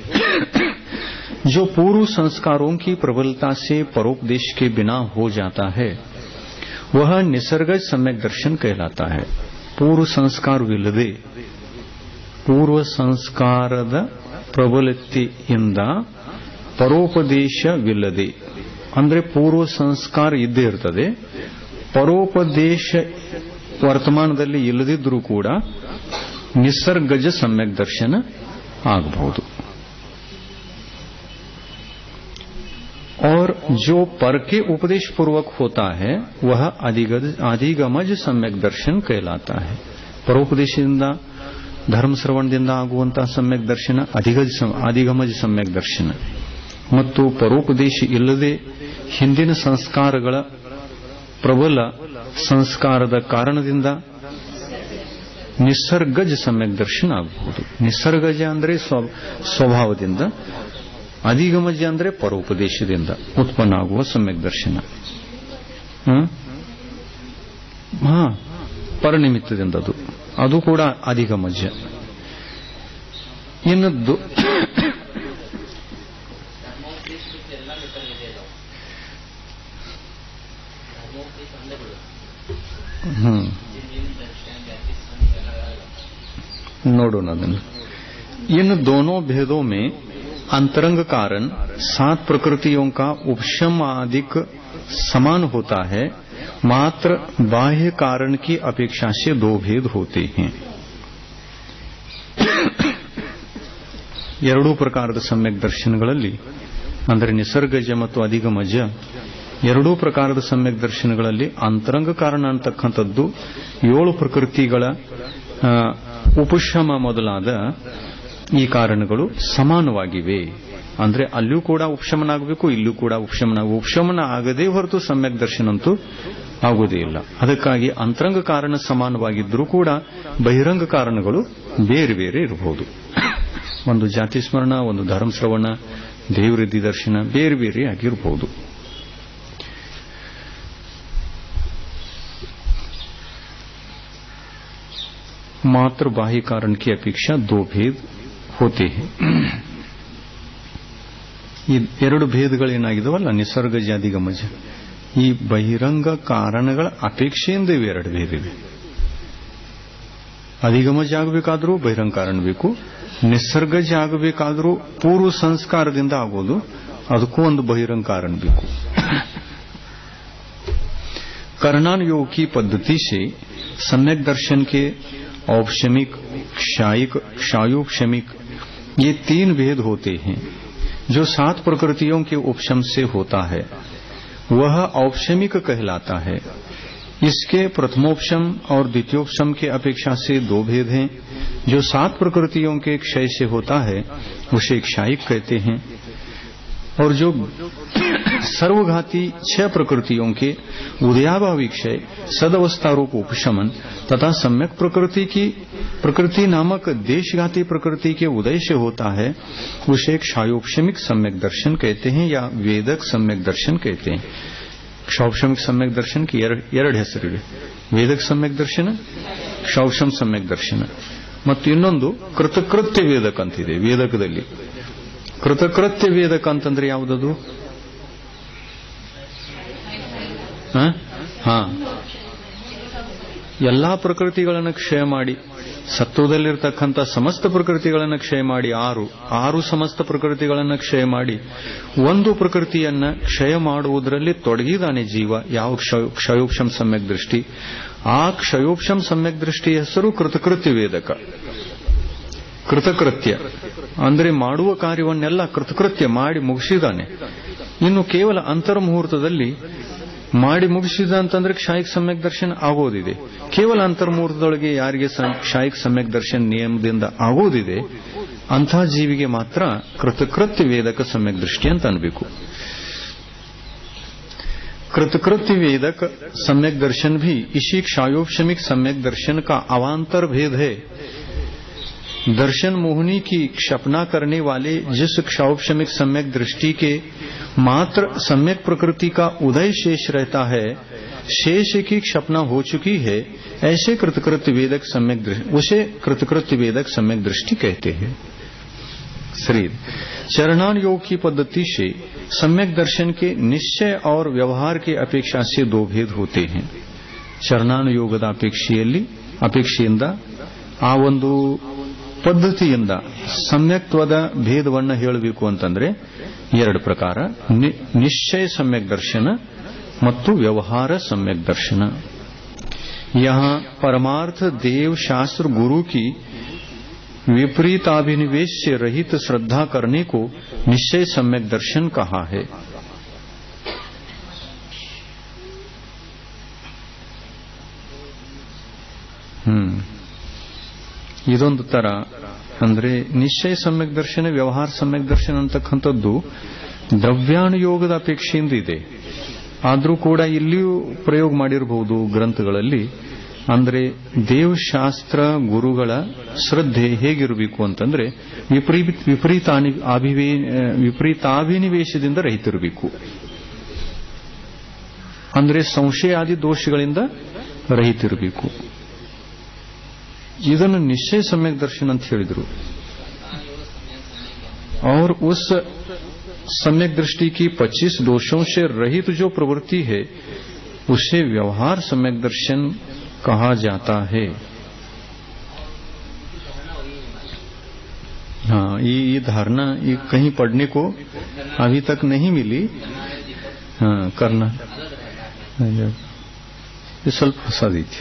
जो पूर्व संस्कारों की प्रबलता से परोपदेश के बिना हो जाता है वह निसर्गज सम्यक दर्शन कहलाता है. पूर्व संस्कारविಲ್ಲದೆ पूर्व संस्काರದ ಪ್ರಬಲತೆಯಿಂದ ಪರೋಪದೇಶವಿಲ್ಲದೆ ಅಂದ್ರೆ ಪೂರ್ವ ಸಂಸ್ಕಾರ ಇದ್ದೇ ಇರ್ತದೆ, ಪರೋಪದೇಶ ವರ್ತಮಾನದಲ್ಲಿ ಇಲ್ಲದಿದ್ರೂ ಕೂಡ ನಿಸರ್ಗಜ ಸಮ್ಯಕ್ ದರ್ಶನ ಆಗಬಹುದು. और जो पर के उपदेश पूर्वक होता है वह अधिगमज सम्यक दर्शन कहलाता है. ಪರೋಪದೇಶದಿಂದ ಧರ್ಮ ಶ್ರವಣದಿಂದ ಆಗುವಂತಹ ಸಮ್ಯಕ್ ದರ್ಶನ ಅಧಿಗಮಜ ಸಮ್ಯಕ್ ದರ್ಶನ. ಮತ್ತು ಪರೋಪದೇಶ ಇಲ್ಲದೆ ಹಿಂದಿನ ಸಂಸ್ಕಾರಗಳ ಪ್ರಬಲ ಸಂಸ್ಕಾರದ ಕಾರಣದಿಂದ ನಿಸರ್ಗಜ ಸಮ್ಯಕ್ ದರ್ಶನ ಆಗಬಹುದು. ನಿಸರ್ಗಜ ಅಂದ್ರೆ ಸ್ವಭಾವದಿಂದ, ಅಧಿಗಮಜ ಅಂದ್ರೆ ಪರೋಪದೇಶದಿಂದ ಉತ್ಪನ್ನ ಆಗುವ ಸಮ್ಯಕ್ ದರ್ಶನ. ಪರನಿಮಿತ್ತದಿಂದ ಅದು ಕೂಡ ಅಧಿಗಮಜ. ಇನ್ನು नोडों नदन. इन दोनों भेदों में अंतरंग कारण 7 प्रकृतियों का उपशम आदिक समान होता है, मात्र बाह्य कारण की अपेक्षा से 2 भेद होते हैं. ಎರಡೂ ಪ್ರಕಾರದ ಸಮ್ಯಕ್ ದರ್ಶನಗಳಲ್ಲಿ ಅಂದರೆ ನಿಸರ್ಗಜ ಮತ್ತು ಅಧಿಗಮಜ ಎರಡೂ ಪ್ರಕಾರದ ಸಮ್ಯಕ್ ದರ್ಶನಗಳಲ್ಲಿ ಅಂತರಂಗ ಕಾರಣ ಅಂತಕ್ಕಂಥದ್ದು 7 ಪ್ರಕೃತಿಗಳ ಉಪಶಮ ಮೊದಲಾದ ಈ ಕಾರಣಗಳು ಸಮಾನವಾಗಿವೆ. ಅಂದ್ರೆ ಅಲ್ಲೂ ಕೂಡ ಉಪಶಮನ ಆಗಬೇಕು, ಇಲ್ಲೂ ಕೂಡ ಉಪಶಮನ ಆಗದೇ ಹೊರತು ಸಮ್ಯಕ್ ದರ್ಶನ ಅಂತೂ ಆಗುವುದೇ ಇಲ್ಲ. ಅದಕ್ಕಾಗಿ ಅಂತರಂಗ ಕಾರಣ ಸಮಾನವಾಗಿದ್ದರೂ ಕೂಡ ಬಹಿರಂಗ ಕಾರಣಗಳು ಬೇರೆ ಬೇರೆ ಇರಬಹುದು. ಒಂದು ಜಾತಿ ಸ್ಮರಣ, ಒಂದು ಧರ್ಮ ಶ್ರವಣ, ದೇವರಿದ್ದಿ ದರ್ಶನ ಬೇರೆ ಬೇರೆ ಆಗಿರಬಹುದು. मात्र बाह्य कारण की अपेक्षा 2 भेद होते हैं. ಈ ಎರಡು ಭೇದಗಳೇನಾಗಿದವಲ್ಲ ನಿಸರ್ಗಜ ಅಧಿಗಮಜ, ಈ ಬಹಿರಂಗ ಕಾರಣಗಳ ಅಪೇಕ್ಷೆಯಿಂದ ಇವೆ 2 ಭೇದ ಇವೆ. ಅಧಿಗಮಜ ಆಗಬೇಕಾದ್ರೂ ಬಹಿರಂಗ ಕಾರಣ ಬೇಕು, ನಿಸರ್ಗಜ ಆಗಬೇಕಾದ್ರೂ ಪೂರ್ವ ಸಂಸ್ಕಾರದಿಂದ ಆಗೋದು, ಅದಕ್ಕೂ ಒಂದು ಬಹಿರಂಗ ಕಾರಣ ಬೇಕು. कर्णानुयोग की पद्धति से सम्यक दर्शन के औपशमिक, क्षायिक, क्षायोपशमिक ये 3 भेद होते हैं. जो 7 प्रकृतियों के उपशम से होता है वह औपशमिक कहलाता है. इसके प्रथमोपशम और द्वितीयोपशम के अपेक्षा से 2 भेद हैं. जो 7 प्रकृतियों के क्षय से होता है उसे क्षायिक कहते हैं, और जो सर्वघाती 6 प्रकृतियों के उदयाभावी क्षय, सदवस्था रूप उपशमन तथा सम्यक प्रकृति नामक देशघाती प्रकृति के उदय से होता है उसे क्षायोपशमिक सम्यक दर्शन कहते हैं या वेदक सम्यक दर्शन कहते हैं. क्षौपशमिक सम्यक दर्शन की 2 ಹೆಸರಿವೆ. ವೇದಕ ಸಮ್ಯಕ್ ದರ್ಶನ, ಕ್ಷೌಪಶಮ ಸಮ್ಯಕ್ ದರ್ಶನ. ಮತ್ತು ಇನ್ನೊಂದು ಕೃತಕೃತ್ಯ ವೇದಕ ಅಂತಿದೆ. ವೇದಕದಲ್ಲಿ ಕೃತಕೃತ್ಯ ವೇದಕ ಅಂತಂದ್ರೆ ಯಾವುದದು? ಎಲ್ಲಾ ಪ್ರಕೃತಿಗಳನ್ನು ಕ್ಷಯ ಮಾಡಿ, ಸತ್ವದಲ್ಲಿರ್ತಕ್ಕಂಥ ಸಮಸ್ತ ಪ್ರಕೃತಿಗಳನ್ನು ಕ್ಷಯ ಮಾಡಿ, 6 ಸಮಸ್ತ ಪ್ರಕೃತಿಗಳನ್ನು ಕ್ಷಯ ಮಾಡಿ ಒಂದು ಪ್ರಕೃತಿಯನ್ನ ಕ್ಷಯ ಮಾಡುವುದರಲ್ಲಿ ತೊಡಗಿದಾನೆ ಜೀವ. ಯಾವ ಕ್ಷಯೋಪಶಮ ಸಮ್ಯಕ್ ದೃಷ್ಟಿ, ಆ ಕ್ಷಯೋಪಶಮ ಸಮ್ಯಕ್ ದೃಷ್ಟಿ ಹೆಸರು ಕೃತಕೃತ್ಯ ವೇದಕ. ಕೃತಕೃತ್ಯ ಅಂದರೆ ಮಾಡುವ ಕಾರ್ಯವನ್ನೆಲ್ಲ ಕೃತಕೃತ್ಯ ಮಾಡಿ ಮುಗಿಸಿದಾನೆ. ಇನ್ನು ಕೇವಲ ಅಂತರ್ಮುಹೂರ್ತದಲ್ಲಿ ಮಾಡಿ ಮುಗಿಸಿದ ಅಂತಂದ್ರೆ ಕ್ಷಾಯಿಕ ಸಮ್ಯಕ್ ದರ್ಶನ ಆಗೋದಿದೆ. ಕೇವಲ ಅಂತರ್ಮುಹೂರ್ತದೊಳಗೆ ಯಾರಿಗೆ ಕ್ಷಾಯಿಕ ಸಮ್ಯಕ್ ದರ್ಶನ ನಿಯಮದಿಂದ ಆಗೋದಿದೆ ಅಂಥ ಜೀವಿಗೆ ಮಾತ್ರ ಕೃತಕೃತ್ಯ ವೇದಕ ಸಮ್ಯಕ್ ದೃಷ್ಟಿ ಅಂತ ಅನ್ಬೇಕು. कृतकृत्य वेदक सम्यक दर्शन भी इसी क्षायोपशमिक सम्यक दर्शन का अवांतर भेद है. दर्शन मोहिनी की क्षपना करने वाले जिस क्षायोपशमिक सम्यक दृष्टि के मात्र सम्यक प्रकृति का उदय शेष रहता है, शेष की क्षपना हो चुकी है, ऐसे कृतकृत्य वेदक सम्यक उसे कृतकृत्य वेदक सम्यक दृष्टि कहते हैं. शरीर चरणान योग की पद्धति से सम्यक दर्शन के निश्चय और व्यवहार के अपेक्षा से दो भेद होते हैं. ಚರಣಾನು ಯೋಗದ ಅಪೇಕ್ಷೆಯಿಂದ ಆ ಒಂದು ಪದ್ಧತಿಯಿಂದ ಸಮ್ಯಕ್ತ್ವದ ಭೇದವನ್ನು ಹೇಳಬೇಕು ಅಂತಂದ್ರೆ ಎರಡು ಪ್ರಕಾರ, ನಿಶ್ಚಯ ಸಮ್ಯಕ್ ದರ್ಶನ ಮತ್ತು ವ್ಯವಹಾರ ಸಮ್ಯಕ್ ದರ್ಶನ. यहाँ परमार्थ देव शास्त्र गुरु की विपरीताभिनिवेश से रहित श्रद्धा करने को निश्चय सम्यक दर्शन कहा है. ಇದೊಂದು ತರ ಅಂದ್ರೆ ನಿಶ್ಚಯ ಸಮ್ಯಕ್ ದರ್ಶನ, ವ್ಯವಹಾರ ಸಮ್ಯಕ್ ದರ್ಶನ ಅಂತಕ್ಕಂಥದ್ದು ದ್ರವ್ಯಾನುಯೋಗದ ಅಪೇಕ್ಷೆಯಿಂದ ಇದೆ. ಆದರೂ ಕೂಡ ಇಲ್ಲಿಯೂ ಪ್ರಯೋಗ ಮಾಡಿರಬಹುದು ಗ್ರಂಥಗಳಲ್ಲಿ. ಅಂದ್ರೆ ದೇವಶಾಸ್ತ್ರ ಗುರುಗಳ ಶ್ರದ್ಧೆ ಹೇಗಿರಬೇಕು ಅಂತಂದ್ರೆ ವಿಪರೀತಾಭಿನಿವೇಶದಿಂದ ರಹಿತಿರಬೇಕು. ಅಂದ್ರೆ ಸಂಶಯಾದಿ ದೋಷಗಳಿಂದ ರಹಿತಿರಬೇಕು. ಇದನ್ನು ನಿಶ್ಚಯ सम्यक दर्शन ಅಂತ ಹೇಳಿದರು. और उस सम्यक दृष्टि की 25 दोषों से रहित जो प्रवृत्ति है उसे व्यवहार सम्यक दर्शन कहा जाता है. हाँ, ये धारणा ये कहीं पढ़ने को अभी तक नहीं मिली. हाँ, करना ये ಸ್ವಲ್ಪ ಹೊಸದಿದೆ.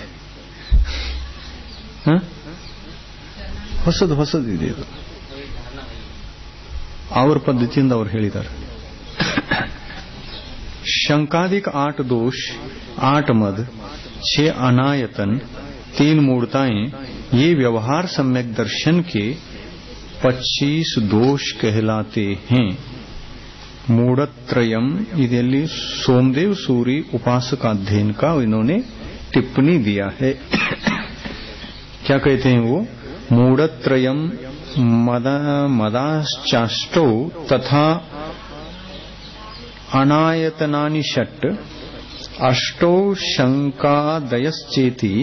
ಹೊಸದಿದೆ ಇದು. ಅವ್ರ ಪದ್ಧತಿಯಿಂದ ಅವ್ರು ಹೇಳಿದ್ದಾರೆ. शंकादिक 8 दोष, 8 मद, 6 अनायतन, 3 मूर्ताएं, ये व्यवहार सम्यक दर्शन के 25 दोष कहलाते हैं. मूढ़त्रयम ಇದರಲ್ಲಿ सोमदेव सूरी उपासकाध्ययन का इन्होंने टिप्पणी दिया है. क्या कहते हैं वो? मूढ़त्रयम मदाश्चाष्टौ तथा अनायतनानि षट् अष्टौ शंकादयश्चेति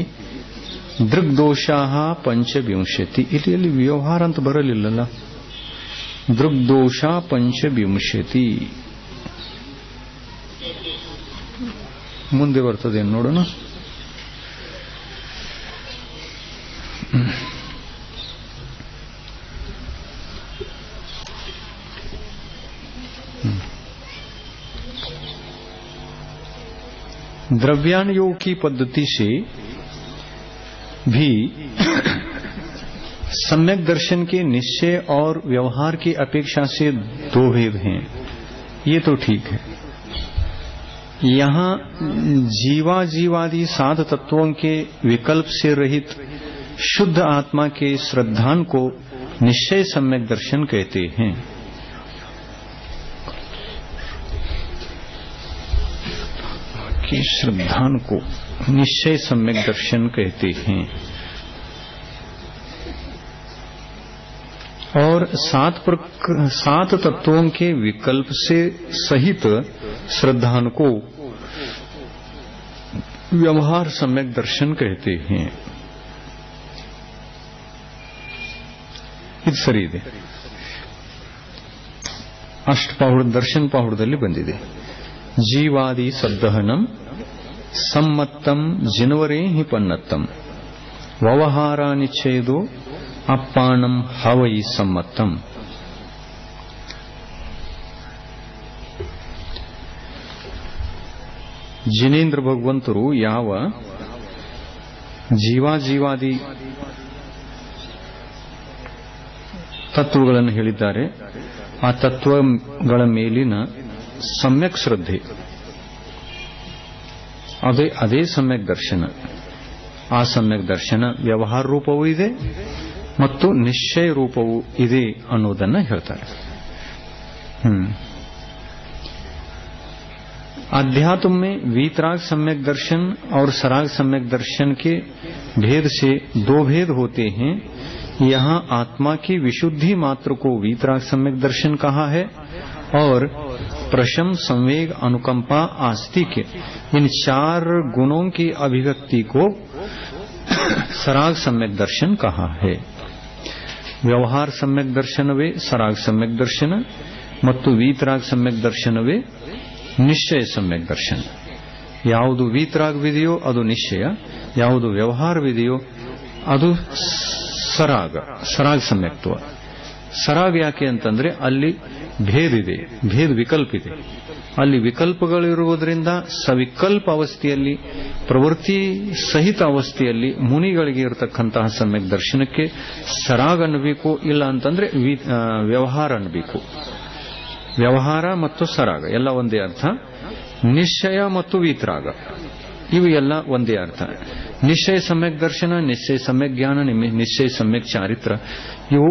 दृग्दोषाः पंचविंशति. ಇಲ್ಲಿ ವ್ಯವಹಾರ ಅಂತ ಬರಲಿಲ್ಲಲ್ಲ, ದೃಗ್ದೋಷ पंचविंशति ಮುಂದೆ ಬರ್ತದೆ ನೋಡೋಣ. द्रव्यानुयोग की पद्धति से भी सम्यक दर्शन के निश्चय और व्यवहार की अपेक्षा से दो भेद हैं. ये तो ठीक है. यहाँ जीवादि 7 तत्वों के विकल्प से रहित शुद्ध आत्मा के श्रद्धान को निश्चय सम्यक दर्शन कहते हैं. कि श्रद्धान को निश्चय सम्यक दर्शन कहते हैं. और 7 तत्वों के विकल्प से सहित श्रद्धान को व्यवहार सम्यक दर्शन कहते हैं. ಇದು ಸರಿ ಇದೆ. ಅಷ್ಟಪಾಹುಡ ದರ್ಶನ ಪಾಹುಡದಲ್ಲಿ ಬಂದಿದೆ. ಜೀವಾದಿ ಸದ್ದಹನಂ ಸಮ್ಮತ್ತಂ ಜಿನವರೇ ಹಿ ಪನ್ನತ್ತಂ ವ್ಯವಹಾರಾನಿಚ್ಛೇದೋ ಅಪ್ಪಾಣಂ ಹವೈ ಸಮ್ಮತ್ತಂ. ಜಿನೇಂದ್ರ ಭಗವಂತರು ಯಾವ ತತ್ವಗಳನ್ನು ಹೇಳಿದ್ದಾರೆ. ಆ ತತ್ವಗಳ ಮೇಲಿನ ಸಮ್ಯಕ್ ಶ್ರದ್ಧೆ, ಅದೇ ಸಮ್ಯಕ್ ದರ್ಶನ. ಆ ಸಮ್ಯಕ್ ದರ್ಶನ ವ್ಯವಹಾರ ರೂಪವೂ ಇದೆ ಮತ್ತು ನಿಶ್ಚಯ ರೂಪವೂ ಇದೆ ಅನ್ನೋದನ್ನ ಹೇಳ್ತಾರೆ. अध्यात्म में वीतराग सम्यक दर्शन और सराग सम्यक दर्शन के भेद से दो भेद होते हैं. यहाँ आत्मा की विशुद्धि मात्र को वीतराग सम्यक दर्शन कहा है और प्रशम, संवेग, अनुकंपा, आस्तिक्य इन 4 गुणों की अभिव्यक्ति को सराग सम्यक दर्शन कहा है. ವ್ಯವಹಾರ ಸಮ್ಯಕ್ ದರ್ಶನವೇ ಸರಾಗ್ ಸಮ್ಯಕ್ ದರ್ಶನ ಮತ್ತು ವೀತರಾಗ್ ಸಮ್ಯಕ್ ದರ್ಶನವೇ ನಿಶ್ಚಯ ಸಮ್ಯಕ್ ದರ್ಶನ. ಯಾವುದು ವೀತರಾಗವಿದೆಯೋ ಅದು ನಿಶ್ಚಯ, ಯಾವುದು ವ್ಯವಹಾರವಿದೆಯೋ ಅದು ಸರಾಗ್ ಸಮ್ಯಕ್ತ್ವ. ಸರಾಗ್ ಯಾಕೆ ಅಂತಂದ್ರೆ ಅಲ್ಲಿ ಭೇದ ಇದೆ, ವಿಕಲ್ಪ ಇದೆ. ಅಲ್ಲಿ ವಿಕಲ್ಪಗಳಿರುವುದರಿಂದ ಸವಿಕಲ್ಪ ಅವಸ್ಥೆಯಲ್ಲಿ, ಪ್ರವೃತ್ತಿ ಸಹಿತ ಅವಸ್ಥೆಯಲ್ಲಿ ಮುನಿಗಳಿಗೆ ಇರತಕ್ಕಂತಹ ಸಮ್ಯಕ್ ದರ್ಶನಕ್ಕೆ ಸರಾಗ್ ಅನ್ನಬೇಕು, ಇಲ್ಲ ಅಂತಂದ್ರೆ ವ್ಯವಹಾರ ಅನ್ನಬೇಕು. ವ್ಯವಹಾರ ಮತ್ತು ಸರಾಗ ಎಲ್ಲ ಒಂದೇ ಅರ್ಥ. ನಿಶ್ಚಯ ಮತ್ತು ವೀತರಾಗ ಇವು ಎಲ್ಲ ಒಂದೇ ಅರ್ಥ. ನಿಶ್ಚಯ ಸಮ್ಯಕ್ ದರ್ಶನ, ನಿಶ್ಚಯ ಸಮ್ಯಕ್ ಜ್ಞಾನ, ನಿಶ್ಚಯ ಸಮ್ಯಕ್ ಚಾರಿತ್ರ ಇವು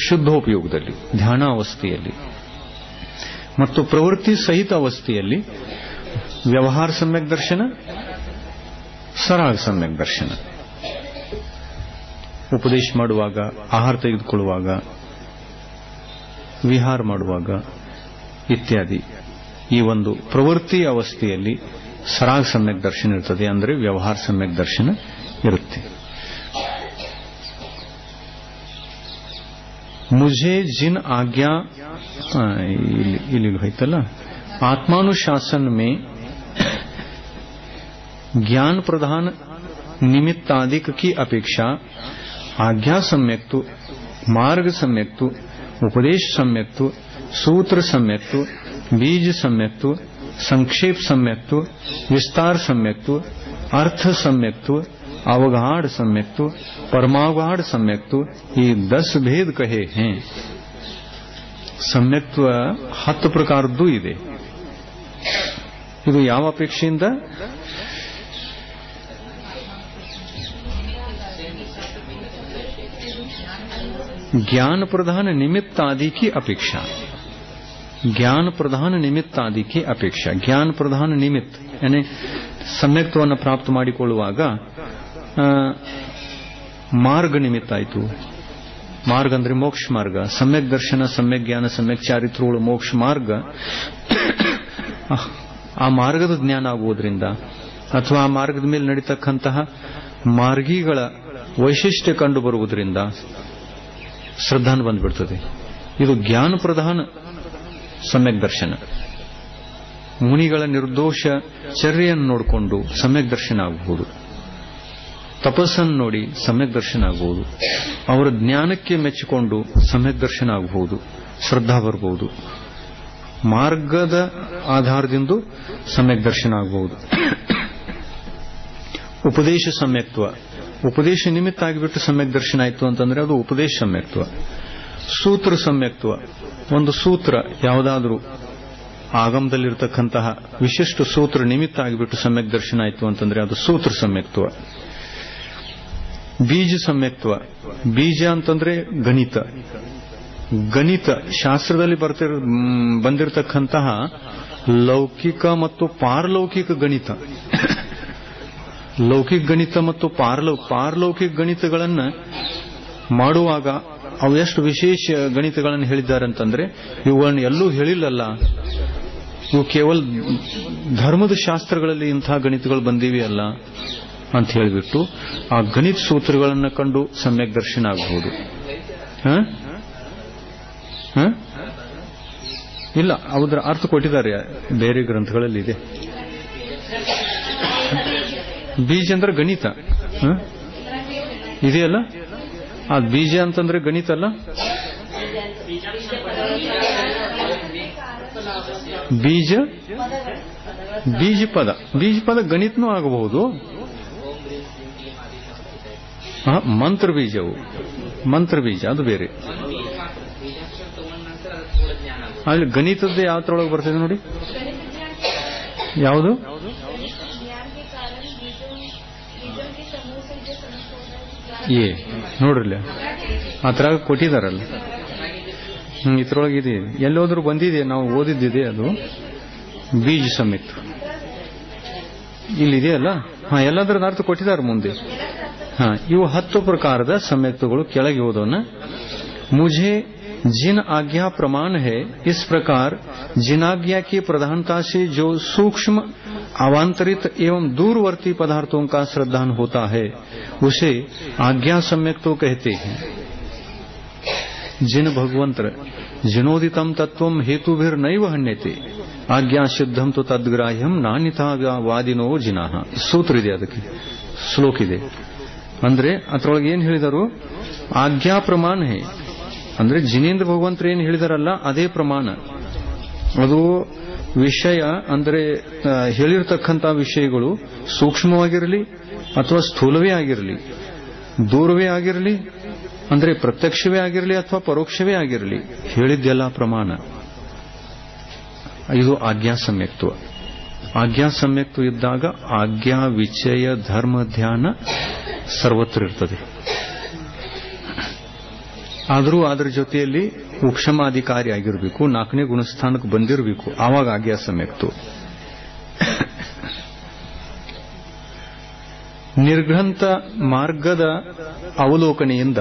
ಶುದ್ಧೋಪಯೋಗದಲ್ಲಿ, ಧ್ಯಾನಾವಸ್ಥೆಯಲ್ಲಿ. ಮತ್ತು ಪ್ರವೃತ್ತಿ ಸಹಿತ ಅವಸ್ಥೆಯಲ್ಲಿ ವ್ಯವಹಾರ ಸಮ್ಯಕ್ ದರ್ಶನ, ಸರಾಗ ಸಮ್ಯಕ್ ದರ್ಶನ. ಉಪದೇಶ ಮಾಡುವಾಗ, ಆಹಾರ ತೆಗೆದುಕೊಳ್ಳುವಾಗ, ವಿಹಾರ ಮಾಡುವಾಗ ಇತ್ಯಾದಿ ಈ ಒಂದು ಪ್ರವೃತ್ತಿ ಅವಸ್ಥೆಯಲ್ಲಿ ಸರಾಗ್ ಸಮ್ಯಕ್ ದರ್ಶನ ಇರ್ತದೆ, ಅಂದರೆ ವ್ಯವಹಾರ ಸಮ್ಯಕ್ ದರ್ಶನ ಇರುತ್ತೆ. मुझे जिन आज्ञा ಇಲ್ಲಿ ಹೋಯ್ತಲ್ಲ, आत्मानुशासन में ज्ञान प्रधान निमित्तादिक की अपेक्षा आज्ञा सम्यक्तु, मार्ग सम्यक्तु, उपदेश सम्यक्तु, सूत्र सम्यक्तु, बीज सम्यक्तु, संक्षेप सम्यक्तु, विस्तार सम्यक्तु, अर्थ सम्यक्तु, अवगाढ़ सम्यक्तु, परमावगाढ़ सम्यक्तु, ये 10 भेद कहे हैं. ಸಮ್ಯಕ್ತ್ವ 10 ಪ್ರಕಾರದ್ದು ಇದೆ. ಇದು ಯಾವ ಅಪೇಕ್ಷೆಯಿಂದ? ज्ञान प्रधान निमित्त आदि की अपेक्षा. ज्ञान प्रधान निमित्त आदि की अपेक्षा. ज्ञान प्रधान निमित्त यानी ಸಮ್ಯಕ್ತ್ವವನ್ನು ಪ್ರಾಪ್ತ ಮಾಡಿಕೊಳ್ಳುವಾಗ ಮಾರ್ಗ ನಿಮಿತ್ತ ಆಯಿತು. ಮಾರ್ಗ ಅಂದ್ರೆ ಮೋಕ್ಷ ಮಾರ್ಗ. ಸಮ್ಯಕ್ ದರ್ಶನ, ಸಮ್ಯಕ್ ಜ್ಞಾನ, ಸಮ್ಯಕ್ ಚಾರಿತ್ರಗಳು ಮೋಕ್ಷ ಮಾರ್ಗ. ಆ ಮಾರ್ಗದ ಜ್ಞಾನ ಆಗುವುದರಿಂದ ಅಥವಾ ಆ ಮಾರ್ಗದ ಮೇಲೆ ನಡೀತಕ್ಕಂತಹ ಮಾರ್ಗಿಗಳ ವೈಶಿಷ್ಟ್ಯ ಕಂಡು ಬರುವುದರಿಂದ ಶ್ರದ್ಧಾನ ಬಂದ್ಬಿಡ್ತದೆ. ಇದು ಜ್ಞಾನ ಪ್ರಧಾನ ಸಮ್ಯಕ್ ದರ್ಶನ. ಮುನಿಗಳ ನಿರ್ದೋಷ ಚರ್ಯೆಯನ್ನು ನೋಡಿಕೊಂಡು ಸಮ್ಯಕ್ ದರ್ಶನ ಆಗಬಹುದು. ತಪಸ್ಸನ್ನು ನೋಡಿ ಸಮ್ಯಕ್ ದರ್ಶನ ಆಗಬಹುದು. ಅವರ ಜ್ಞಾನಕ್ಕೆ ಮೆಚ್ಚಿಕೊಂಡು ಸಮ್ಯಕ್ ದರ್ಶನ ಆಗಬಹುದು, ಶ್ರದ್ಧಾ ಬರಬಹುದು. ಮಾರ್ಗದ ಆಧಾರದಿಂದ ಸಮ್ಯಕ್ ದರ್ಶನ ಆಗಬಹುದು. ಉಪದೇಶ ಸಮ್ಯಕ್ತ್ವ, ಉಪದೇಶ ನಿಮಿತ್ತ ಆಗಿಬಿಟ್ಟು ಸಮ್ಯಕ್ ದರ್ಶನ ಆಯಿತು ಅಂತಂದ್ರೆ ಅದು ಉಪದೇಶ ಸಮ್ಯಕ್ತ್ವ. ಸೂತ್ರ ಸಮ್ಯಕ್ತ್ವ, ಒಂದು ಸೂತ್ರ ಯಾವುದಾದ್ರೂ ಆಗಮದಲ್ಲಿರತಕ್ಕಂತಹ ವಿಶಿಷ್ಟ ಸೂತ್ರ ನಿಮಿತ್ತ ಆಗಿಬಿಟ್ಟು ಸಮ್ಯಕ್ ದರ್ಶನ ಆಯಿತು ಅಂತಂದ್ರೆ ಅದು ಸೂತ್ರ ಸಮ್ಯಕ್ತ್ವ. ಬೀಜ ಸಮ್ಯಕ್ತ್ವ, ಬೀಜ ಅಂತಂದ್ರೆ ಗಣಿತ. ಗಣಿತ ಶಾಸ್ತ್ರದಲ್ಲಿ ಬಂದಿರತಕ್ಕಂತಹ ಲೌಕಿಕ ಮತ್ತು ಪಾರಲೌಕಿಕ ಗಣಿತ. ಲೌಕಿಕ ಗಣಿತ ಮತ್ತು ಪಾರಲೌಕಿಕ ಗಣಿತಗಳನ್ನ ಮಾಡುವಾಗ ಅವು ಎಷ್ಟು ವಿಶೇಷ ಗಣಿತಗಳನ್ನು ಹೇಳಿದ್ದಾರೆ ಅಂತಂದ್ರೆ ಇವುಗಳನ್ನು ಎಲ್ಲೂ ಹೇಳಿಲ್ಲಲ್ಲ. ಇವು ಕೇವಲ ಧರ್ಮದ ಶಾಸ್ತ್ರಗಳಲ್ಲಿ ಇಂತಹ ಗಣಿತಗಳು ಬಂದಿವೆ ಅಲ್ಲ ಅಂತ ಹೇಳಿಬಿಟ್ಟು ಆ ಗಣಿತ ಸೂತ್ರಗಳನ್ನು ಕಂಡು ಸಮ್ಯಕ್ ದರ್ಶನ ಆಗಬಹುದು. ಇಲ್ಲ, ಅದರ ಅರ್ಥ ಕೊಟ್ಟಿದ್ದಾರೆ ಬೇರೆ ಗ್ರಂಥಗಳಲ್ಲಿ ಇದೆ. ಬೀಜ ಅಂದ್ರೆ ಗಣಿತ ಇದೆಯಲ್ಲ, ಆ ಬೀಜ ಅಂತಂದ್ರೆ ಗಣಿತ ಅಲ್ಲ. ಬೀಜ ಪದ ಗಣಿತನೂ ಆಗಬಹುದು. ಮಂತ್ರ ಬೀಜ ಅದು ಬೇರೆ. ಅಲ್ಲಿ ಗಣಿತದ್ದು ಯಾವ್ದ್ರೊಳಗೆ ಬರ್ತದೆ ನೋಡಿ, ಯಾವುದು? ನೋಡ್ರಲ್ಲ ಆ ತರ ಕೊಟ್ಟಿದಾರಲ್ಲ, ಇದ್ರೊಳಗಿದೆ, ಎಲ್ಲೋದ್ರೂ ಬಂದಿದೆ, ನಾವು ಓದಿದ್ದಿದೆ. ಅದು ಬೀಜ ಸಮೇತ ಇಲ್ಲಿದೆಯಲ್ಲ, ಎಲ್ಲದರದ ಅರ್ಥ ಕೊಟ್ಟಿದ್ದಾರೆ ಮುಂದೆ. ಇವು 10 ಪ್ರಕಾರದ सम्यक्तಗಳು ಕೆಳಗೆ ಓದೋಣ. मुझे जिन आज्ञा प्रमाण है, इस प्रकार जिन आज्ञा की प्रधानता से जो सूक्ष्म अवांतरित एवं दूरवर्ती पदार्थों का श्रद्धान होता है, उसे आज्ञा सम्यक तो कहते हैं. जिन भगवंतर जिनोदितम तत्वम हेतुभिर नैव हन्यते आज्ञा सिद्धम तो तद्ग्राह्यम नान्यथा ವಾದಿನೋ ಜಿನಾಹ. ಸೂತ್ರ ಇದೆ, ಅದಕ್ಕೆ ಶ್ಲೋಕ ಇದೆ. ಅಂದ್ರೆ ಅದರೊಳಗೆ ಏನ್ ಹೇಳಿದರು? ಆಜ್ಞಾ ಪ್ರಮಾಣ ಹೇ ಅಂದ್ರೆ ಜಿನೇಂದ್ರ ಭಗವಂತರು ಏನ್ ಹೇಳಿದಾರಲ್ಲ ಅದೇ ಪ್ರಮಾಣ. ಅದು ವಿಷಯ ಅಂದ್ರೆ ಹೇಳಿರ್ತಕ್ಕಂಥ ವಿಷಯಗಳು ಸೂಕ್ಷ್ಮವಾಗಿರಲಿ ಅಥವಾ ಸ್ಥೂಲವೇ ಆಗಿರಲಿ, ದೂರವೇ ಆಗಿರಲಿ, ಅಂದ್ರೆ ಪ್ರತ್ಯಕ್ಷವೇ ಆಗಿರಲಿ ಅಥವಾ ಪರೋಕ್ಷವೇ ಆಗಿರಲಿ, ಹೇಳಿದ್ದೆಲ್ಲ ಪ್ರಮಾಣ. ಇದು ಆಜ್ಞಾ ಸಮ್ಯಕ್ತ್ವ. ಆಜ್ಞಾ ಸಮ್ಯಕ್ತ್ವ ಇದ್ದಾಗ ಆಜ್ಞಾ ವಿಚಯ ಧರ್ಮ ಧ್ಯಾನ ಸರ್ವತ್ರ ಇರ್ತದೆ. ಆದರೂ ಅದರ ಜೊತೆಯಲ್ಲಿ ಉಕ್ಷಮಾಧಿಕಾರಿ ಆಗಿರಬೇಕು, 4ನೇ ಗುಣಸ್ಥಾನಕ್ಕೆ ಬಂದಿರಬೇಕು, ಆವಾಗ ಆಜ್ಞಾ ಸಮ್ಯಕ್ತ್ವ. ನಿರ್ಘಂತ ಮಾರ್ಗದ ಅವಲೋಕನೆಯಿಂದ,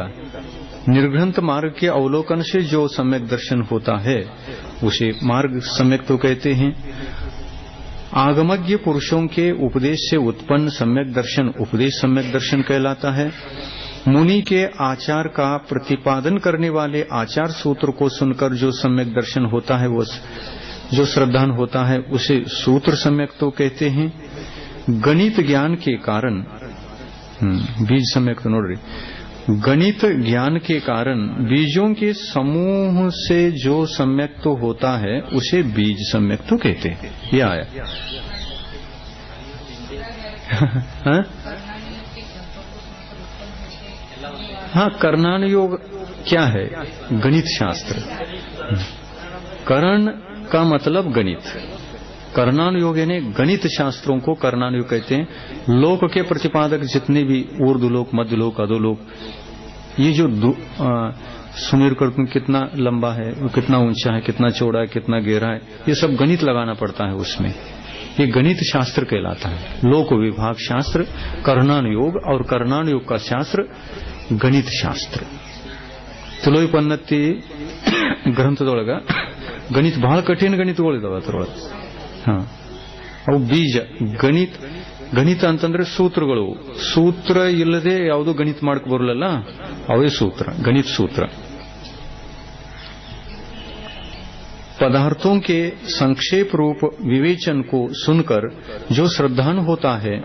निर्घंत मार्ग के अवलोकन से जो सम्यक दर्शन होता है उसे मार्ग सम्यक तो कहते हैं. आगमज्ञ पुरुषों के उपदेश से उत्पन्न सम्यक दर्शन उपदेश सम्यक दर्शन कहलाता है. मुनि के आचार का प्रतिपादन करने वाले आचार सूत्र को सुनकर जो सम्यक दर्शन होता है, वो जो श्रद्धान होता है, उसे सूत्र सम्यक तो कहते हैं. गणित ज्ञान के कारण बीज सम्यक तो नोड़ रही, गणित ज्ञान के कारण बीजों के समूह से जो सम्यक तो होता है उसे बीज सम्यक तो कहते हैं. ये आया. हाँ, कर्णानुयोग क्या है? गणित शास्त्र. कर्ण का मतलब गणित. कर्णानुयोग यानी गणित शास्त्रों को कर्णानुयोग कहते हैं. लोक के प्रतिपादक जितने भी ऊर्ध्वलोक, मध्यलोक, अधोलोक, ये जो सुमेर कर्तन कितना लंबा है, वो कितना ऊंचा है, कितना चौड़ा है, कितना गहरा है, ये सब गणित लगाना पड़ता है उसमें. ये गणित शास्त्र कहलाता है. लोक विभाग शास्त्र कर्णानुयोग, और कर्णानुयोग का शास्त्र गणित शास्त्र. ತುಲೋಪನ್ನತಿ ಗ್ರಂಥದೊಳಗ ಗಣಿತ ಬಹಳ ಕಠಿಣ ಗಣಿತಗಳಿದಾವೆ ಅದರೊಳಗೆ. ಅವು ಬೀಜ. ಗಣಿತ ಅಂತಂದ್ರೆ ಸೂತ್ರಗಳು. ಸೂತ್ರ ಇಲ್ಲದೆ ಯಾವುದೋ ಗಣಿತ ಮಾಡಕ್ ಬರಲ್ಲ, ಅವೇ ಸೂತ್ರ, गणित सूत्र. पदार्थों के संक्षेप रूप विवेचन को सुनकर जो श्रद्धान होता है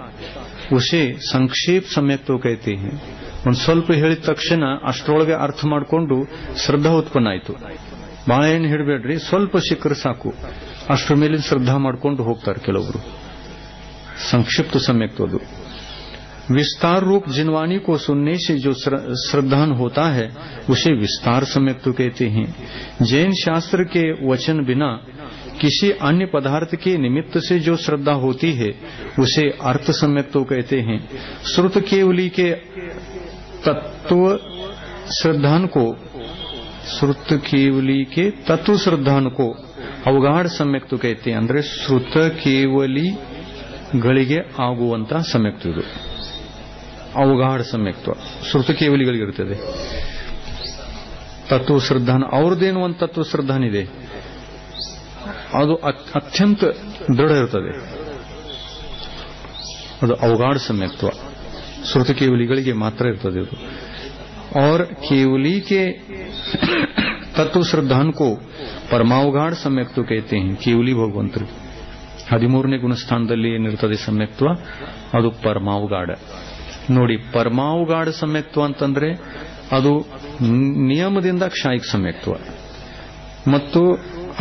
उसे संक्षेप सम्यक तो कहते हैं. ಒಂದು ಸ್ವಲ್ಪ ಹೇಳಿದ ತಕ್ಷಣ ಅಷ್ಟರೊಳಗೆ ಅರ್ಥ ಮಾಡಿಕೊಂಡು ಶ್ರದ್ಧಾ ಉತ್ಪನ್ನ ಆಯಿತು. ಬಹಳ ಏನು ಹೇಳಬೇಡ್ರಿ, ಸ್ವಲ್ಪ ಸಿಕ್ಕರೆ ಸಾಕು, ಅಷ್ಟರ ಮೇಲೆ ಶ್ರದ್ಧಾ ಮಾಡ್ಕೊಂಡು ಹೋಗ್ತಾರೆ ಕೆಲವರು. संक्षिप्त सम्यक तो दो. विस्तार रूप जिनवाणी को सुनने से जो श्रद्धान होता है उसे विस्तार सम्यक तो कहते हैं. जैन शास्त्र के वचन बिना किसी अन्य पदार्थ के निमित्त से जो श्रद्धा होती है उसे अर्थ सम्यक तो कहते हैं. श्रुत केवली के तत्व श्रद्धान को अवगाढ़ सम्यक तो कहते हैं. ಅಂದ್ರೆ ಶ್ರುತ ಕೇವಲಿ ಗಳಿಗೆ ಆಗುವಂತ ಸಮ್ಯಕ್ತ ಇದು ಅವಗಾಢ ಸಮ್ಯಕ್ತ್ವ. ಶ್ರುತ ಕೇವಲಿಗಳಿಗಿರುತ್ತದೆ. ತತ್ವ ಶ್ರದ್ಧಾನ ಅವ್ರದ್ದೇನು ಒಂದು ತತ್ವ ಶ್ರದ್ಧಾನ ಇದೆ, ಅದು ಅತ್ಯಂತ ದೃಢ ಇರ್ತದೆ, ಅದು ಅವಗಾಢ ಸಮ್ಯಕ್ತ್ವ. ಶ್ರುತ ಕೇವಲಿಗಳಿಗೆ ಮಾತ್ರ ಇರ್ತದೆ ಅದು. और केवली के तत्व श्रद्धान को परमावगाढ़ सम्यक तो कहते हैं. ಕೇವಲಿ ಭಗವಂತರು 13ನೇ ಗುಣಸ್ಥಾನದಲ್ಲಿ ಏನಿರ್ತದೆ ಸಮ್ಯಕ್ತ್ವ, ಅದು ಪರಮಾವಗಾಢ. ನೋಡಿ, ಪರಮಾವಗಾಢ ಸಮ್ಯಕ್ತ್ವ ಅಂತಂದ್ರೆ ಅದು ನಿಯಮದಿಂದ ಕ್ಷಾಯಿಕ ಸಮ್ಯಕ್ತ್ವ, ಮತ್ತು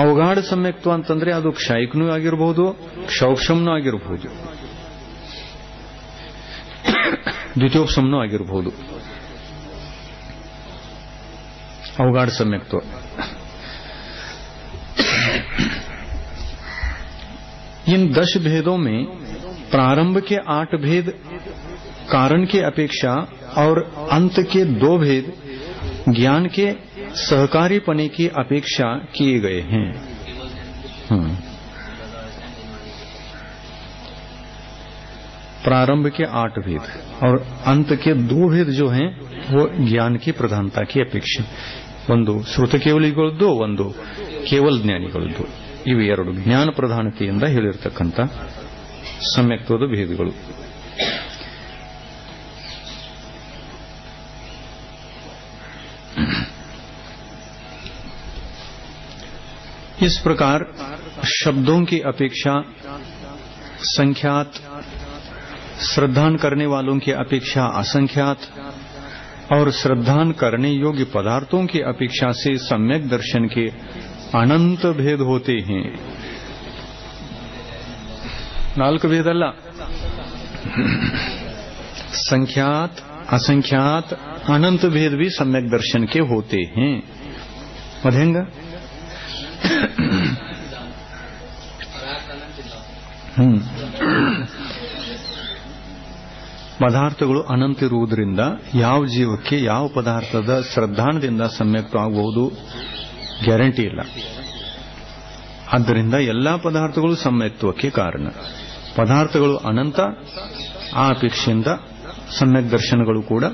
ಅವಗಾಢ ಸಮ್ಯಕ್ತ್ವ ಅಂತಂದ್ರೆ ಅದು ಕ್ಷಾಯಿಕನೂ ಆಗಿರಬಹುದು, ಕ್ಷೌಕ್ಷಮ್ನೂ ಆಗಿರಬಹುದು, ದ್ವಿತೀಯೋಪಶಮನೂ ಆಗಿರಬಹುದು. ಅವಗಾಢ ಸಮ್ಯಕ್ತ್ವ इन 10 भेदों में प्रारंभ के 8 भेद कारण के अपेक्षा और अंत के 2 भेद ज्ञान के सहकारी पने की अपेक्षा किए गए हैं। प्रारंभ के 8 भेद और अंत के 2 भेद जो हैं वो ज्ञान की प्रधानता की अपेक्षा, ಒಂದು ಶ್ರುತ ಕೇವಲಿಗಳದ್ದು, ಒಂದು ಕೇವಲ ಜ್ಞಾನಿಗಳದ್ದು, ಇವು 2 ಜ್ಞಾನ ಪ್ರಧಾನತೆಯಿಂದ ಹೇಳಿರ್ತಕ್ಕಂಥ ಸಮ್ಯಕ್ತ್ವದ ಭೇದಗಳು. इस प्रकार शब्दों की अपेक्षा संख्यात, श्रद्धान करने वालों की अपेक्षा असंख्यात और श्रद्धान करने योग्य पदार्थों की अपेक्षा से सम्यक दर्शन के अनंत भेद होते हैं. 4 भेद अल्ल, संख्यात, असंख्यात, अनंत भेद भी सम्यक दर्शन के होते हैं. अधेंगा ಪದಾರ್ಥಗಳು ಅನಂತ ಇರುವುದರಿಂದ ಯಾವ ಜೀವಕ್ಕೆ ಯಾವ ಪದಾರ್ಥದ ಶ್ರದ್ಧಾನದಿಂದ ಸಮ್ಯಕ್ತವಾಗಬಹುದು ಗ್ಯಾರಂಟಿ ಇಲ್ಲ. ಆದ್ದರಿಂದ ಎಲ್ಲಾ ಪದಾರ್ಥಗಳು ಸಮ್ಯಕ್ತ್ವಕ್ಕೆ ಕಾರಣ. ಪದಾರ್ಥಗಳು ಅನಂತ, ಆ ಅಪೇಕ್ಷೆಯಿಂದ ಸಮ್ಯಕ್ ದರ್ಶನಗಳು ಕೂಡ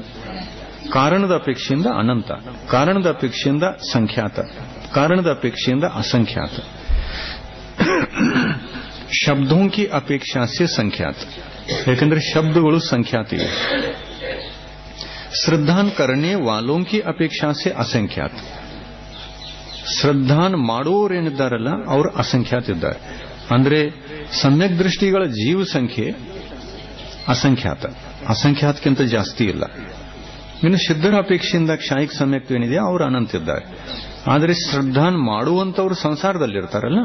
ಕಾರಣದ ಅಪೇಕ್ಷೆಯಿಂದ ಅನಂತ, ಕಾರಣದ ಅಪೇಕ್ಷೆಯಿಂದ ಸಂಖ್ಯಾತ, ಕಾರಣದ ಅಪೇಕ್ಷೆಯಿಂದ ಅಸಂಖ್ಯಾತ. ಶಬ್ದೋं की अपेक्षा से संख्यात, ಯಾಕಂದ್ರೆ ಶಬ್ದಗಳು ಸಂಖ್ಯಾತ ಇವೆ. ಶ್ರದ್ಧಾನ್ करने वालों की अपेक्षा से असंख्यात, ಶ್ರದ್ಧಾನ್ ಮಾಡೋರೇನಿದ್ದಾರಲ್ಲ ಅವರು ಅಸಂಖ್ಯಾತ ಇದ್ದಾರೆ. ಅಂದ್ರೆ ಸಮ್ಯಕ್ ದೃಷ್ಟಿಗಳ ಜೀವ ಸಂಖ್ಯೆ ಅಸಂಖ್ಯಾತ, ಅಸಂಖ್ಯಾತಕ್ಕಿಂತ ಜಾಸ್ತಿ ಇಲ್ಲ. ಇನ್ನು ಸಿದ್ಧರ ಅಪೇಕ್ಷೆಯಿಂದ ಕ್ಷಾಯಿಕ ಸಮ್ಯಕ್ತ ಏನಿದೆ ಅವರು ಅನಂತ ಇದ್ದಾರೆ. ಆದರೆ ಶ್ರದ್ಧಾನ್ ಮಾಡುವಂತವರು ಸಂಸಾರದಲ್ಲಿರ್ತಾರಲ್ಲ,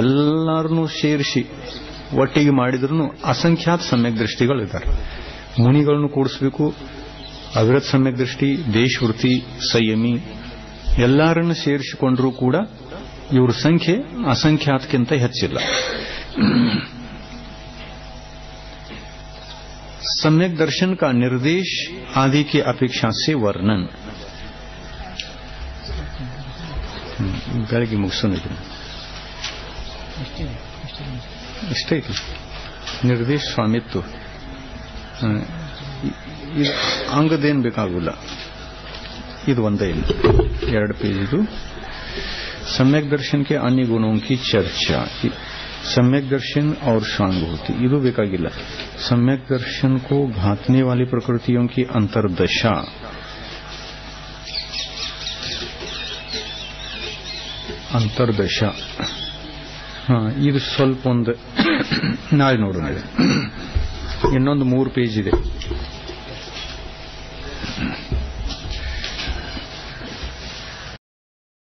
ಎಲ್ಲರನ್ನೂ ಸೇರಿಸಿ ಒಟ್ಟಿಗೆ ಮಾಡಿದ್ರೂ ಅಸಂಖ್ಯಾತ ಸಮ್ಯಕ್ ದೃಷ್ಟಿಗಳಿದ್ದಾರೆ. ಮುನಿಗಳನ್ನು ಕೂಡಿಸಬೇಕು, ಅವಿರತ ಸಮ್ಯಕ್ ದೃಷ್ಟಿ, ದೇಶವೃತ್ತಿ, ಸಂಯಮಿ ಎಲ್ಲರನ್ನು ಸೇರಿಸಿಕೊಂಡರೂ ಕೂಡ ಇವ್ರ ಸಂಖ್ಯೆ ಅಸಂಖ್ಯಾತಕ್ಕಿಂತ ಹೆಚ್ಚಿಲ್ಲ. सम्यक दर्शन का निर्देश आदि की अपेक्षा से वर्णन. ಬೆಳಗ್ಗೆ ಮುಗಿಸೋಣ. ಇಷ್ಟೇ ನಿರ್ದೇಶ ಸ್ವಾಮಿತ್ವ ಅಂಗದೇನು ಬೇಕಾಗಿಲ್ಲ, ಇದು ಒಂದೇ ಇಲ್ಲ. 2 पेज ಇದು. सम्यक दर्शन के अन्य गुणों की चर्चा, सम्यक दर्शन और स्वानुभूति ಇದು ಬೇಕಾಗಿಲ್ಲ. सम्यक दर्शन को घातने वाली प्रकृतियों की अंतर्दशा, ಅಂತರ್ದಶಾ ಇದು ಸ್ವಲ್ಪ ಒಂದು ನಾಳೆ ನೋಡೋಣ. ಇನ್ನೊಂದು 3 ಪೇಜ್ ಇದೆ.